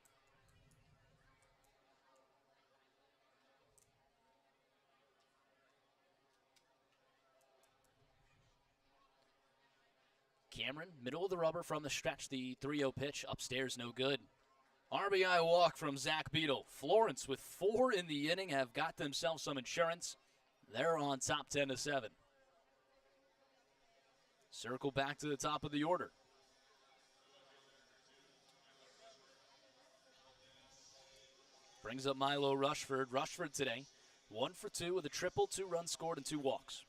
Cameron, middle of the rubber from the stretch, the 3-0 pitch. Upstairs, no good. RBI walk from Zach Beadle. Florence with 4 in the inning have got themselves some insurance. They're on top 10-7. Circle back to the top of the order. Brings up Milo Rushford. Rushford today, 1 for 2 with a triple, 2 runs scored, and 2 walks.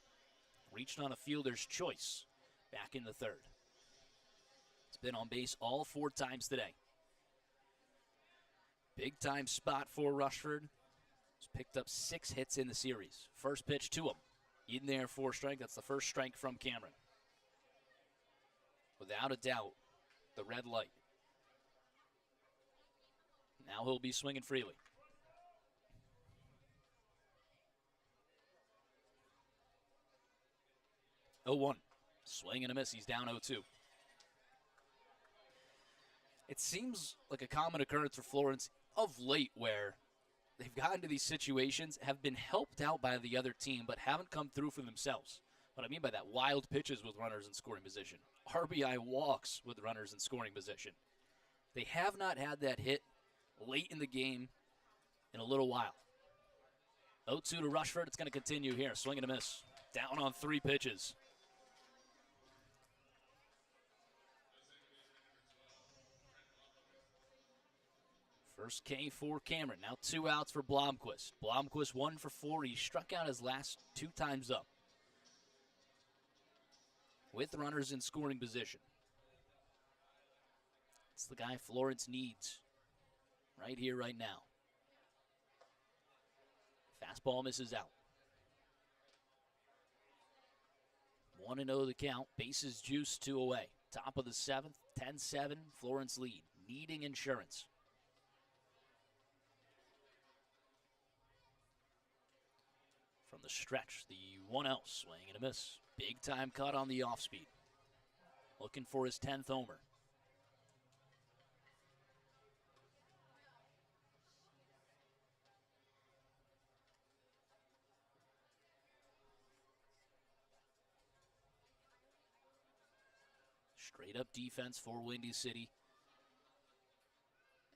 Reached on a fielder's choice back in the third. It's been on base all 4 times today. Big time spot for Rushford. He's picked up 6 hits in the series. First pitch to him. In there for strike. That's the first strike from Cameron. Without a doubt, the red light. Now he'll be swinging freely. 0-1. Swing and a miss. He's down 0-2. It seems like a common occurrence for Florence of late where they've gotten to these situations, have been helped out by the other team, but haven't come through for themselves. What I mean by that, wild pitches with runners in scoring position. RBI walks with runners in scoring position. They have not had that hit late in the game in a little while. 0-2 to Rushford. It's going to continue here. Swing and a miss. Down on 3 pitches. First K for Cameron. Now 2 outs for Blomquist. Blomquist 1 for 4. He struck out his last 2 times up. With runners in scoring position. It's the guy Florence needs. Right here, right now. Fastball misses out. 1-0 the count. Bases juiced, 2 away. Top of the 7th, 10-7. Florence lead. Needing insurance. From the stretch, the 1-0 swing and a miss. Big time cut on the off speed. Looking for his 10th homer. Straight up defense for Windy City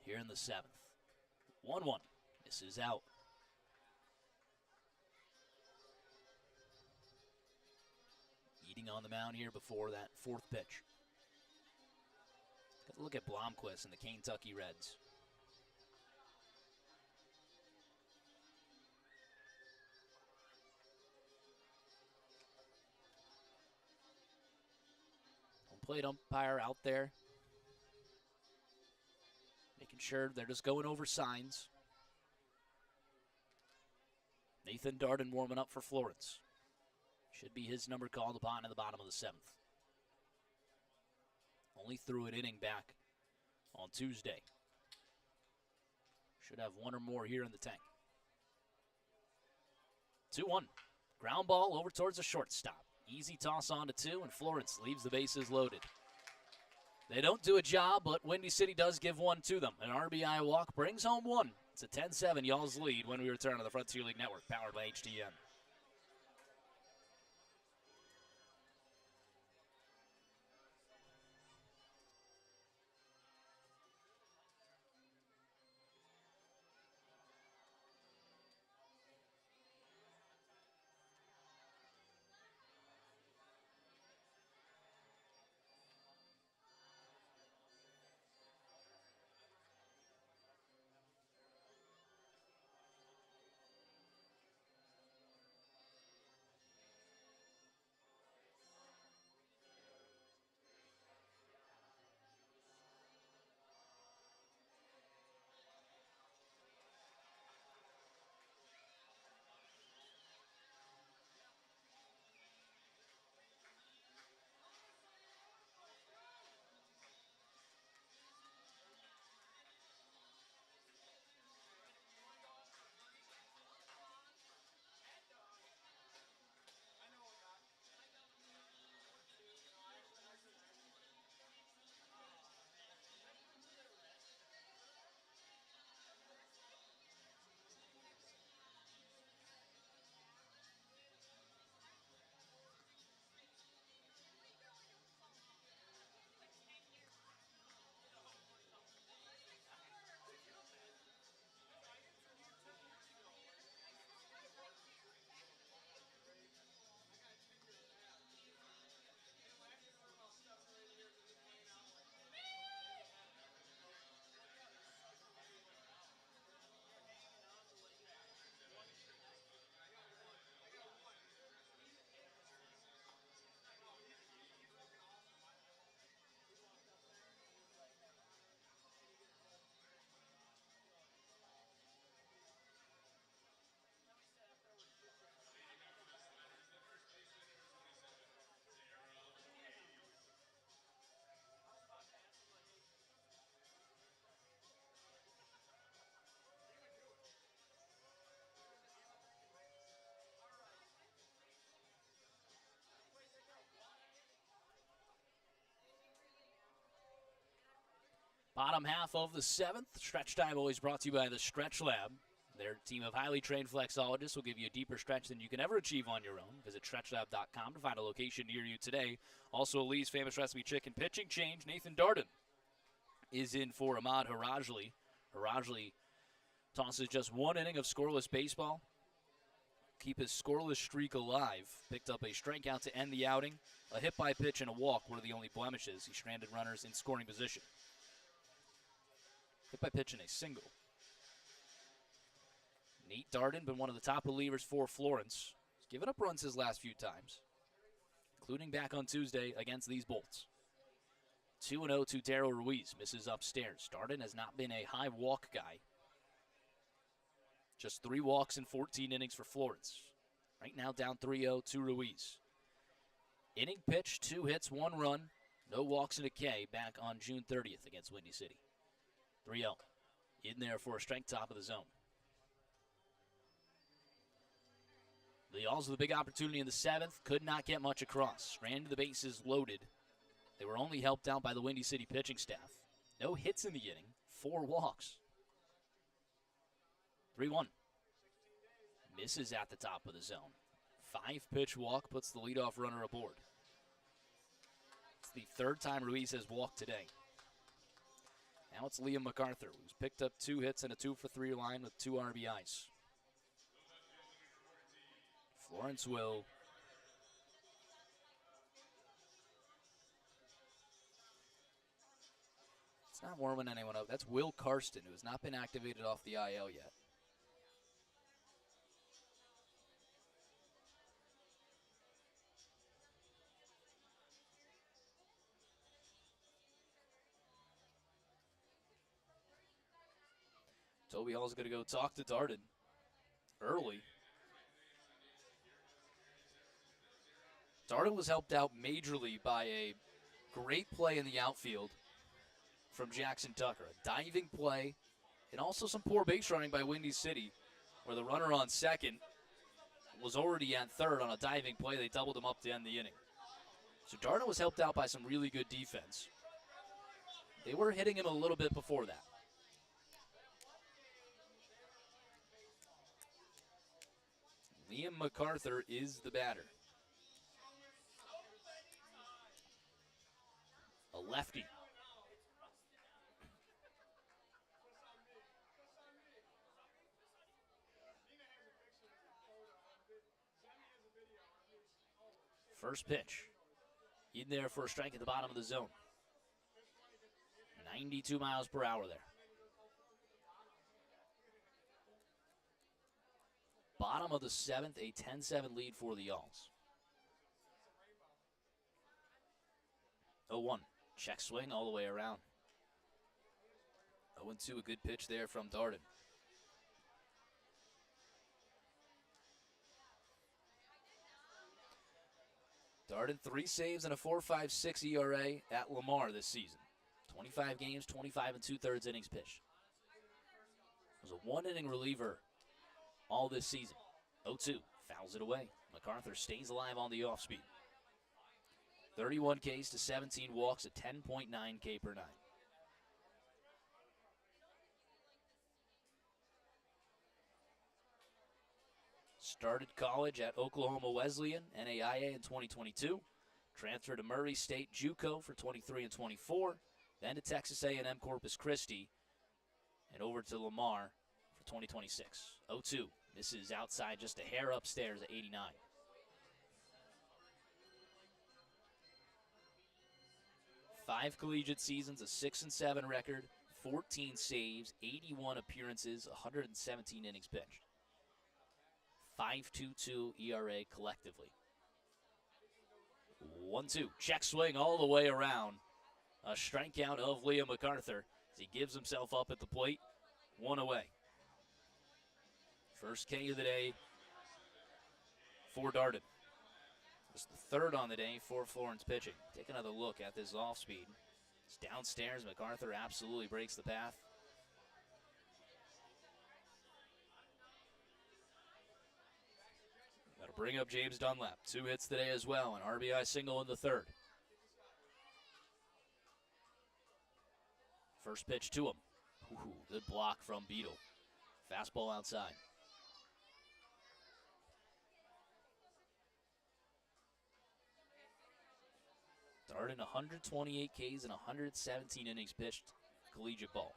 here in the 7th. 1-1. Misses out. Eating on the mound here before that 4th pitch. Got to look at Blomquist and the Kentucky Reds. Home plate umpire out there. Making sure they're just going over signs. Nathan Darden warming up for Florence. Should be his number called upon in the bottom of the 7th. Only threw an inning back on Tuesday. Should have 1 or more here in the tank. 2-1. Ground ball over towards the shortstop. Easy toss on to 2, and Florence leaves the bases loaded. They don't do a job, but Windy City does give 1 to them. An RBI walk brings home 1. It's a 10-7 Y'all's lead when we return to the Frontier League Network, powered by HTN. Bottom half of the 7th. Stretch time always brought to you by the Stretch Lab. Their team of highly trained flexologists will give you a deeper stretch than you can ever achieve on your own. Visit stretchlab.com to find a location near you today. Also, Lee's Famous Recipe Chicken pitching change. Nathan Darden is in for Ahmad Harajli. Harajli tosses just 1 inning of scoreless baseball. Keep his scoreless streak alive. Picked up a strikeout to end the outing. A hit by pitch and a walk were the only blemishes. He stranded runners in scoring position. Hit by pitch and a single. Nate Darden, been one of the top relievers for Florence. He's given up runs his last few times, including back on Tuesday against these Bolts. 2-0 to Daryl Ruiz. Misses upstairs. Darden has not been a high walk guy. Just 3 walks in 14 innings for Florence. Right now down 3-0 to Ruiz. Inning pitch, 2 hits, 1 run. No walks and a K back on June 30th against Windy City. 3-0. In there for a strike, top of the zone. The Alls with a big opportunity in the 7th. Could not get much across. Ran to the bases loaded. They were only helped out by the Windy City pitching staff. No hits in the inning. 4 walks. 3-1. Misses at the top of the zone. 5-pitch walk puts the leadoff runner aboard. It's the 3rd time Ruiz has walked today. Now it's Liam MacArthur, who's picked up 2 hits and a 2-for-3 line with 2 RBIs. Florence will it's not warming anyone up. That's Will Karsten, who has not been activated off the IL yet. Toby Hall's going to go talk to Darden early. Darden was helped out majorly by a great play in the outfield from Jackson Tucker. A diving play and also some poor base running by Windy City, where the runner on second was already at third on a diving play. They doubled him up to end the inning. So Darden was helped out by some really good defense. They were hitting him a little bit before that. Liam MacArthur is the batter. A lefty. First pitch. In there for a strike at the bottom of the zone. 92 miles per hour there. Bottom of the 7th, a 10-7 lead for the Alls. 0-1. Check swing all the way around. 0-2, a good pitch there from Darden. Darden, 3 saves and a 4.56 ERA at Lamar this season. 25 games, 25 2/3 innings pitched. Was a 1-inning reliever all this season. 0-2, fouls it away. MacArthur stays alive on the off-speed. 31 Ks to 17 walks at 10.9 K per 9. Started college at Oklahoma Wesleyan, NAIA in 2022. Transferred to Murray State JUCO for 23 and 24. Then to Texas A&M Corpus Christi. And over to Lamar for 2026. 0-2. Misses outside, just a hair upstairs at 89. Five collegiate seasons, a 6-7 record, 14 saves, 81 appearances, 117 innings pitched. 5.22 ERA collectively. 1-2, check swing all the way around. A strikeout of Liam MacArthur as he gives himself up at the plate. 1 away. First K of the day for Darden. It's the 3rd on the day for Florence pitching. Take another look at this off speed. It's downstairs. MacArthur absolutely breaks the path. That'll bring up James Dunlap. 2 hits today as well. An RBI single in the 3rd. First pitch to him. Ooh, good block from Beetle. Fastball outside. Darden 128 Ks and 117 innings pitched collegiate ball.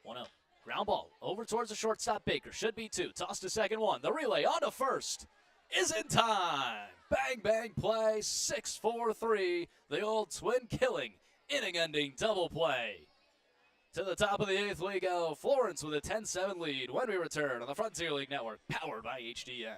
1-0. Ground ball over towards the shortstop Baker. Should be 2. Toss to second 1. The relay on to first is in time. Bang, bang play. 6-4-3. The old twin killing. Inning-ending double play. To the top of the 8th we go. Florence with a 10-7 lead when we return on the Frontier League Network, powered by HDN.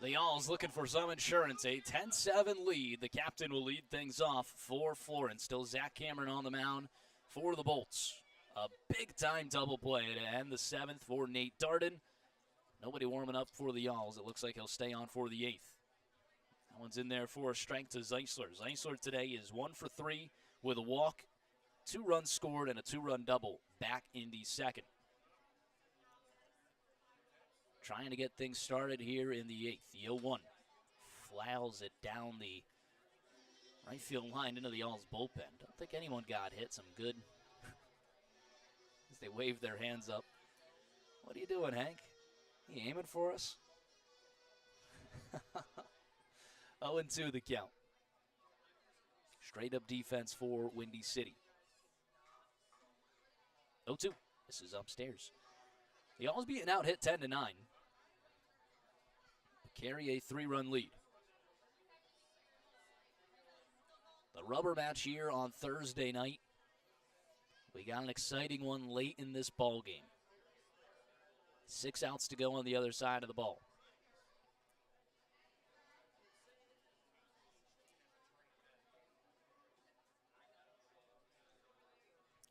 The Y'alls looking for some insurance. A 10-7 lead. The captain will lead things off for Florence. Still Zach Cameron on the mound for the Bolts. A big-time double play to end the 7th for Nate Darden. Nobody warming up for the Y'alls. It looks like he'll stay on for the 8th. That one's in there for a strike to Zeisler. Zeisler today is 1 for 3 with a walk, 2 runs scored, and a 2-run double back in the 2nd. Trying to get things started here in the 8th. The 0-1 flails it down the right field line into the Y'alls bullpen. Don't think anyone got hit. Some good as they wave their hands up. What are you doing, Hank? You aiming for us? 0-2 the count. Straight up defense for Windy City. 0-2. This is upstairs. The Y'alls beaten out, hit 10-9. Carry a 3-run lead. The rubber match here on Thursday night. We got an exciting one late in this ball game. 6 outs to go on the other side of the ball.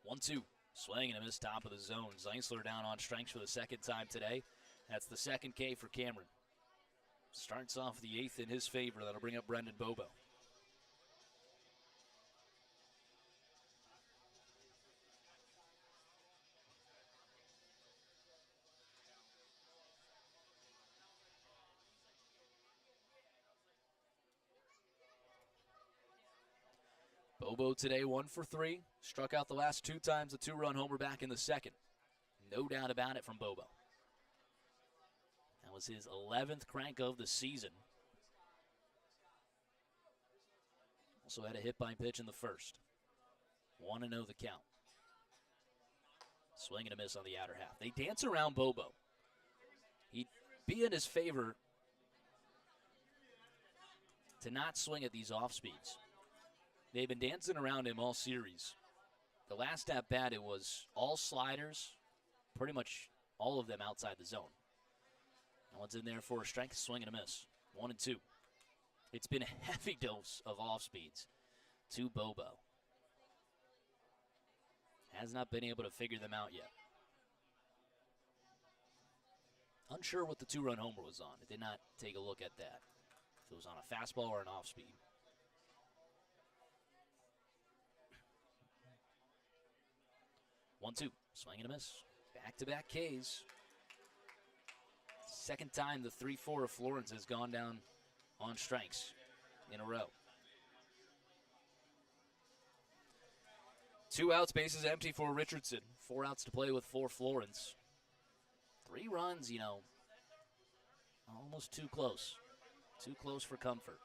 One-two. Swing and a miss top of the zone. Zeisler down on strikes for the 2nd time today. That's the 2nd K for Cameron. Starts off the 8th in his favor. That'll bring up Brendan Bobo. Bobo today 1 for 3. Struck out the last 2 times, a 2-run homer back in the 2nd. No doubt about it from Bobo. That was his 11th crank of the season. Also had a hit by pitch in the 1st. 1-0 the count. Swing and a miss on the outer half. They dance around Bobo. He'd be in his favor to not swing at these off speeds. They've been dancing around him all series. The last at bat, it was all sliders, pretty much all of them outside the zone. That one's in there for a strike, swing and a miss. 1-2. It's been a heavy dose of off speeds to Bobo. Has not been able to figure them out yet. Unsure what the 2-run homer was on. I did not take a look at that. If it was on a fastball or an off speed. 1-2. Swing and a miss. Back-to-back Ks. Second time the 3-4 of Florence has gone down on strikes in a row. 2 outs, bases empty for Richardson. 4 outs to play with for Florence. 3 runs, almost too close. Too close for comfort.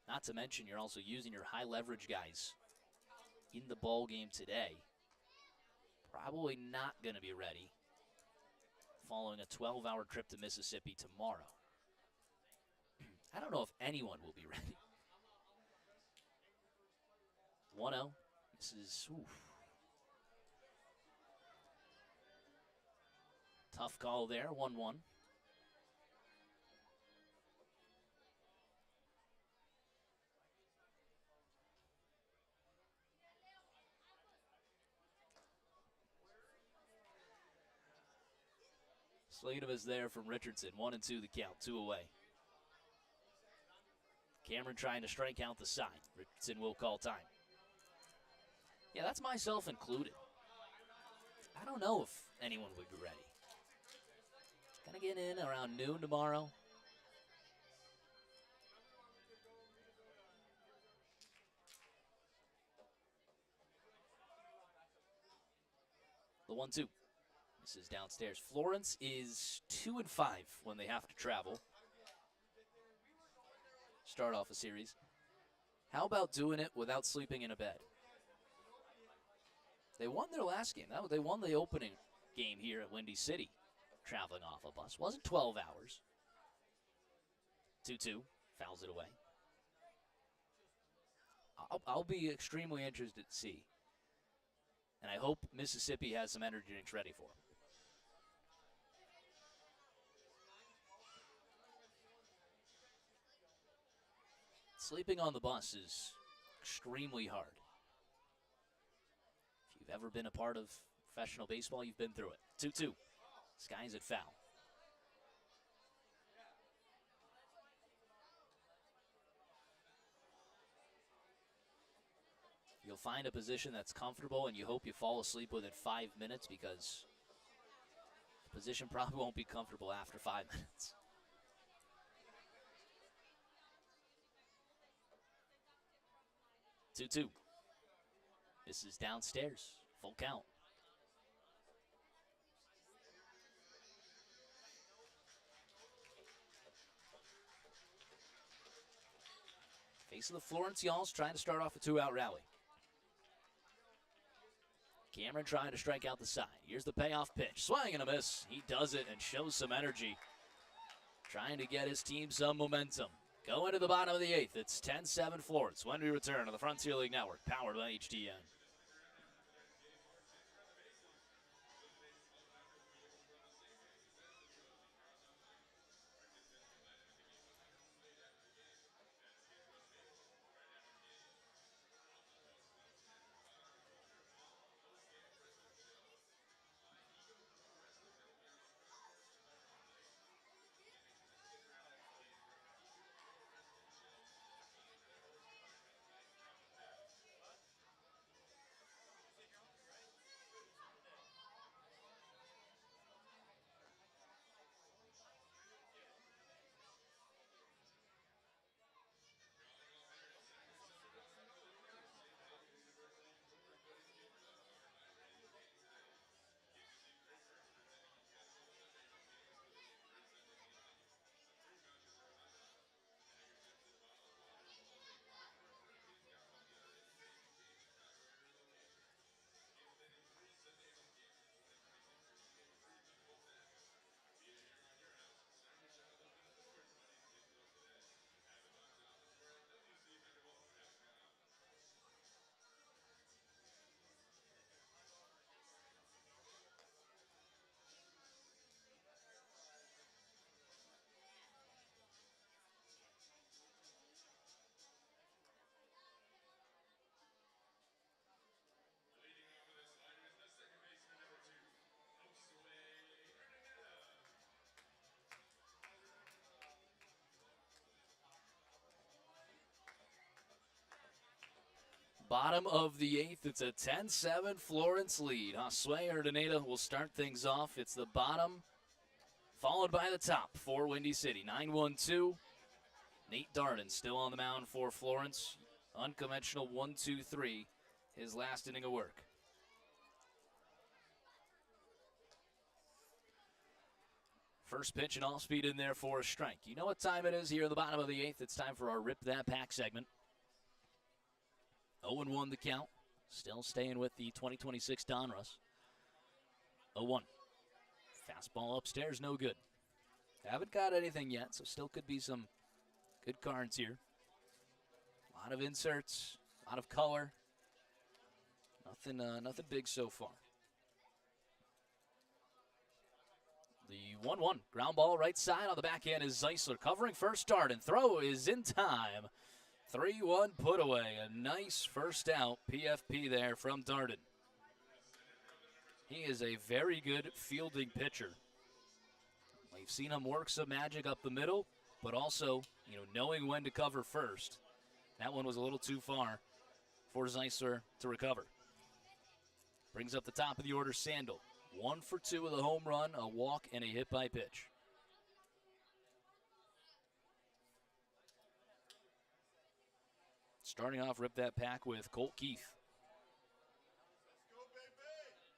Not to mention, you're also using your high leverage guys in the ball game today. Probably not going to be ready following a 12-hour trip to Mississippi tomorrow. I don't know if anyone will be ready. 1-0. This is tough call there. 1-1. Slatum is there from Richardson. 1-2 the count. 2 away. Cameron trying to strike out the side. Richardson will call time. Yeah, that's myself included. I don't know if anyone would be ready. Gonna get in around noon tomorrow. The 1-2. This is downstairs. Florence is 2-5 when they have to travel. Start off a series. How about doing it without sleeping in a bed? They won their last game. They won the opening game here at Windy City, traveling off a bus. Wasn't 12 hours. 2-2. Fouls it away. I'll be extremely interested to see. And I hope Mississippi has some energy drinks ready for them. Sleeping on the bus is extremely hard. If you've ever been a part of professional baseball, you've been through it. 2-2. Skies at foul. You'll find a position that's comfortable, and you hope you fall asleep within 5 minutes, because the position probably won't be comfortable after 5 minutes. Two. This is downstairs. Full count. Face of the Florence Y'alls trying to start off a 2-out rally. Cameron trying to strike out the side. Here's the payoff pitch. Swing and a miss. He does it and shows some energy. Trying to get his team some momentum. Going to the bottom of the 8th. It's 10-7 Florence when we return on the Frontier League Network, powered by HDN. Bottom of the 8th, it's a 10-7 Florence lead. Josue Urdaneta will start things off. It's the bottom, followed by the top for Windy City. 9-1-2. Nate Darden still on the mound for Florence. Unconventional 1-2-3, his last inning of work. First pitch and all speed in there for a strike. You know what time it is here in the bottom of the 8th. It's time for our Rip That Pack segment. 0-1 the count. Still staying with the 2026 Donruss. 0-1. Fastball upstairs, no good. Haven't got anything yet, so still could be some good cards here. A lot of inserts, a lot of color. Nothing big so far. The 1-1 ground ball right side on the back end is Zeisler covering first. Darden throw is in time. 3-1 put away. A nice first out. PFP there from Darden. He is a very good fielding pitcher. We've seen him work some magic up the middle, but also, knowing when to cover first. That one was a little too far for Zeisler to recover. Brings up the top of the order, Sandel. 1 for 2 with a home run, a walk, and a hit by pitch. Starting off, Rip That Pack with Colt Keith.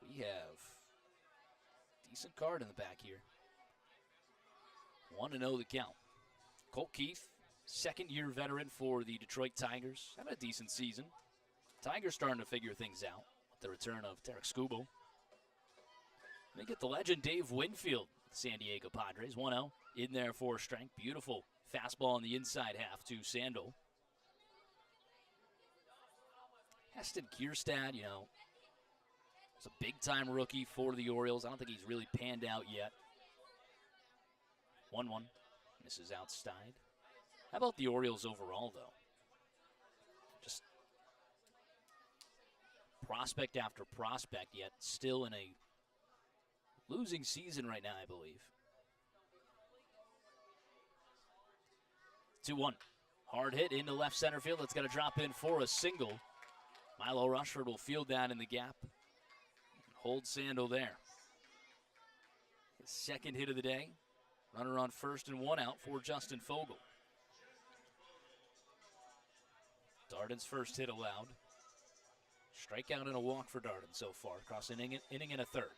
We have a decent card in the back here. 1-0 the count. Colt Keith, second-year veteran for the Detroit Tigers. Having a decent season. Tigers starting to figure things out with the return of Tarek Skubal. They get the legend Dave Winfield, San Diego Padres. 1-0 in there for a strike. Beautiful fastball on the inside half to Sandel. Heston Kierstad, is a big-time rookie for the Orioles. I don't think he's really panned out yet. 1-1. Misses outside. How about the Orioles overall, though? Just prospect after prospect, yet still in a losing season right now, I believe. 2-1. Hard hit into left center field. That's got to drop in for a single. Milo Rushford will field that in the gap. Hold Sandel there. His second hit of the day. Runner on first and 1 out for Justin Fogel. Darden's first hit allowed. Strikeout and a walk for Darden so far, across an inning and a third.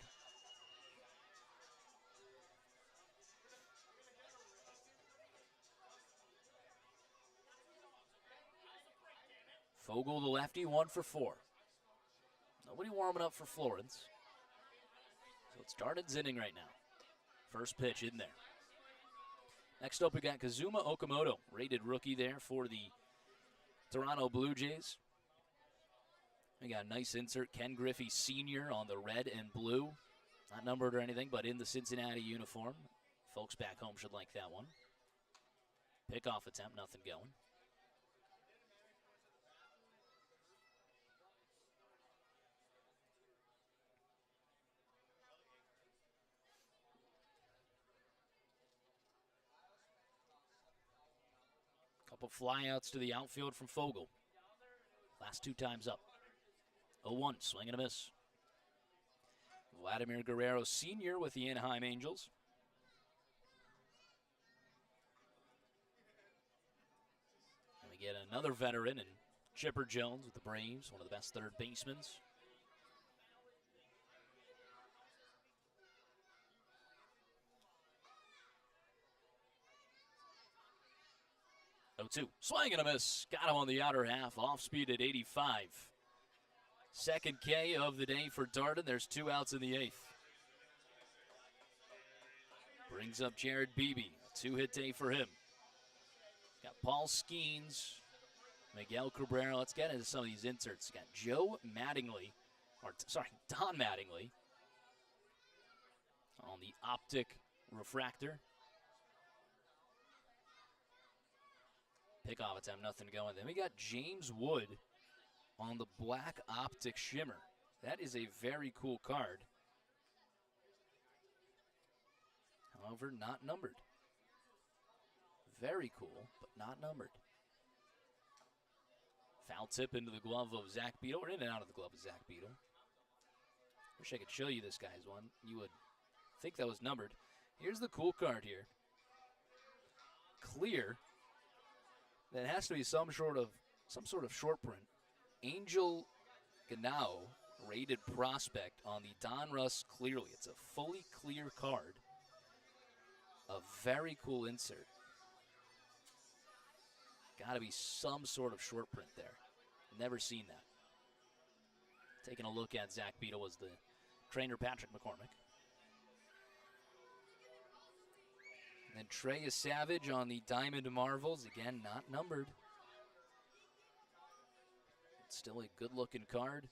Fogel, the lefty, 1 for 4. Nobody warming up for Florence. So it's Darden's inning right now. First pitch in there. Next up, we got Kazuma Okamoto, rated rookie there for the Toronto Blue Jays. We got a nice insert, Ken Griffey Sr. on the red and blue. Not numbered or anything, but in the Cincinnati uniform. Folks back home should like that one. Pickoff attempt, nothing going. Couple flyouts to the outfield from Fogel. Last 2 times up. 0-1, swing and a miss. Vladimir Guerrero Sr. with the Anaheim Angels. And we get another veteran in Chipper Jones with the Braves, one of the best third basemen. 0-2. Swing and a miss. Got him on the outer half. Off speed at 85. Second K of the day for Darden. There's 2 outs in the 8th. Brings up Jared Beebe. 2-hit day for him. Got Paul Skeens, Miguel Cabrera. Let's get into some of these inserts. Got Don Mattingly on the optic refractor. Pickoff attempt, nothing going. Then we got James Wood on the black optic shimmer. That is a very cool card. However, not numbered. Very cool, but not numbered. Foul tip into the glove of Zach Beadle, or in and out of the glove of Zach Beadle. Wish I could show you this guy's one. You would think that was numbered. Here's the cool card here. Clear. That has to be some sort of short print. Angel Ganao, rated prospect on the Donruss Clearly. It's a fully clear card. A very cool insert. Got to be some sort of short print there. Never seen that. Taking a look at Zach Beadle was the trainer Patrick McCormick. And then Trey Savage on the Diamond Marvels. Again, not numbered. It's still a good-looking card.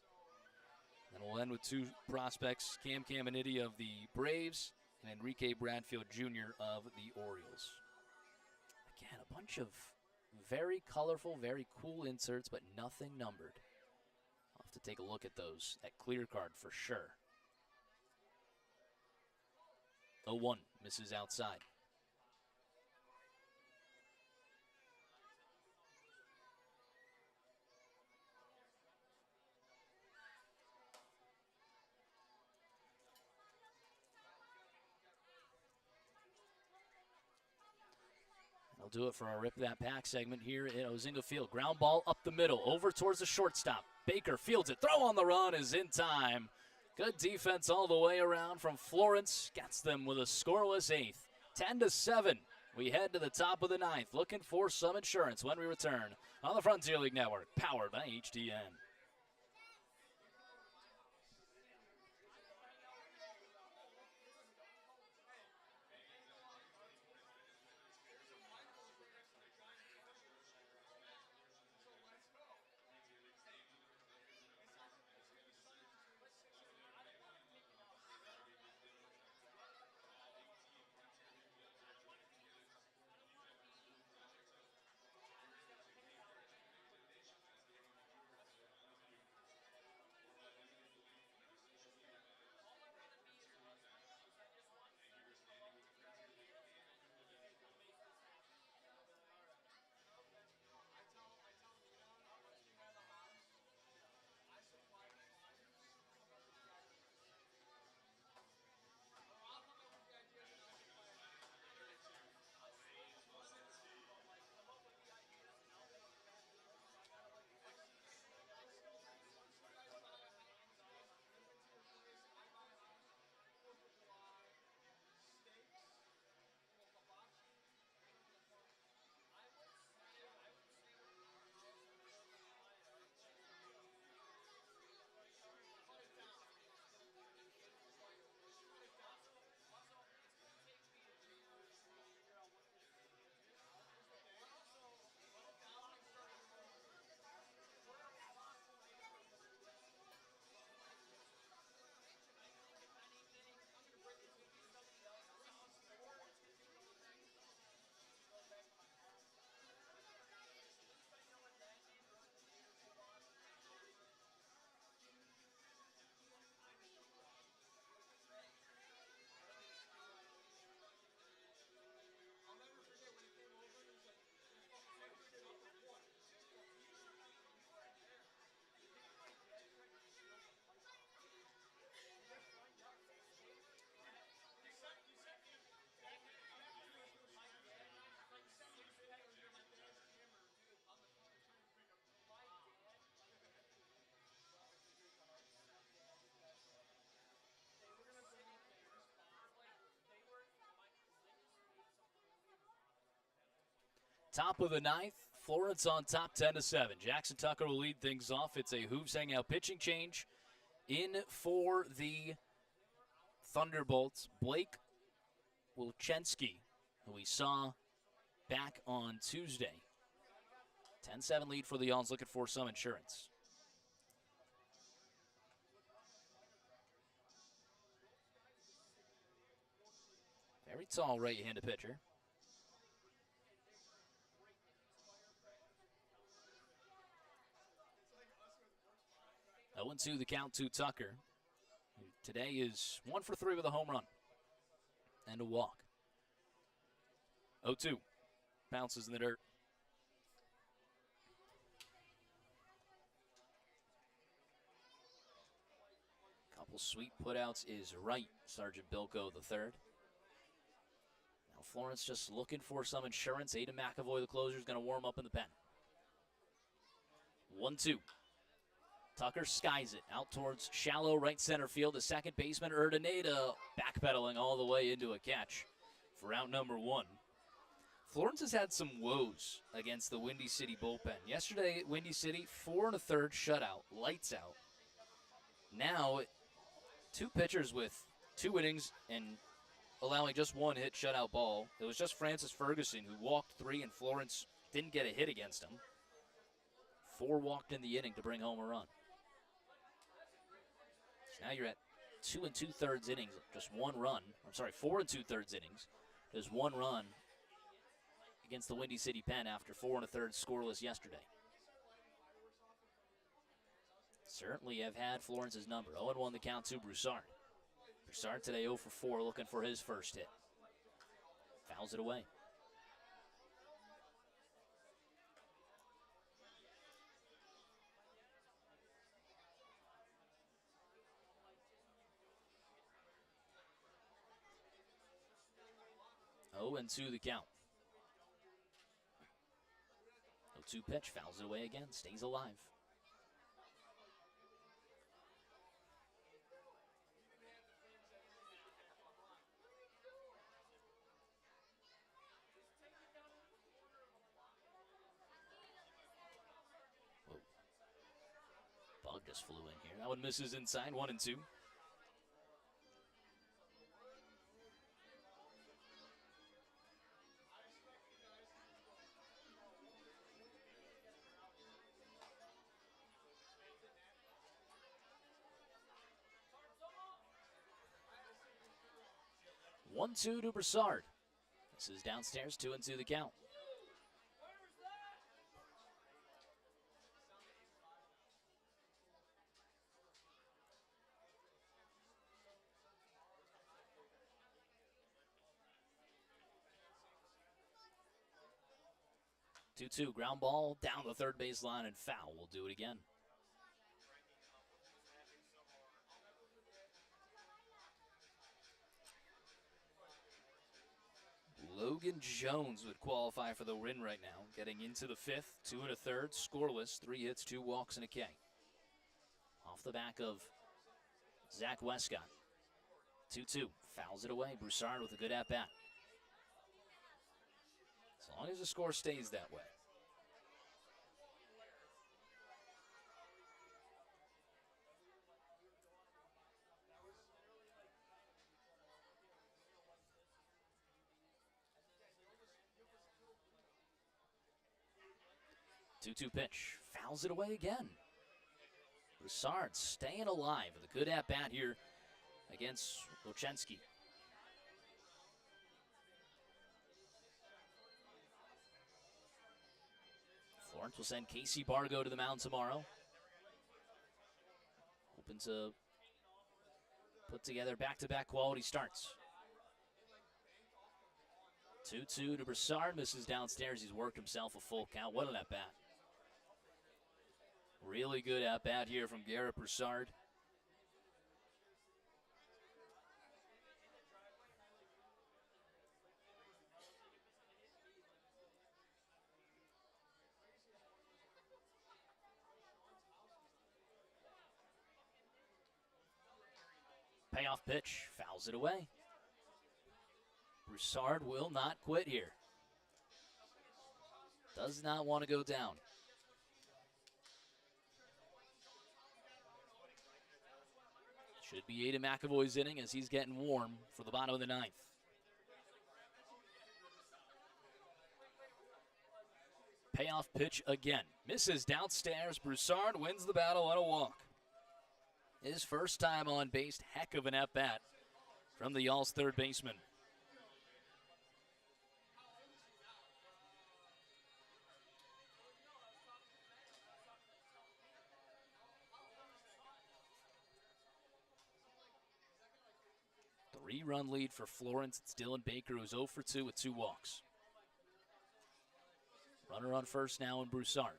And we'll end with two prospects, Cam Caminiti of the Braves and Enrique Bradfield Jr. of the Orioles. Again, a bunch of very colorful, very cool inserts, but nothing numbered. I'll have to take a look at those, that clear card for sure. 0-1, misses outside. That'll do it for our Rip That Pack segment here at Ozinga Field. Ground ball up the middle, over towards the shortstop. Baker fields it. Throw on the run is in time. Good defense all the way around from Florence. Gets them with a scoreless eighth. 10-7. We head to the top of the ninth, looking for some insurance when we return on the Frontier League Network, powered by HDN. Top of the ninth, Florence on top 10-7. Jackson Tucker will lead things off. It's a Hooves Hangout pitching change in for the Thunderbolts. Blake Wilczynski, who we saw back on Tuesday. 10-7 lead for the Yawns, looking for some insurance. Very tall right-handed pitcher. 0-2 the count to Tucker. Today is 1 for 3 with a home run and a walk. 0-2. Bounces in the dirt. sweep putouts is right, Sergeant Bilko III. Now Florence just looking for some insurance. Aiden McAvoy, the closer, is going to warm up in the pen. 1-2. Tucker skies it out towards shallow right center field. The second baseman, Urdaneta, backpedaling all the way into a catch for out number 1. Florence has had some woes against the Windy City bullpen. Yesterday, Windy City, 4 1/3 shutout, lights out. Now, 2 pitchers with 2 innings and allowing just 1 hit shutout ball. It was just Francis Ferguson who walked 3, and Florence didn't get a hit against him. 4 walked in the inning to bring home a run. So now you're at 2 2/3 innings, just 1 run. I'm sorry, 4 2/3 innings. There's 1 run against the Windy City pen after 4 1/3 scoreless yesterday. Certainly have had Florence's number. 0-1 the count to Broussard. Broussard today 0 for 4, looking for his first hit. Fouls it away. Oh, and 2 the count. 0-2 pitch, fouls it away again, stays alive. Whoa. Bug just flew in here. That one misses inside, 1-2. One, 2 to Broussard. This is downstairs, 2-2 the count. Two, ground ball down the third baseline and foul. We'll do it again. Logan Jones would qualify for the win right now. Getting into the 5th, 2 1/3, scoreless, 3 hits, 2 walks, and a K. Off the back of Zach Westcott. 2-2, fouls it away. Broussard with a good at-bat. As long as the score stays that way. Two pitch, fouls it away again. Broussard staying alive with a good at-bat here against Lochenski. Florence will send Casey Bargo to the mound tomorrow. Hoping to put together back-to-back quality starts. 2-2 to Broussard, misses downstairs. He's worked himself a full count. What an at-bat. Really good at-bat here from Garrett Broussard. Payoff pitch, fouls it away. Broussard will not quit here. Does not want to go down. Should be Aiden McAvoy's inning as he's getting warm for the bottom of the 9th. Payoff pitch again. Misses downstairs. Broussard wins the battle on a walk. His first time on base. Heck of an at-bat from the Y'all's third baseman. Three-run lead for Florence. It's Dylan Baker, who's 0 for 2 with 2 walks. Runner on first now in Broussard.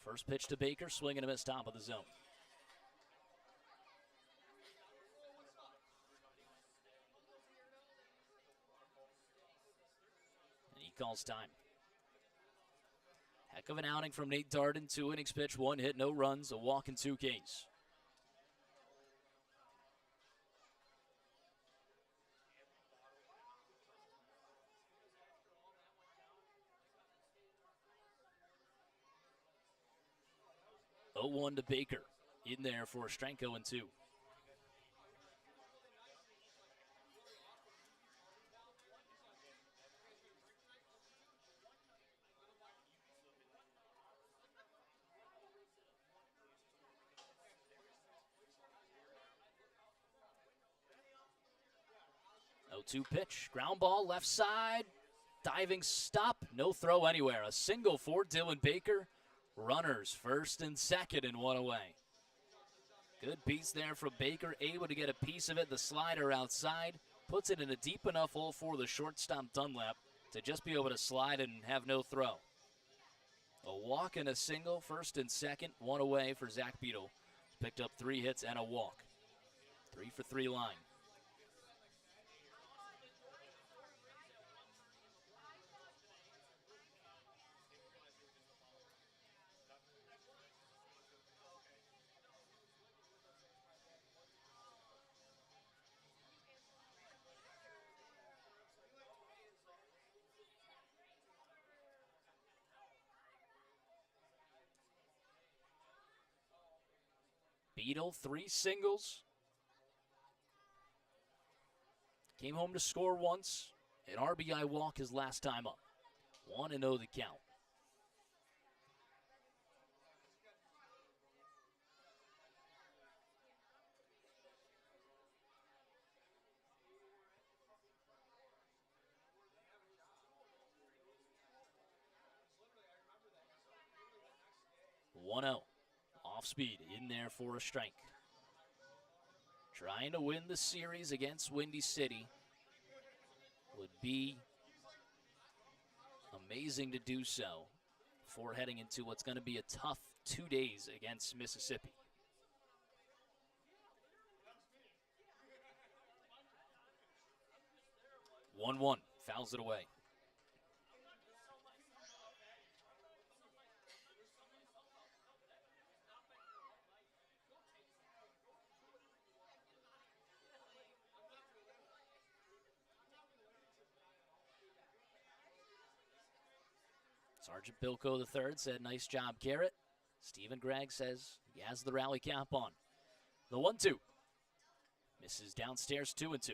First pitch to Baker, swing and a miss, top of the zone. calls time. Heck of an outing from Nate Darden. 2 innings pitched, 1 hit, no runs, a walk, and 2 Ks. Oh, 1 to Baker. In there for a strike, 0-2. Oh, 2 pitch. Ground ball, left side. Diving stop. No throw anywhere. A single for Dylan Baker. Runners first and second and 1 away. Good piece there from Baker. Able to get a piece of it. The slider outside. Puts it in a deep enough hole for the shortstop Dunlap to just be able to slide and have no throw. A walk and a single. First and second. 1 away for Zach Beadle. Picked up 3 hits and a walk. 3 for 3 line. Beadle, 3 singles. Came home to score once. An RBI walk his last time up. 1-0 the count. Off speed, in there for a strike. Trying to win the series against Windy City. Would be amazing to do so before heading into what's going to be a tough 2 days against Mississippi. One, fouls it away. Sergeant Bilko III said, nice job, Garrett. Stephen Gregg says he has the rally cap on. The 1-2. Misses downstairs, 2-2.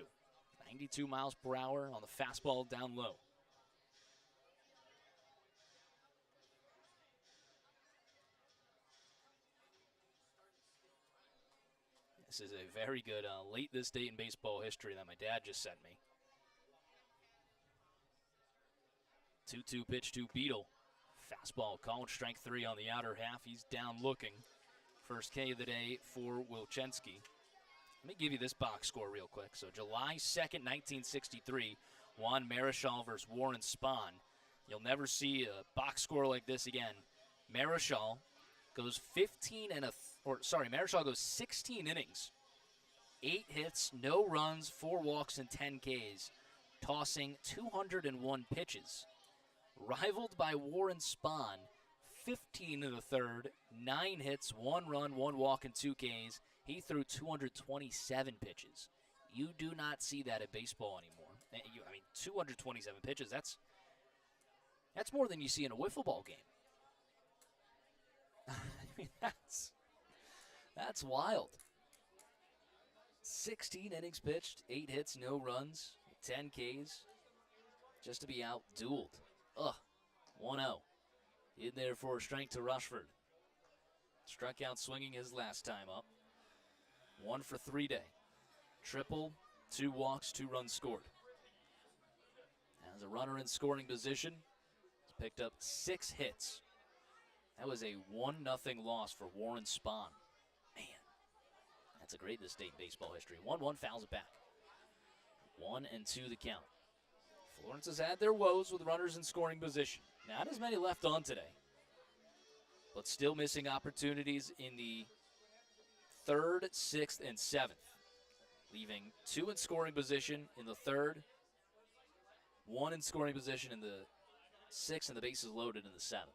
92 miles per hour on the fastball down low. This is a very good late this date in baseball history that my dad just sent me. 2-2 pitch to Beadle. Fastball called, strike 3 on the outer half. He's down looking. First K of the day for Wilczynski. Let me give you this box score real quick. So July 2nd, 1963, Juan Marichal versus Warren Spahn. You'll never see a box score like this again. Marichal goes Marichal goes 16 innings. 8 hits, no runs, 4 walks, and 10 Ks, tossing 201 pitches. Rivaled by Warren Spahn, 15 in the third, 9 hits, 1 run, 1 walk, and 2 Ks. He threw 227 pitches. You do not see that in baseball anymore. 227 pitches, that's more than you see in a wiffle ball game. That's wild. 16 innings pitched, 8 hits, no runs, 10 Ks, just to be out-dueled. 1-0. In there for a strike to Rushford. Struck out swinging his last time up. 1 for 3 day. Triple, 2 walks, 2 runs scored. As a runner in scoring position, he's picked up 6 hits. That was a 1-0 loss for Warren Spahn. Man, that's a great this date in baseball history. 1-1, fouls it back. 1-2 the count. Florence has had their woes with runners in scoring position. Not as many left on today, but still missing opportunities in the 3rd, 6th, and 7th. Leaving 2 in scoring position in the 3rd, 1 in scoring position in the 6th, and the bases loaded in the 7th.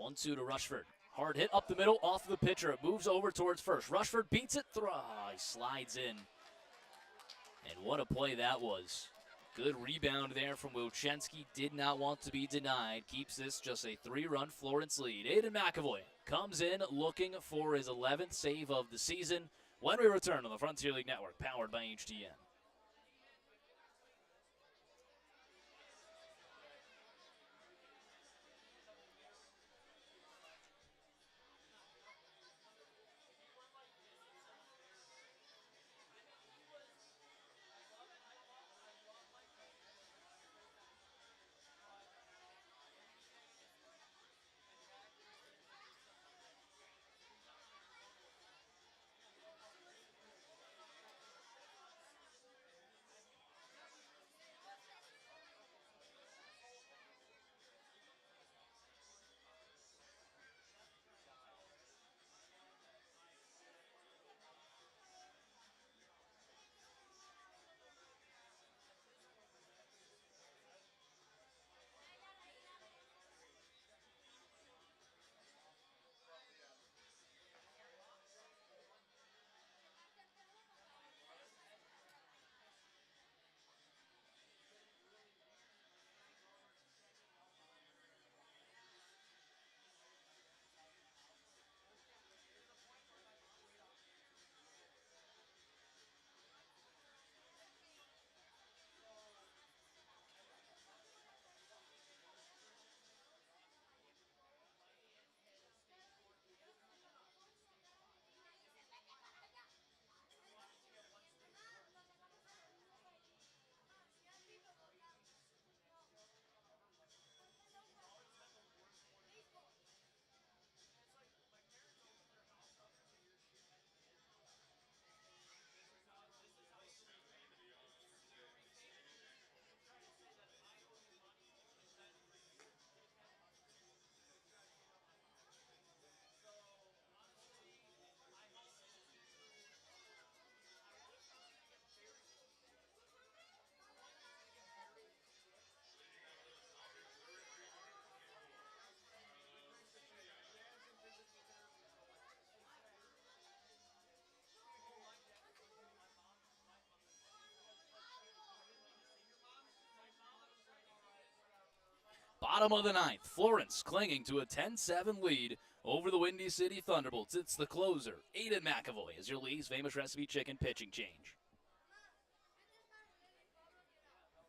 1-2 to Rushford. Hard hit up the middle, off the pitcher. It moves over towards first. Rushford beats it through. He slides in. And what a play that was. Good rebound there from Wilczynski. Did not want to be denied. Keeps this just a 3-run Florence lead. Aiden McAvoy comes in looking for his 11th save of the season when we return on the Frontier League Network, powered by HTN. Bottom of the 9th, Florence clinging to a 10-7 lead over the Windy City Thunderbolts. It's the closer, Aiden McAvoy, as your Lee's Famous Recipe Chicken pitching change.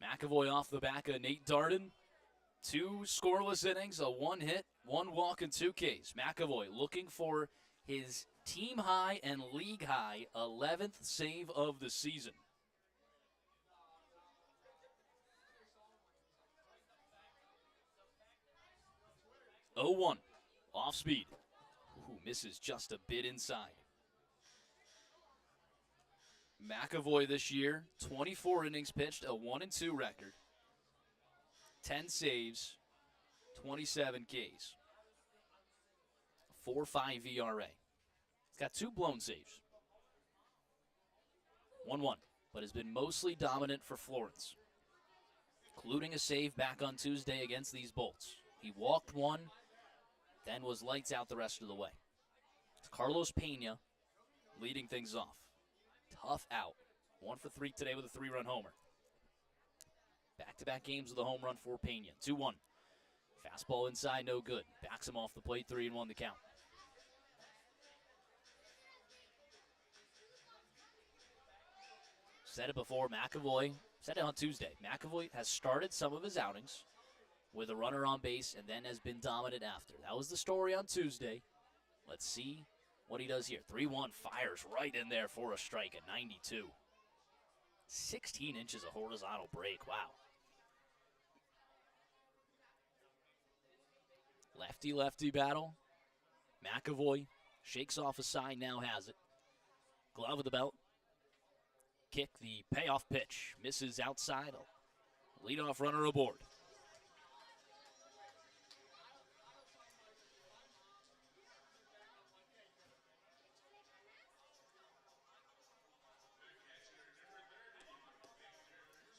McAvoy off the back of Nate Darden. 2 scoreless innings, a 1 hit, 1 walk, and 2 Ks. McAvoy looking for his team high and league high 11th save of the season. Oh, 1 off speed. Ooh, misses just a bit inside. McAvoy this year, 24 innings pitched, a 1-2 record. 10 saves, 27 Ks. 4.5 ERA. He's got 2 blown saves. 1-1, but has been mostly dominant for Florence, including a save back on Tuesday against these Bolts. He walked 1, then was lights out the rest of the way. It's Carlos Pena leading things off. Tough out. 1 for 3 today with a 3-run homer. Back-to-back games with a home run for Pena. 2-1. Fastball inside, no good. Backs him off the plate, 3-1 the count. Said it before, McAvoy, said it on Tuesday. McAvoy has started some of his outings with a runner on base and then has been dominant after. That was the story on Tuesday. Let's see what he does here. 3-1, fires right in there for a strike at 92. 16 inches of horizontal break, wow. Lefty-lefty battle. McAvoy shakes off a side, now has it. Glove of the belt. Kick, the payoff pitch. Misses outside. Leadoff runner aboard.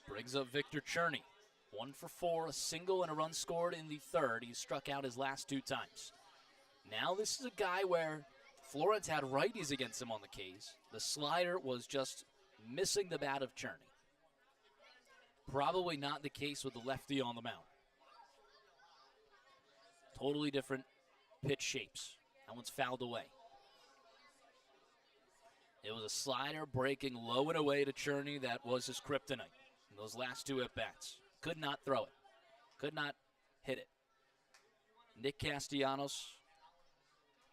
Brings up Victor Cherney. 1 for 4, a single and a run scored in the third. He struck out his last 2 times. Now this is a guy where Florence had righties against him on the K's. The slider was just missing the bat of Cherney. Probably not the case with the lefty on the mound. Totally different pitch shapes. That one's fouled away. It was a slider breaking low and away to Cherney that was his kryptonite in those last 2 at-bats. Could not throw it. Could not hit it. Nick Castellanos,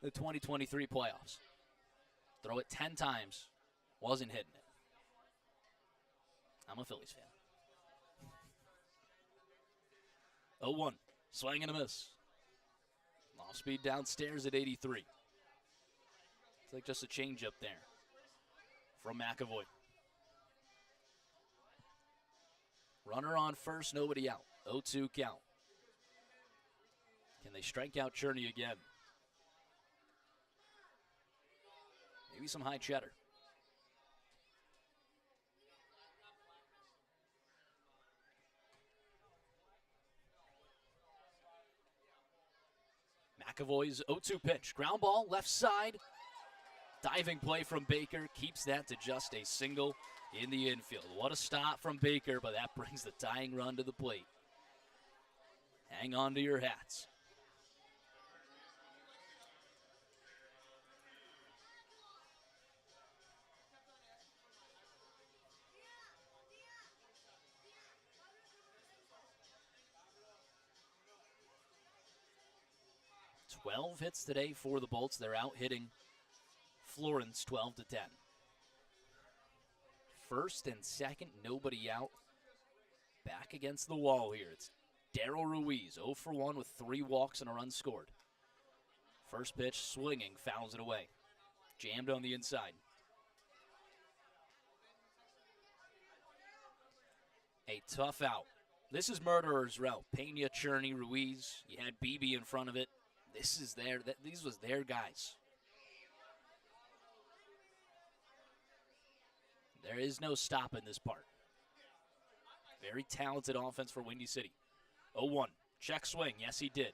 the 2023 playoffs. Throw it 10 times, wasn't hitting it. I'm a Phillies fan. 0-1, swing and a miss. Off speed downstairs at 83. It's like just a changeup there from McAvoy. Runner on first, nobody out. 0-2 count. Can they strike out Cherney again? Maybe some high cheddar. McAvoy's 0-2 pitch. Ground ball, left side. Diving play from Baker keeps that to just a single in the infield. What a stop from Baker, but that brings the tying run to the plate. Hang on to your hats. Twelve hits today for the Bolts. They're out hitting Florence 12-10. First and second, nobody out. Back against the wall here. It's Daryl Ruiz, 0 for 1 with 3 walks and a run scored. First pitch, swinging, fouls it away. Jammed on the inside. A tough out. This is murderer's row. Pena, Cherney, Ruiz. You had BB in front of it. This is these was their guys. There is no stopping this part. Very talented offense for Windy City. 0-1, check swing. Yes, he did.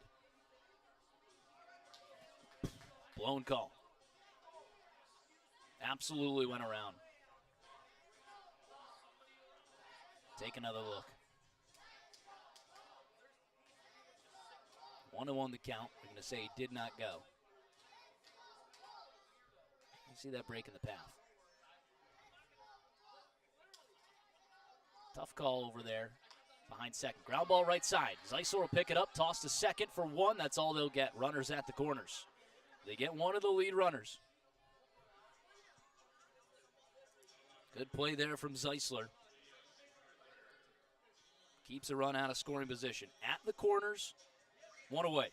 Blown call. Absolutely went around. Take another look. 1-1 the count. We're going to say he did not go. You see that break in the path. Tough call over there behind second. Ground ball right side. Zeisler will pick it up, toss to second for 1. That's all they'll get. Runners at the corners. They get one of the lead runners. Good play there from Zeisler. Keeps a run out of scoring position. At the corners, 1 away.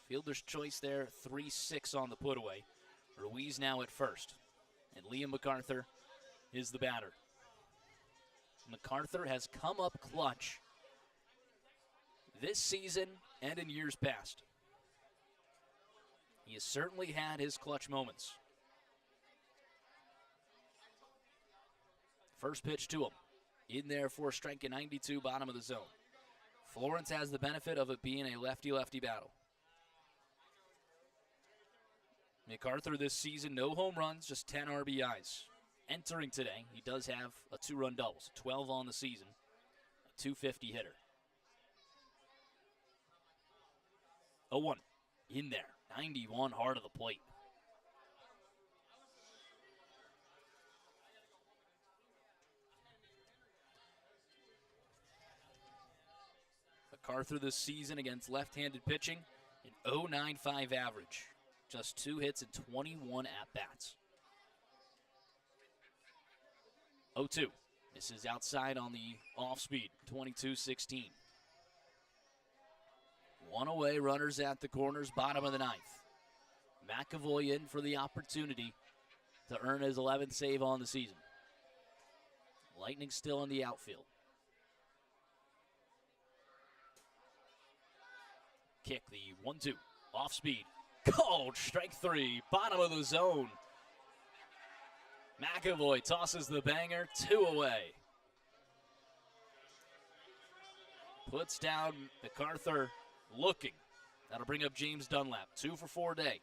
Fielder's choice there, 3-6 on the put away. Ruiz now at first. And Liam MacArthur is the batter. MacArthur has come up clutch this season and in years past. He has certainly had his clutch moments. First pitch to him. In there for a strike at 92, bottom of the zone. Florence has the benefit of it being a lefty-lefty battle. MacArthur this season, no home runs, just 10 RBIs. Entering today, he does have a 2-run double, so 12 on the season, a 250 hitter. 0-1, in there, 91 hard of the plate. MacArthur this season against left-handed pitching, an .095 average. Just 2 hits and 21 at-bats. 0-2. Misses outside on the off-speed, 22-16. 1 away, runners at the corners, bottom of the 9th. McAvoy in for the opportunity to earn his 11th save on the season. Lightning still in the outfield. Kick the 1-2, off-speed. Called strike 3, bottom of the zone. McAvoy tosses the banger, 2 away. puts down MacArthur looking. That'll bring up James Dunlap, 2 for 4 day.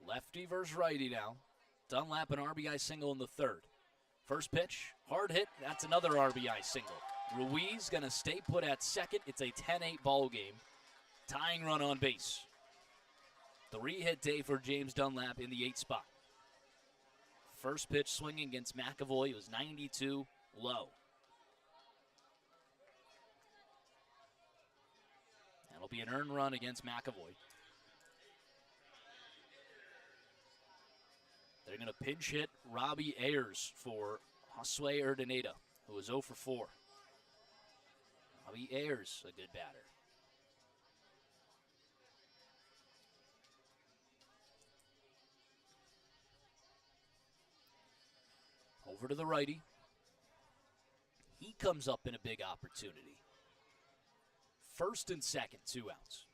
Lefty versus righty now. Dunlap an RBI single in the third. First pitch, hard hit, that's another RBI single. Ruiz gonna stay put at second. It's a 10-8 ball game. Tying run on base. 3-hit day for James Dunlap in the 8th spot. First pitch swinging against McAvoy. It was 92 low. That'll be an earned run against McAvoy. They're going to pinch hit Robbie Ayers for Josue Urdaneta, who was 0 for 4. Robbie Ayers, a good batter. Over to the righty. He comes up in a big opportunity. First and second, 2 outs.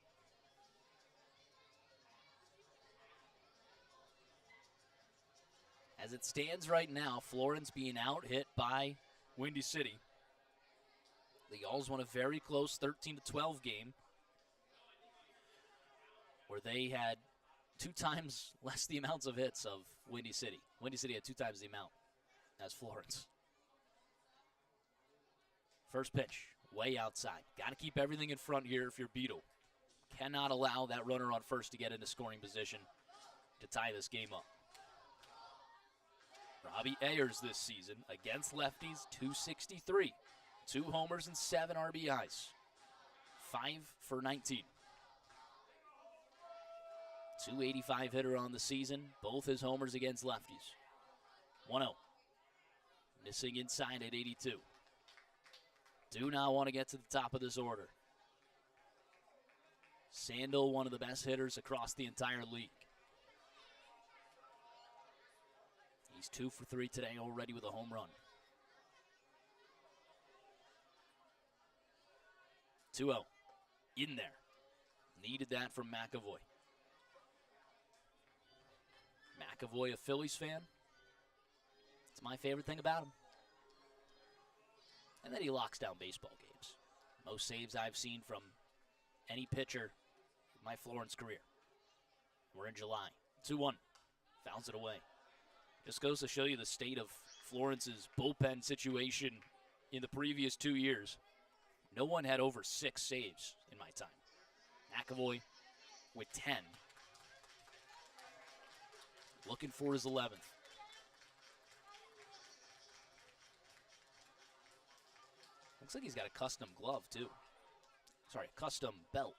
As it stands right now, Florence being out hit by Windy City. The Yalls won a very close 13-12 game where they had 2 times less the amounts of hits of Windy City. Windy City had 2 times the amount as Florence. First pitch, way outside. Got to keep everything in front here if you're Beetle. Cannot allow that runner on first to get into scoring position to tie this game up. Robbie Ayers this season against lefties, 263. 2 homers and 7 RBIs. 5 for 19. 285 hitter on the season. Both his homers against lefties. 1-0. Missing inside at 82. Do not want to get to the top of this order. Sandel, one of the best hitters across the entire league. He's 2 for 3 today already with a home run. 2-0. In there. Needed that from McAvoy. McAvoy, a Phillies fan. It's my favorite thing about him. And then he locks down baseball games. Most saves I've seen from any pitcher in my Florence career. We're in July. 2-1. Fouls it away. Just goes to show you the state of Florence's bullpen situation in the previous 2 years. No one had over 6 saves in my time. McAvoy with 10. Looking for his 11th. Looks like he's got a custom glove, too. Sorry, custom belt.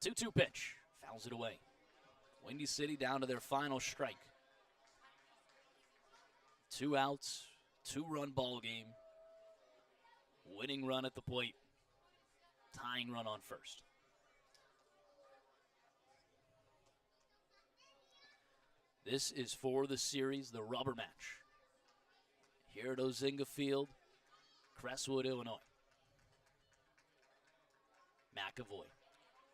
2-2 pitch. Fouls it away. Windy City down to their final strike. 2 outs, 2-run ball game. Winning run at the plate. Tying run on first. This is for the series, the rubber match. Here at Ozinga Field, Crestwood, Illinois. McAvoy.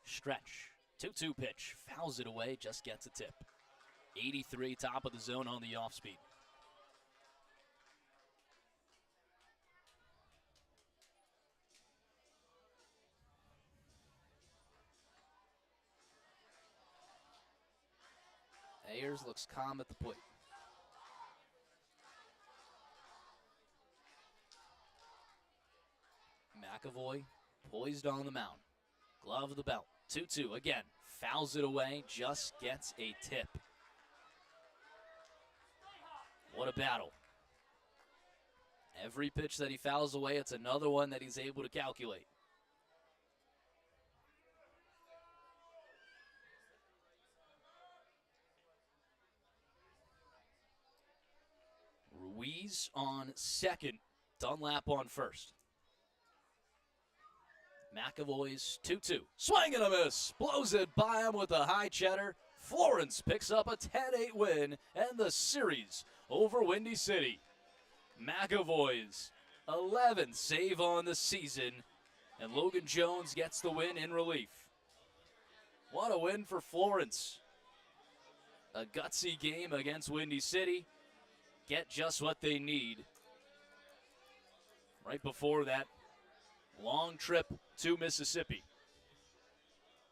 Stretch. 2-2 pitch. Fouls it away. Just gets a tip. 83, top of the zone on the off speed. Ayers looks calm at the plate. McAvoy poised on the mound. Glove of the belt. 2-2 again. Fouls it away. Just gets a tip. What a battle. Every pitch that he fouls away, it's another one that he's able to calculate. Ruiz on second. Dunlap on first. McAvoy's 2-2. Swing and a miss. Blows it by him with a high cheddar. Florence picks up a 10-8 win and the series over Windy City. McAvoy's 11th save on the season, and Logan Jones gets the win in relief. What a win for Florence. A gutsy game against Windy City. Get just what they need right before that long trip to Mississippi.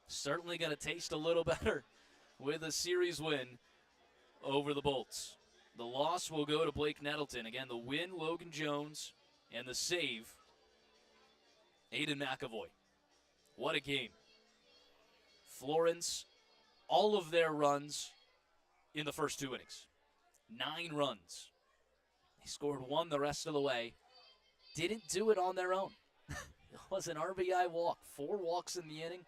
Certainly going to taste a little better with a series win over the Bolts. The loss will go to Blake Nettleton. Again, the win, Logan Jones, and the save, Aiden McAvoy. What a game. Florence, all of their runs in the first 2 innings. 9 runs. They scored 1 the rest of the way. Didn't do it on their own. It was an RBI walk. 4 walks in the inning.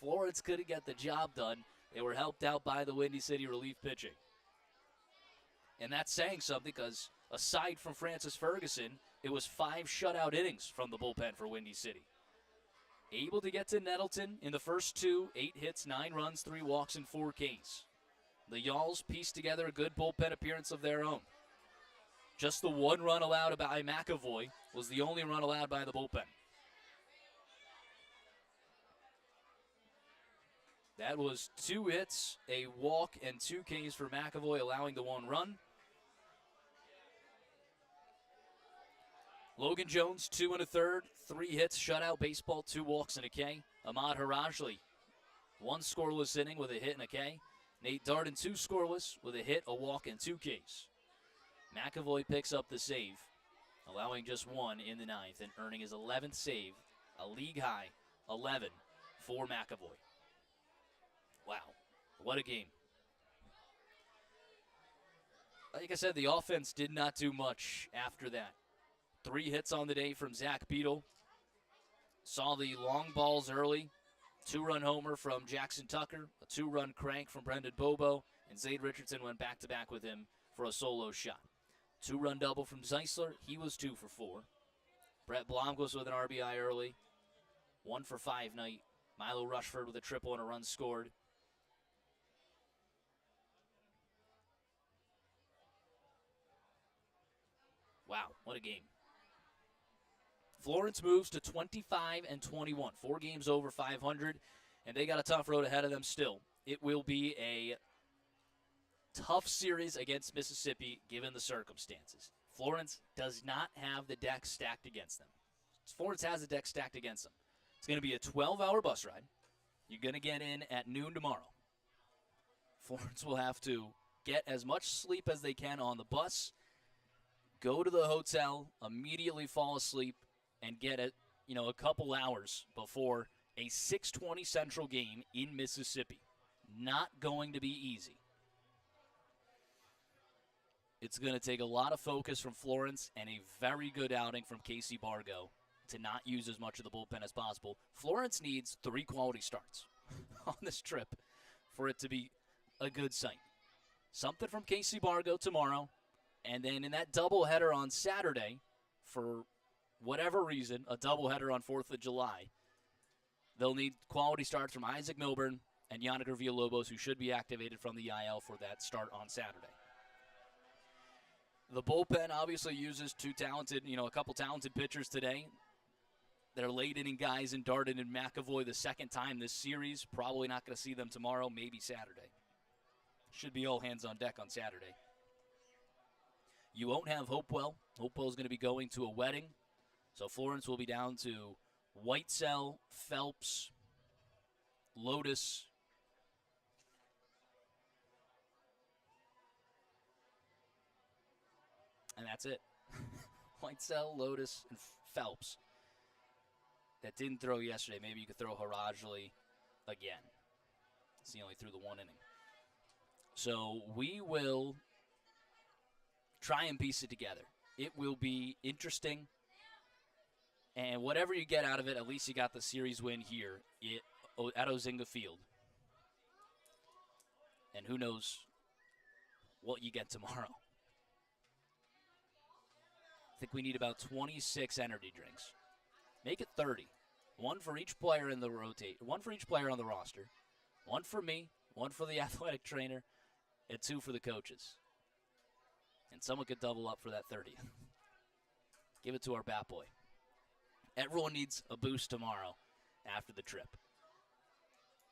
Florence couldn't get the job done. They were helped out by the Windy City relief pitching. And that's saying something because aside from Francis Ferguson, it was 5 shutout innings from the bullpen for Windy City. Able to get to Nettleton in the first 2, 8 hits, 9 runs, 3 walks, and 4 Ks. The Yalls pieced together a good bullpen appearance of their own. Just the 1 run allowed by McAvoy was the only run allowed by the bullpen. That was 2 hits, a walk, and 2 Ks for McAvoy, allowing the 1 run. Logan Jones, 2 1/3, 3 hits, shutout, baseball, 2 walks, and a K. Ahmad Harajli, 1 scoreless inning with a hit and a K. Nate Darden, 2 scoreless with a hit, a walk, and 2 Ks. McAvoy picks up the save, allowing just 1 in the 9th and earning his 11th save, a league-high 11 for McAvoy. Wow, what a game. Like I said, the offense did not do much after that. 3 hits on the day from Zach Beadle. Saw the long balls early. 2-run homer from Jackson Tucker. A 2-run crank from Brendan Bobo. And Zade Richardson went back-to-back with him for a solo shot. 2-run double from Zeisler. He was 2 for 4. Brett Blomquist with an RBI early. 1 for 5 night. Milo Rushford with a triple and a run scored. Wow, what a game. Florence moves to 25-21, 4 games over 500, and they got a tough road ahead of them still. It will be a tough series against Mississippi given the circumstances. Florence does not have the deck stacked against them. Florence has the deck stacked against them. It's going to be a 12-hour bus ride. You're going to get in at noon tomorrow. Florence will have to get as much sleep as they can on the bus, go to the hotel, immediately fall asleep, and get it, a couple hours before a 6:20 Central game in Mississippi. Not going to be easy. It's going to take a lot of focus from Florence and a very good outing from Casey Bargo to not use as much of the bullpen as possible. Florence needs 3 quality starts on this trip for it to be a good sight. Something from Casey Bargo tomorrow, and then in that doubleheader on Saturday, for whatever reason, a doubleheader on 4th of July, they'll need quality starts from Isaac Milburn and Yannick Villalobos, who should be activated from the IL for that start on Saturday. The bullpen obviously uses a couple talented pitchers today. They're late-inning guys in Darden and McAvoy the second time this series. Probably not going to see them tomorrow, maybe Saturday. Should be all hands on deck on Saturday. You won't have Hopewell. Hopewell's going to be going to a wedding. So Florence will be down to Whitesell, Phelps, Lotus, and that's it. Whitesell, Lotus, and Phelps. That didn't throw yesterday. Maybe you could throw Harajli again. He only threw the 1 inning. So we will try and piece it together. It will be interesting. And whatever you get out of it, at least you got the series win here at Ozinga Field. And who knows what you get tomorrow. I think we need about 26 energy drinks. Make it 30. 1 for each player in the rotate. 1 for each player on the roster. 1 for me. 1 for the athletic trainer. And 2 for the coaches. And someone could double up for that 30th. Give it to our bat boy. Everyone needs a boost tomorrow after the trip.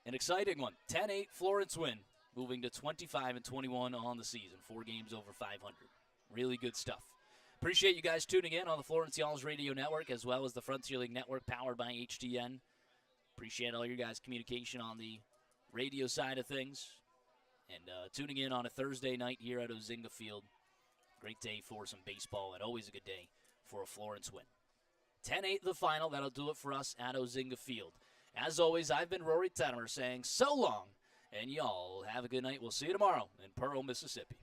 An exciting one. 10-8 Florence win, moving to 25-21 on the season. 4 games over 500. Really good stuff. Appreciate you guys tuning in on the Florence Y'all's Radio Network as well as the Frontier League Network powered by HTN. Appreciate all your guys' communication on the radio side of things. And tuning in on a Thursday night here at Ozinga Field. Great day for some baseball and always a good day for a Florence win. 10-8 the final. That'll do it for us at Ozinga Field. As always, I've been Rory Tettemer saying so long, and y'all have a good night. We'll see you tomorrow in Pearl, Mississippi.